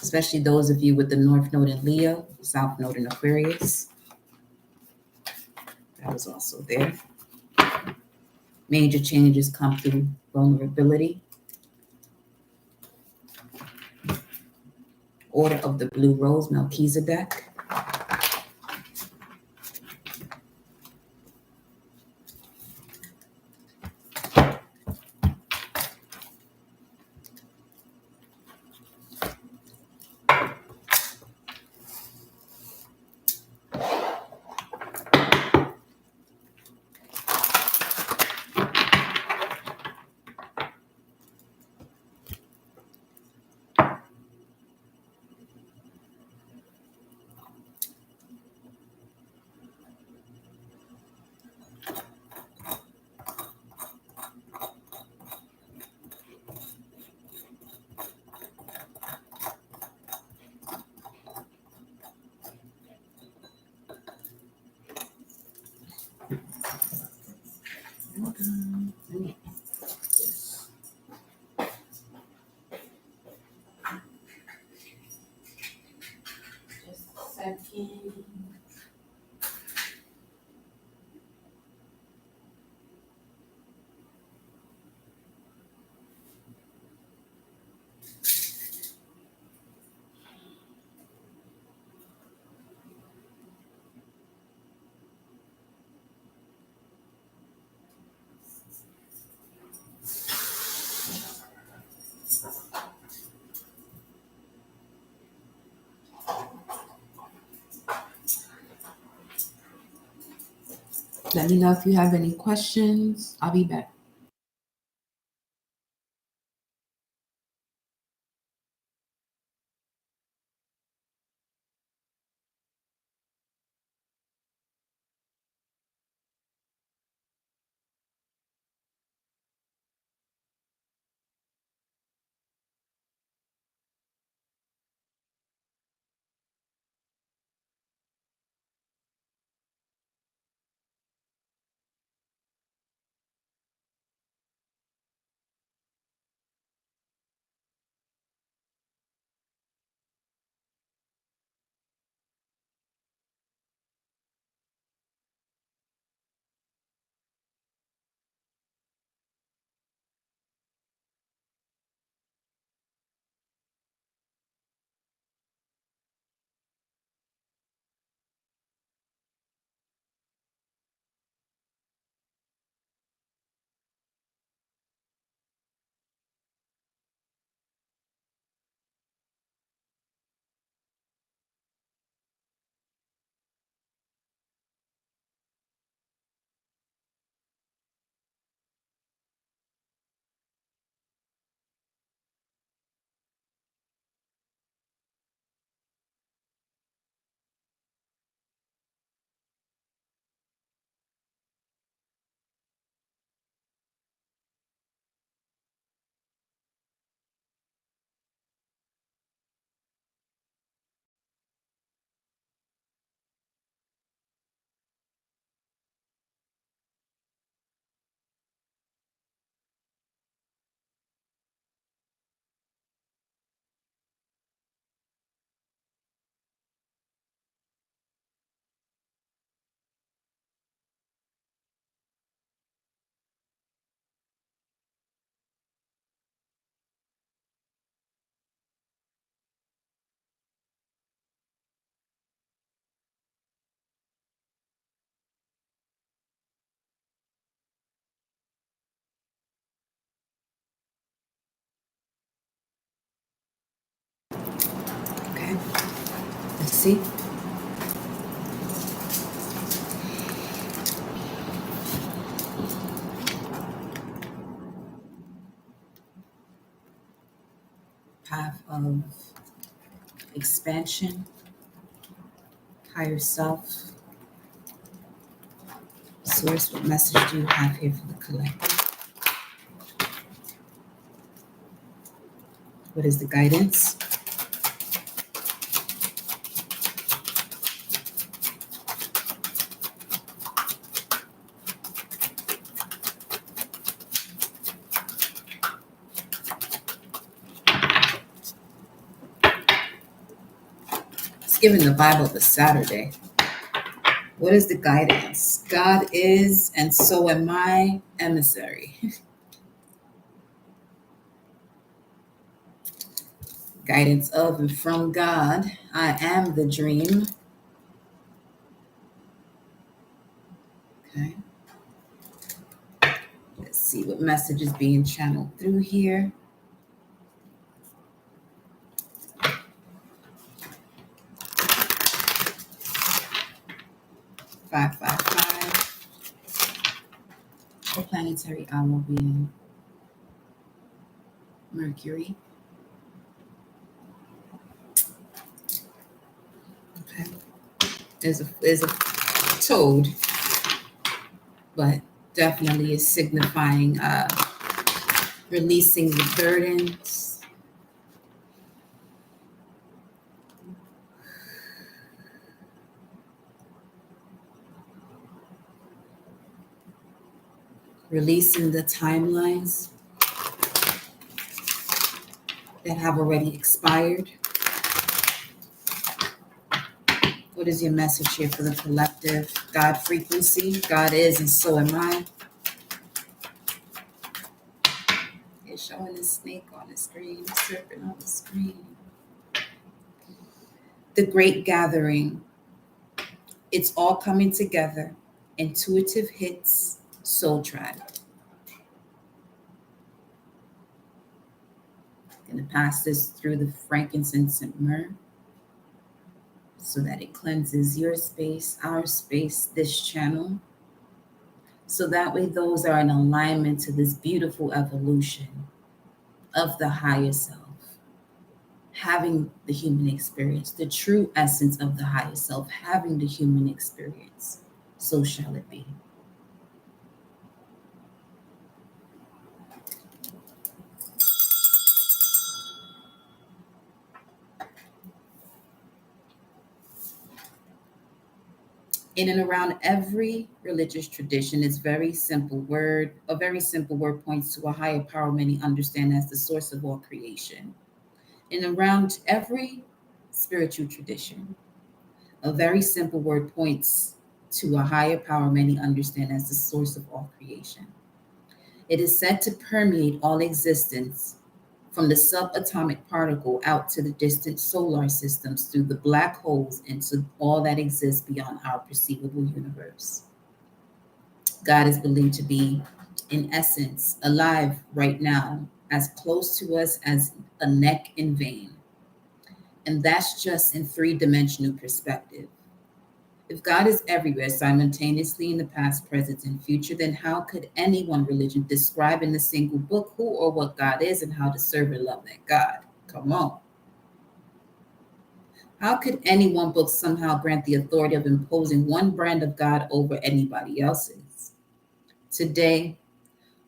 Especially those of you with the North Node in Leo, South Node in Aquarius. That was also there. Major changes come through vulnerability. Order of the Blue Rose, Melchizedek. Let me know if you have any questions. I'll be back. See? Path of expansion, higher self. Source, what message do you have here for the collective? What is the guidance? It's giving the Bible the Saturday. What is the guidance? God is, and so am I, emissary. Guidance of and from God. I am the dream. Okay. Let's see what message is being channeled through here. 555. The planetary hour being Mercury. Okay. There's a toad, but definitely is signifying releasing the burdens. Releasing the timelines that have already expired. What is your message here for the collective? God frequency. God is, and so am I. It's showing a snake on the screen, a serpent on the screen. The great gathering. It's all coming together. Intuitive hits, soul tribe. Going to pass this through the frankincense and myrrh so that it cleanses your space, our space, this channel. So that way those are in alignment to this beautiful evolution of the higher self, having the human experience, the true essence of the higher self, having the human experience. So shall it be. In and around every religious tradition, it's a very simple word points to a higher power many understand as the source of all creation. And around every spiritual tradition, a very simple word points to a higher power many understand as the source of all creation. It is said to permeate all existence from the subatomic particle out to the distant solar systems through the black holes into all that exists beyond our perceivable universe. God is believed to be, in essence, alive right now, as close to us as a neck in vein. And that's just in three-dimensional perspective. If God is everywhere simultaneously in the past, present, and future, then how could any one religion describe in a single book who or what God is and how to serve and love that God? Come on. How could any one book somehow grant the authority of imposing one brand of God over anybody else's? Today,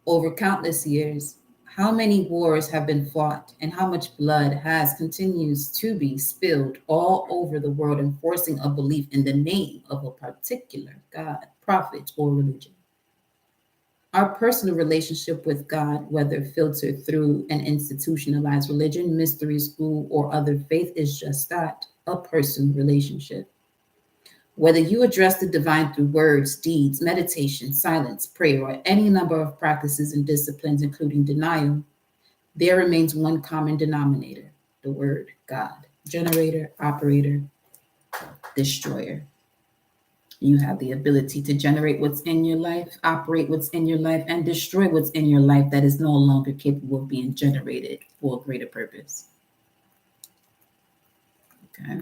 over countless years, how many wars have been fought and how much blood continues to be spilled all over the world, enforcing a belief in the name of a particular God, prophet, or religion? Our personal relationship with God, whether filtered through an institutionalized religion, mystery school, or other faith, is just that, a personal relationship. Whether you address the divine through words, deeds, meditation, silence, prayer, or any number of practices and disciplines, including denial, there remains one common denominator: the word God, generator, operator, destroyer. You have the ability to generate what's in your life, operate what's in your life, and destroy what's in your life that is no longer capable of being generated for a greater purpose. Okay.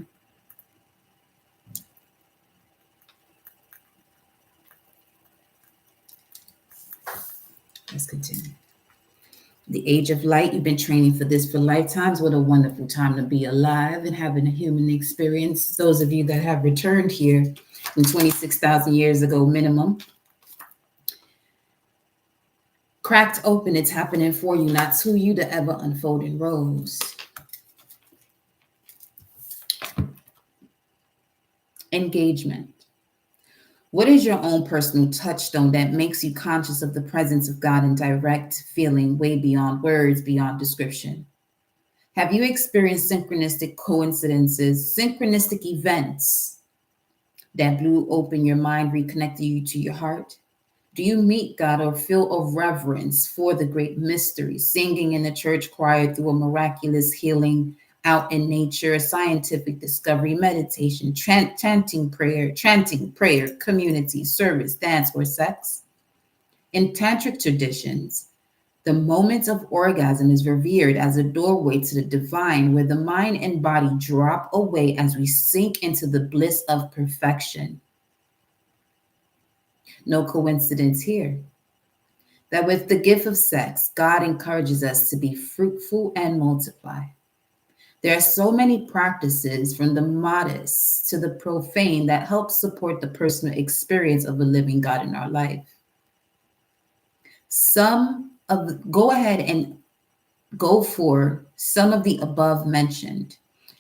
Let's continue. The age of light, you've been training for this for lifetimes. What a wonderful time to be alive and having a human experience. Those of you that have returned here from 26,000 years ago minimum. Cracked open, it's happening for you, not to you, the ever unfolding rose. Engagement. What is your own personal touchstone that makes you conscious of the presence of God in direct feeling, way beyond words, beyond description? Have you experienced synchronistic coincidences, synchronistic events that blew open your mind, reconnected you to your heart? Do you meet God or feel a reverence for the great mystery, singing in the church choir through a miraculous healing out in nature, scientific discovery, meditation, chanting prayer, community, service, dance, or sex? In tantric traditions, the moment of orgasm is revered as a doorway to the divine, where the mind and body drop away as we sink into the bliss of perfection. No coincidence here that with the gift of sex, God encourages us to be fruitful and multiply. There are so many practices, from the modest to the profane, that help support the personal experience of a living God in our life. Go ahead and go for some of the above mentioned.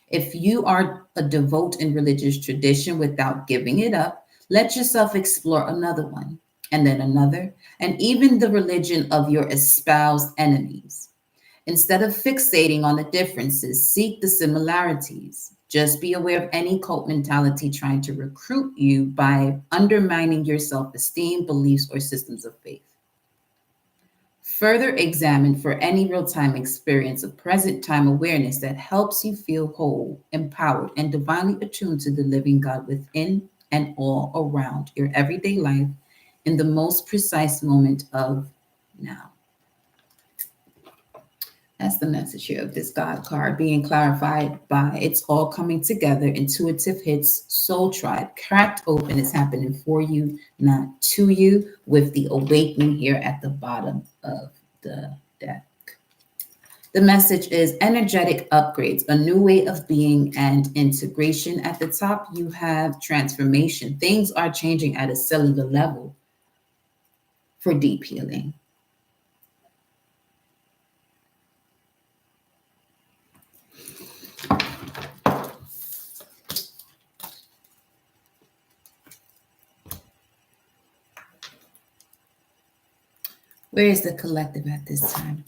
If you are a devout in religious tradition without giving it up, let yourself explore another one, and then another, and even the religion of your espoused enemies. Instead of fixating on the differences, seek the similarities. Just be aware of any cult mentality trying to recruit you by undermining your self-esteem, beliefs, or systems of faith. Further examine for any real-time experience of present-time awareness that helps you feel whole, empowered, and divinely attuned to the living God within and all around your everyday life in the most precise moment of now. That's the message here of this God card, being clarified by it's all coming together, intuitive hits, soul tribe, cracked open. It's happening for you, not to you, with the awakening here at the bottom of the deck. The message is energetic upgrades, a new way of being and integration. At the top, you have transformation. Things are changing at a cellular level for deep healing. Where is the collective at this time?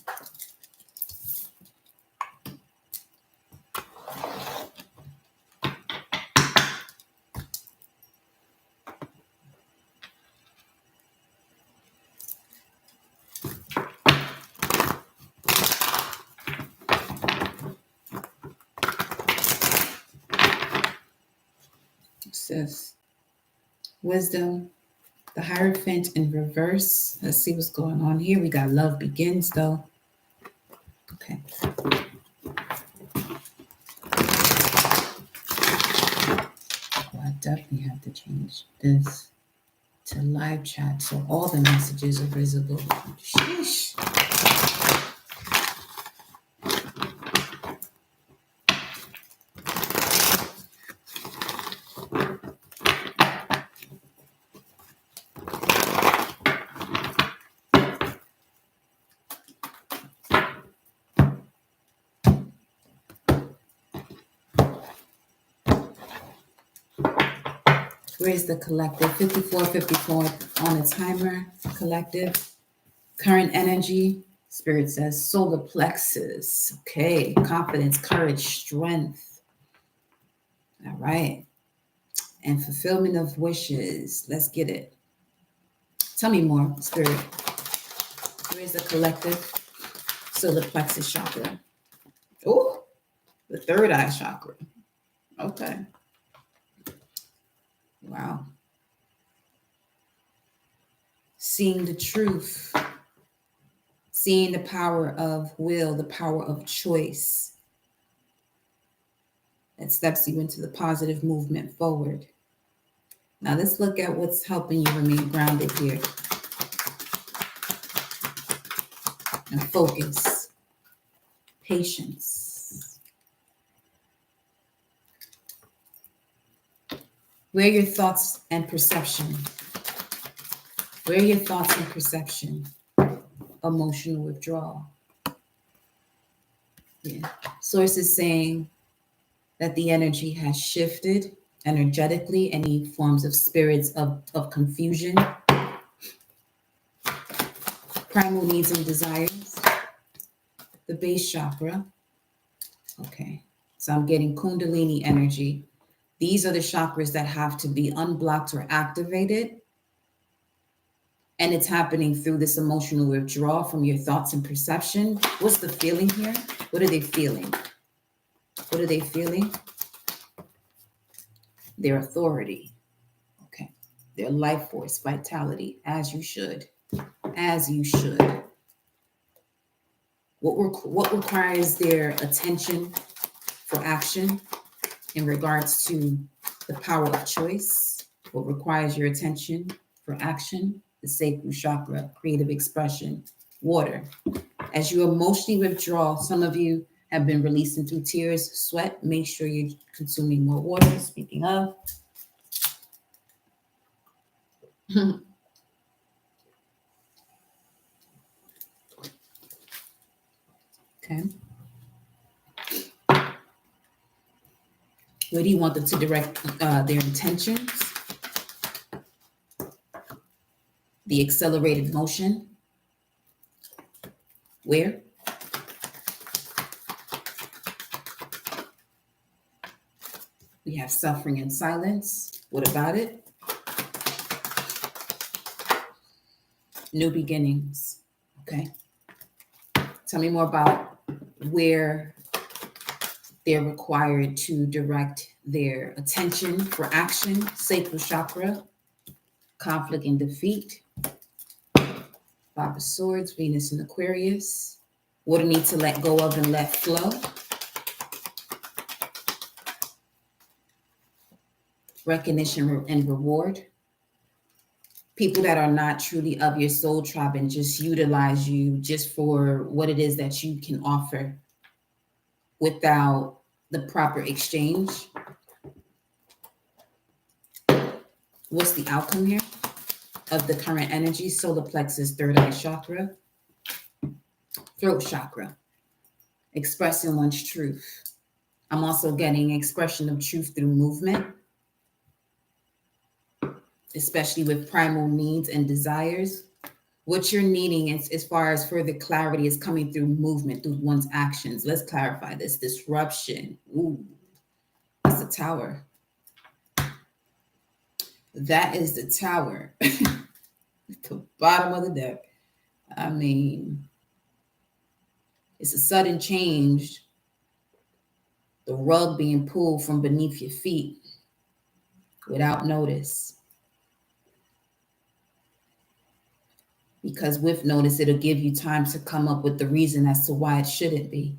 It says wisdom, the Hierophant in reverse. Let's see what's going on here. We got love begins though. Okay. Well, I definitely have to change this to live chat so all the messages are visible. Sheesh. Where's the collective? 5454 on the timer. Collective. Current energy. Spirit says solar plexus. Okay. Confidence, courage, strength. All right. And fulfillment of wishes. Let's get it. Tell me more, Spirit. Where's the collective? Solar plexus chakra. Oh, the third eye chakra. Okay. Wow. Seeing the truth, seeing the power of will, the power of choice that steps you into the positive movement forward. Now let's look at what's helping you remain grounded here. and focus, patience. Where are your thoughts and perception? Where are your thoughts and perception? Emotional withdrawal. Yeah. Source is saying that the energy has shifted energetically, any forms of spirits of confusion, primal needs and desires, the base chakra. Okay, so I'm getting Kundalini energy. These are the chakras that have to be unblocked or activated. And it's happening through this emotional withdrawal from your thoughts and perception. What's the feeling here? What are they feeling? What are they feeling? Their authority. Okay. Their life force, vitality, as you should. As you should. What requires their attention for action in regards to the power of choice? What requires your attention for action? The sacral chakra, creative expression, water. As you emotionally withdraw, some of you have been releasing through tears, sweat. Make sure you're consuming more water. Speaking of. Okay. Where do you want them to direct their intentions? The accelerated motion. Where? We have suffering and silence. What about it? New beginnings. Okay. Tell me more about where they're required to direct their attention for action. Sacral chakra, conflict and defeat. Five of Swords, Venus and Aquarius. What do you need to let go of and let flow? Recognition and reward. People that are not truly of your soul tribe and just utilize you just for what it is that you can offer without the proper exchange. What's the outcome here of the current energy? Solar plexus, third eye chakra, throat chakra, expressing one's truth. I'm also getting expression of truth through movement, especially with primal needs and desires. What you're needing as far as further clarity is coming through movement, through one's actions. Let's clarify this. Disruption. Ooh, that's the tower. That is the tower. The bottom of the deck. I mean, it's a sudden change. The rug being pulled from beneath your feet without notice. Because with notice, it'll give you time to come up with the reason as to why it shouldn't be.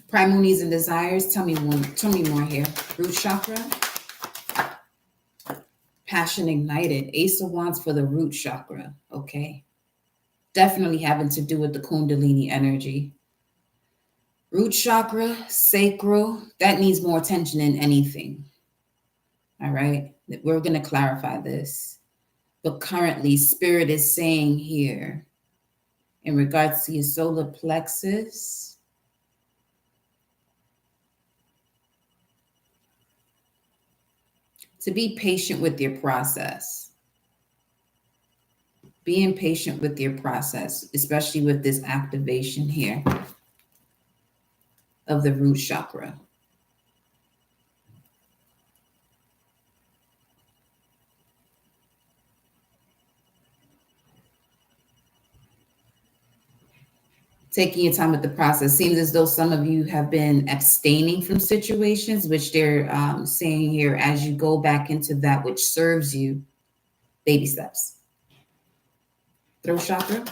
Primal needs and desires. Tell me more here. Root chakra. Passion ignited. Ace of Wands for the root chakra. Okay. Definitely having to do with the Kundalini energy. Root chakra, sacral, that needs more attention than anything. All right. We're going to clarify this. But currently, Spirit is saying here, in regards to your solar plexus, to be patient with your process. Being patient with your process, especially with this activation here of the root chakra. Taking your time with the process. Seems as though some of you have been abstaining from situations, which they're saying here, as you go back into that which serves you, baby steps. throat chakra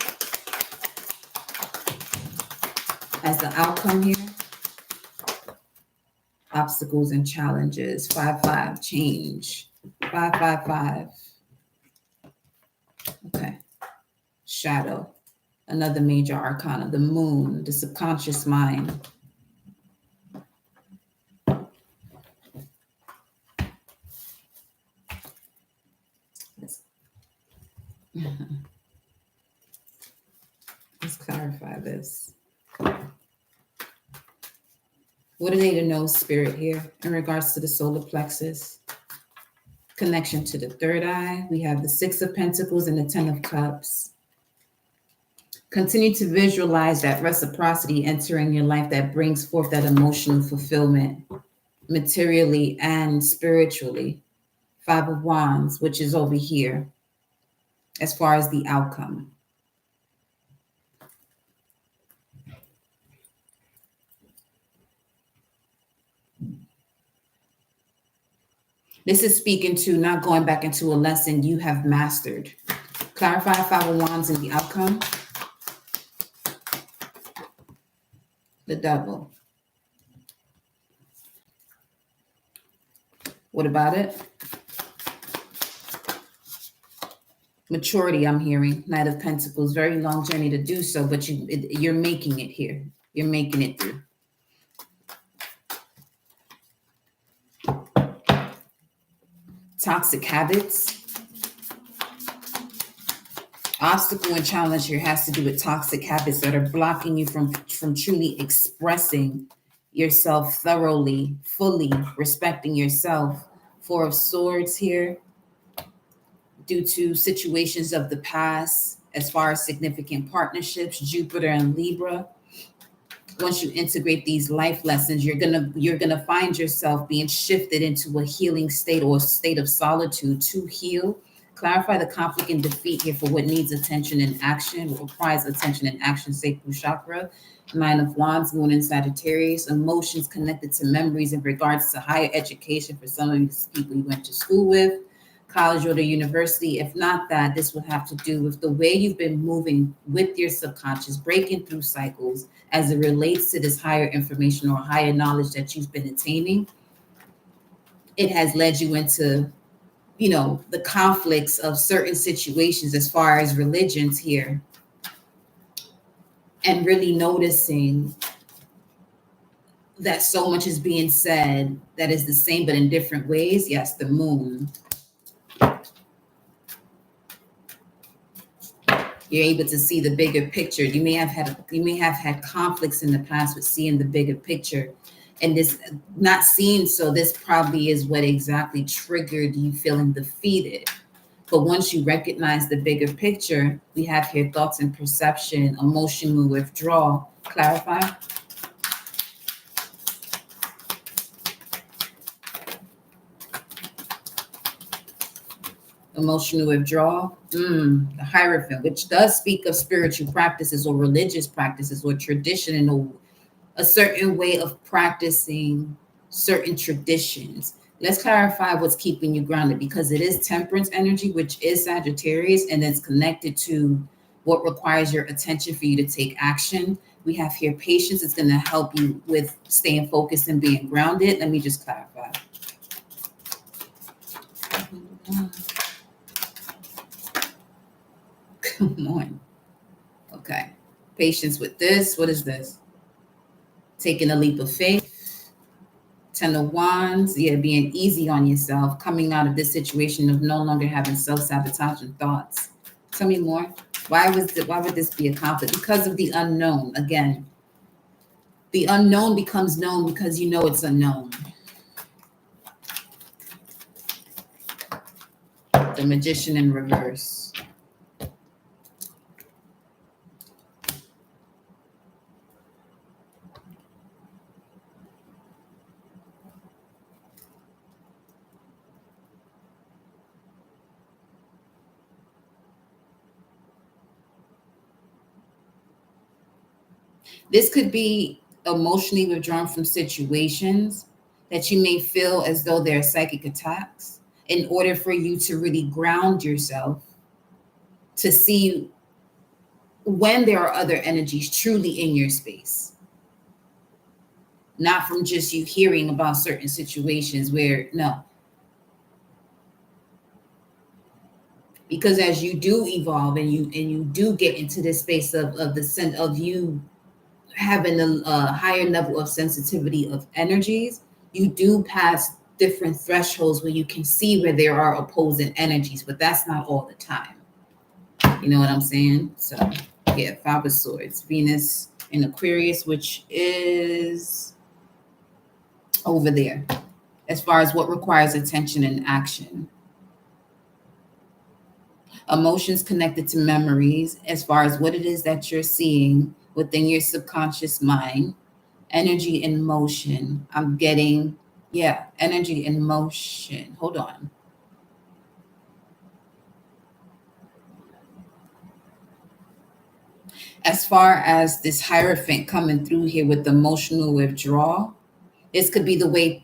as the outcome here. Obstacles and challenges. 5-5 change. 5-5-5. Okay. Shadow. Another major arcana. The moon. The subconscious mind. Let's clarify this. What are they to know, spirit, here in regards to the solar plexus? Connection to the third eye. We have the 6 of Pentacles and the 10 of Cups. Continue to visualize that reciprocity entering your life that brings forth that emotional fulfillment, materially and spiritually. 5 of Wands, which is over here, as far as the outcome. This is speaking to not going back into a lesson you have mastered. Clarify 5 of Wands and the outcome. The Devil. What about it? Maturity, I'm hearing. Knight of Pentacles. Very long journey to do so, but you're making it here. You're making it through. Toxic habits. Obstacle and challenge here has to do with toxic habits that are blocking you from truly expressing yourself thoroughly, fully respecting yourself. 4 of Swords here, due to situations of the past, as far as significant partnerships, Jupiter and Libra. Once you integrate these life lessons, you're gonna find yourself being shifted into a healing state or a state of solitude to heal. Clarify the conflict and defeat here for what needs attention and action, what requires attention and action, sacral chakra. 9 of Wands, Moon in Sagittarius. Emotions connected to memories in regards to higher education for some of these people you went to school with, college or the university. If not that, this would have to do with the way you've been moving with your subconscious, breaking through cycles as it relates to this higher information or higher knowledge that you've been attaining. It has led you into, the conflicts of certain situations as far as religions here, and really noticing that so much is being said that is the same but in different ways. Yes, the moon. You're able to see the bigger picture. You may have had conflicts in the past with seeing the bigger picture, and this not seeing, so this probably is what exactly triggered you feeling defeated. But once you recognize the bigger picture, we have here thoughts and perception, emotional withdrawal. Clarify. Emotional withdrawal. The Hierophant, which does speak of spiritual practices or religious practices or tradition and a certain way of practicing certain traditions. Let's clarify what's keeping you grounded, because it is Temperance energy, which is Sagittarius, and it's connected to what requires your attention for you to take action. We have here patience. It's going to help you with staying focused and being grounded. Let me just clarify. Come on. Okay. Patience with this. What is this? Taking a leap of faith. 10 of Wands. Yeah, being easy on yourself. Coming out of this situation of no longer having self-sabotaging thoughts. Tell me more. Why would this be a conflict? Because of the unknown. Again, the unknown becomes known because you know it's unknown. The Magician in reverse. This could be emotionally withdrawn from situations that you may feel as though they're psychic attacks, in order for you to really ground yourself, to see when there are other energies truly in your space, not from just you hearing about certain situations where, no. Because as you do evolve and you do get into this space of the sense of you having a higher level of sensitivity of energies, you do pass different thresholds where you can see where there are opposing energies, but that's not all the time. You know what I'm saying? So yeah, Five of Swords, Venus in Aquarius, which is over there as far as what requires attention and action. Emotions connected to memories as far as what it is that you're seeing within your subconscious mind. Energy in motion. I'm getting, yeah, energy in motion. Hold on. As far as this Hierophant coming through here with emotional withdrawal, this could be the way,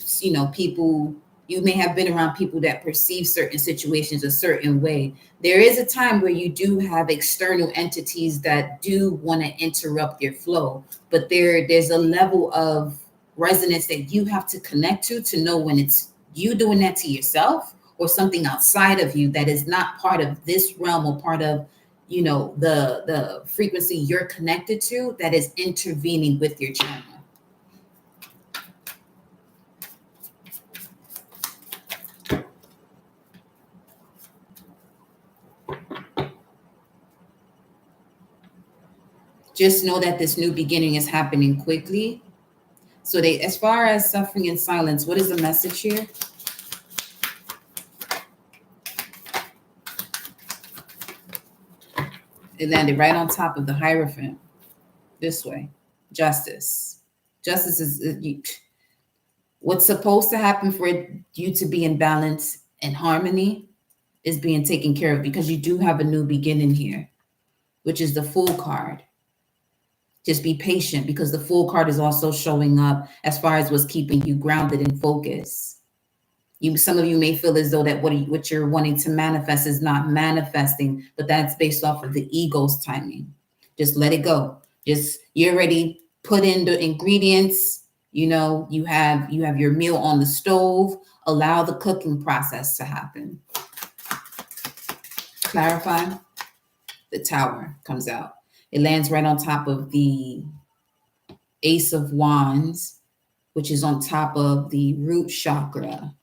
people, you may have been around people that perceive certain situations a certain way. There is a time where you do have external entities that do want to interrupt your flow, but there's a level of resonance that you have to connect to know when it's you doing that to yourself or something outside of you that is not part of this realm or part of the frequency you're connected to that is intervening with your channel. Just know that this new beginning is happening quickly. So as far as suffering in silence, what is the message here? It landed right on top of the Hierophant. This way. Justice. Justice is what's supposed to happen for you to be in balance and harmony is being taken care of, because you do have a new beginning here, which is the Fool card. Just be patient, because the Fool card is also showing up as far as what's keeping you grounded and focused. Some of you may feel as though that what you're wanting to manifest is not manifesting, but that's based off of the ego's timing. Just let it go. You already put in the ingredients. You have your meal on the stove. Allow the cooking process to happen. Clarify. The Tower comes out. It lands right on top of the Ace of Wands, which is on top of the root chakra.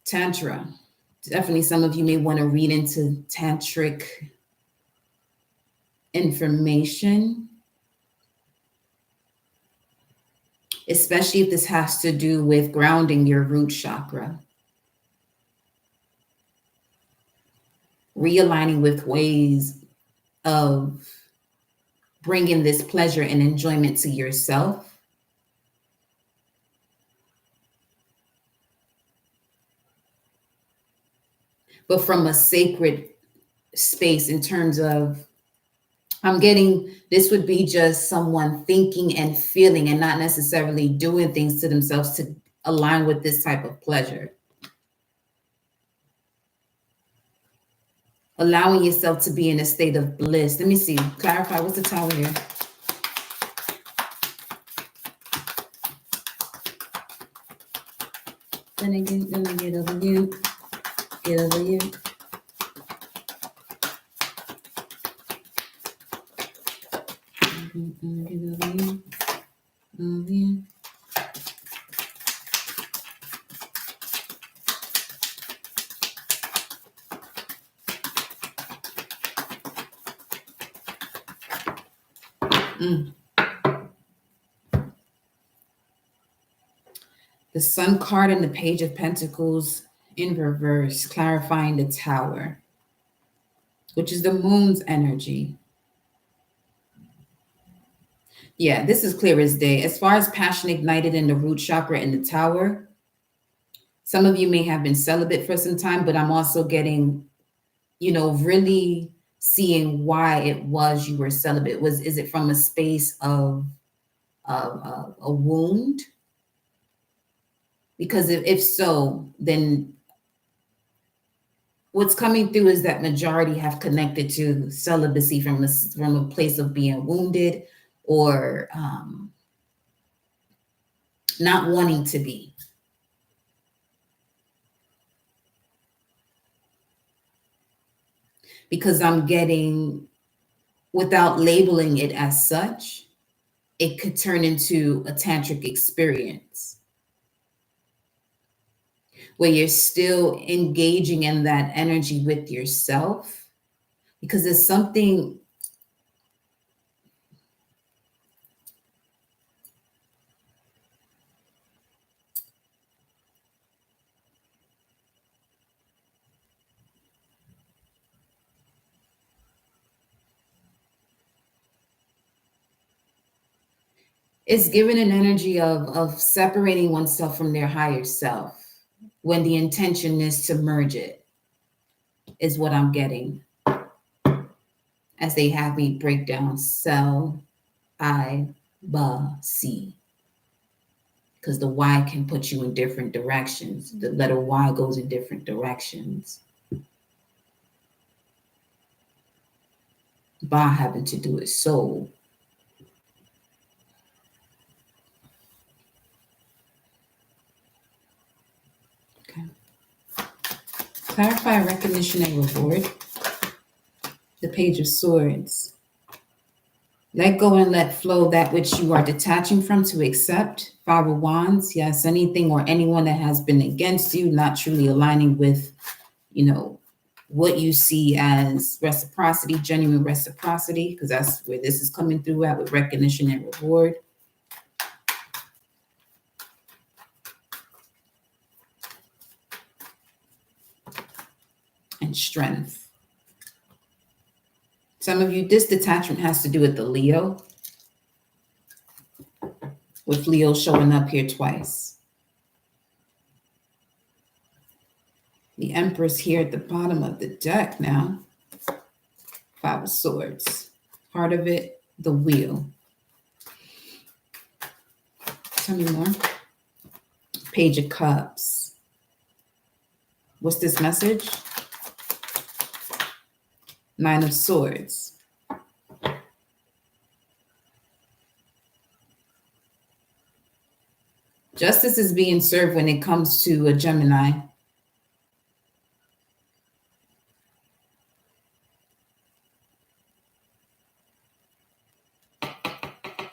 Tantra. Definitely some of you may want to read into tantric information, especially if this has to do with grounding your root chakra. Realigning with ways of bringing this pleasure and enjoyment to yourself. But from a sacred space, in terms of, I'm getting, this would be just someone thinking and feeling and not necessarily doing things to themselves to align with this type of pleasure. Allowing yourself to be in a state of bliss. Let me see. Clarify. What's the Tower here? Then again, get over you. Get over you. Get over you. Over you. The Sun card and the Page of Pentacles in reverse, clarifying the Tower, which is the Moon's energy. Yeah, this is clear as day. As far as passion ignited in the root chakra and the Tower, some of you may have been celibate for some time, but I'm also getting, really seeing why it was you were celibate. Is it from a space of a wound? Because if so, then what's coming through is that majority have connected to celibacy from a place of being wounded or not wanting to be. Because I'm getting, without labeling it as such, it could turn into a tantric experience where you're still engaging in that energy with yourself, because there's something it's given an energy of separating oneself from their higher self when the intention is to merge it, is what I'm getting as they have me break down cell, I, ba, C. Because the Y can put you in different directions. The letter Y goes in different directions. Ba having to do with soul. Okay. Clarify, recognition, and reward. The Page of Swords. Let go and let flow that which you are detaching from to accept. Five of Wands. Yes, anything or anyone that has been against you, not truly aligning with, what you see as reciprocity, genuine reciprocity, because that's where this is coming through at with recognition and reward. And strength. Some of you, this detachment has to do with the Leo, with Leo showing up here twice. The Empress here at the bottom of the deck now. Five of Swords. Part of it, the Wheel. Tell me more. Page of Cups. What's this message? Nine of Swords. Justice is being served when it comes to a Gemini.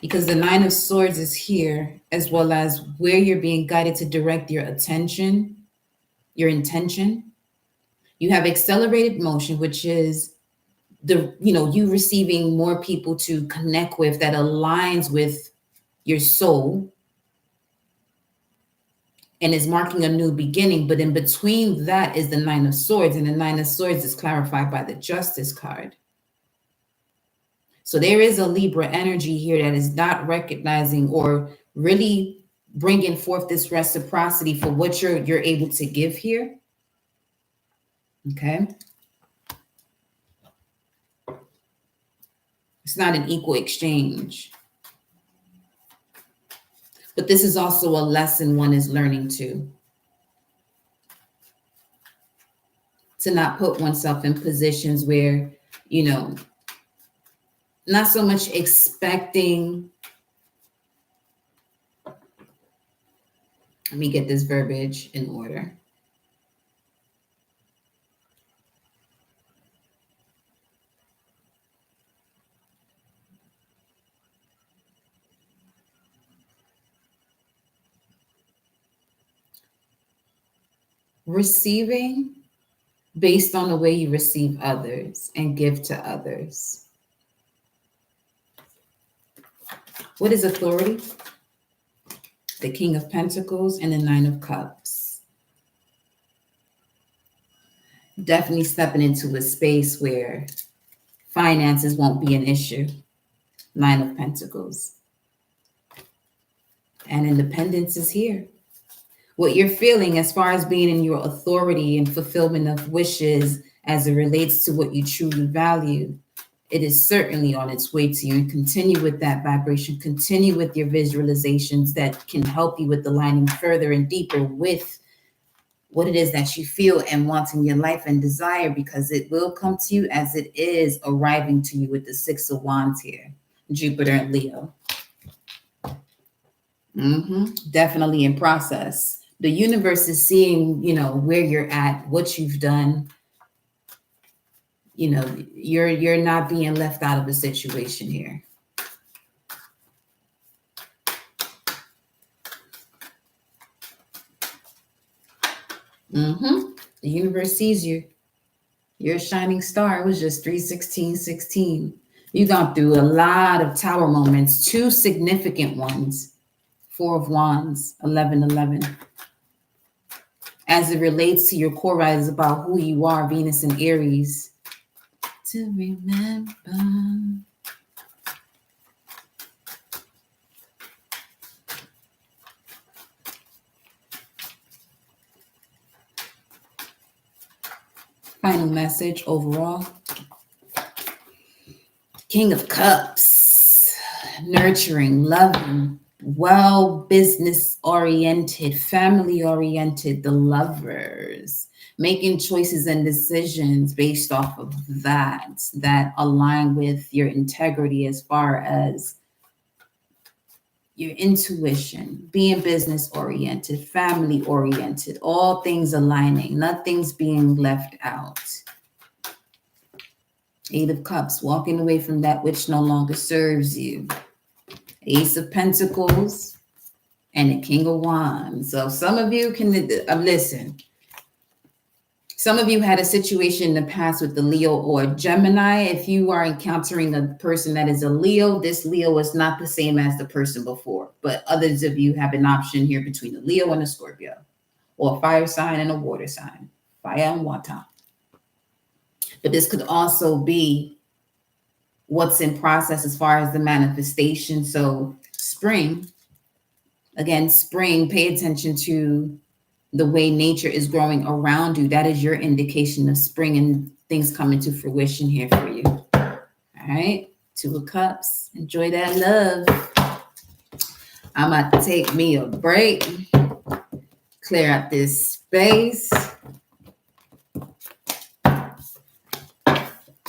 Because the Nine of Swords is here, as well as where you're being guided to direct your attention, your intention. You have accelerated motion, which is you receiving more people to connect with that aligns with your soul and is marking a new beginning. But in between that is the Nine of Swords, and the Nine of Swords is clarified by the Justice card. So there is a Libra energy here that is not recognizing or really bringing forth this reciprocity for what you're able to give here. Okay. It's not an equal exchange. But this is also a lesson one is learning to not put oneself in positions where, not so much expecting. Let me get this verbiage in order. Receiving based on the way you receive others and give to others. What is authority? The King of Pentacles and the Nine of Cups. Definitely stepping into a space where finances won't be an issue. Nine of Pentacles. And independence is here. What you're feeling as far as being in your authority and fulfillment of wishes as it relates to what you truly value, it is certainly on its way to you. And continue with that vibration. Continue with your visualizations that can help you with aligning further and deeper with what it is that you feel and want in your life and desire, because it will come to you as it is arriving to you with the Six of Wands here, Jupiter and Leo. Definitely in process. The universe is seeing, where you're at, what you've done. You're not being left out of the situation here. The universe sees you. You're a shining star. It was just 3/16/16. You've gone through a lot of tower moments, 2 significant ones. 4 of Wands, 11/11. As it relates to your core rise, about who you are, Venus and Aries. To remember. Final message overall. King of Cups, nurturing, loving, well, business oriented, family oriented, the Lovers, making choices and decisions based off of that align with your integrity as far as your intuition, being business oriented, family oriented, all things aligning, nothing's being left out. 8 of Cups, walking away from that which no longer serves you. Ace of Pentacles and the King of Wands. So some of you can listen. Some of you had a situation in the past with the Leo or Gemini. If you are encountering a person that is a Leo, this Leo is not the same as the person before. But others of you have an option here between a Leo and a Scorpio, or a fire sign and a water sign. Fire and water. But this could also be what's in process as far as the manifestation. So spring, again, spring, pay attention to the way nature is growing around you. That is your indication of spring and things coming to fruition here for you. All right, 2 of Cups. Enjoy that love. I'm about to take me a break, clear out this space.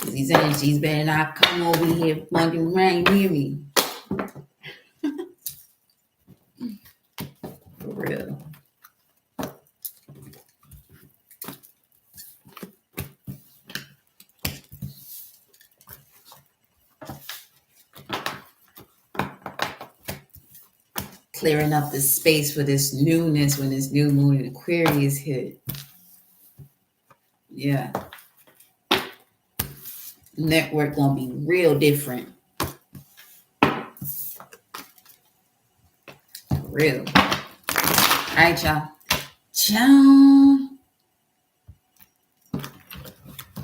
These energies better not come over here plunging around near me. For real. Clearing up the space for this newness when this new moon in Aquarius hit. Yeah. Network gonna be real different. For real. All right, y'all. Ciao.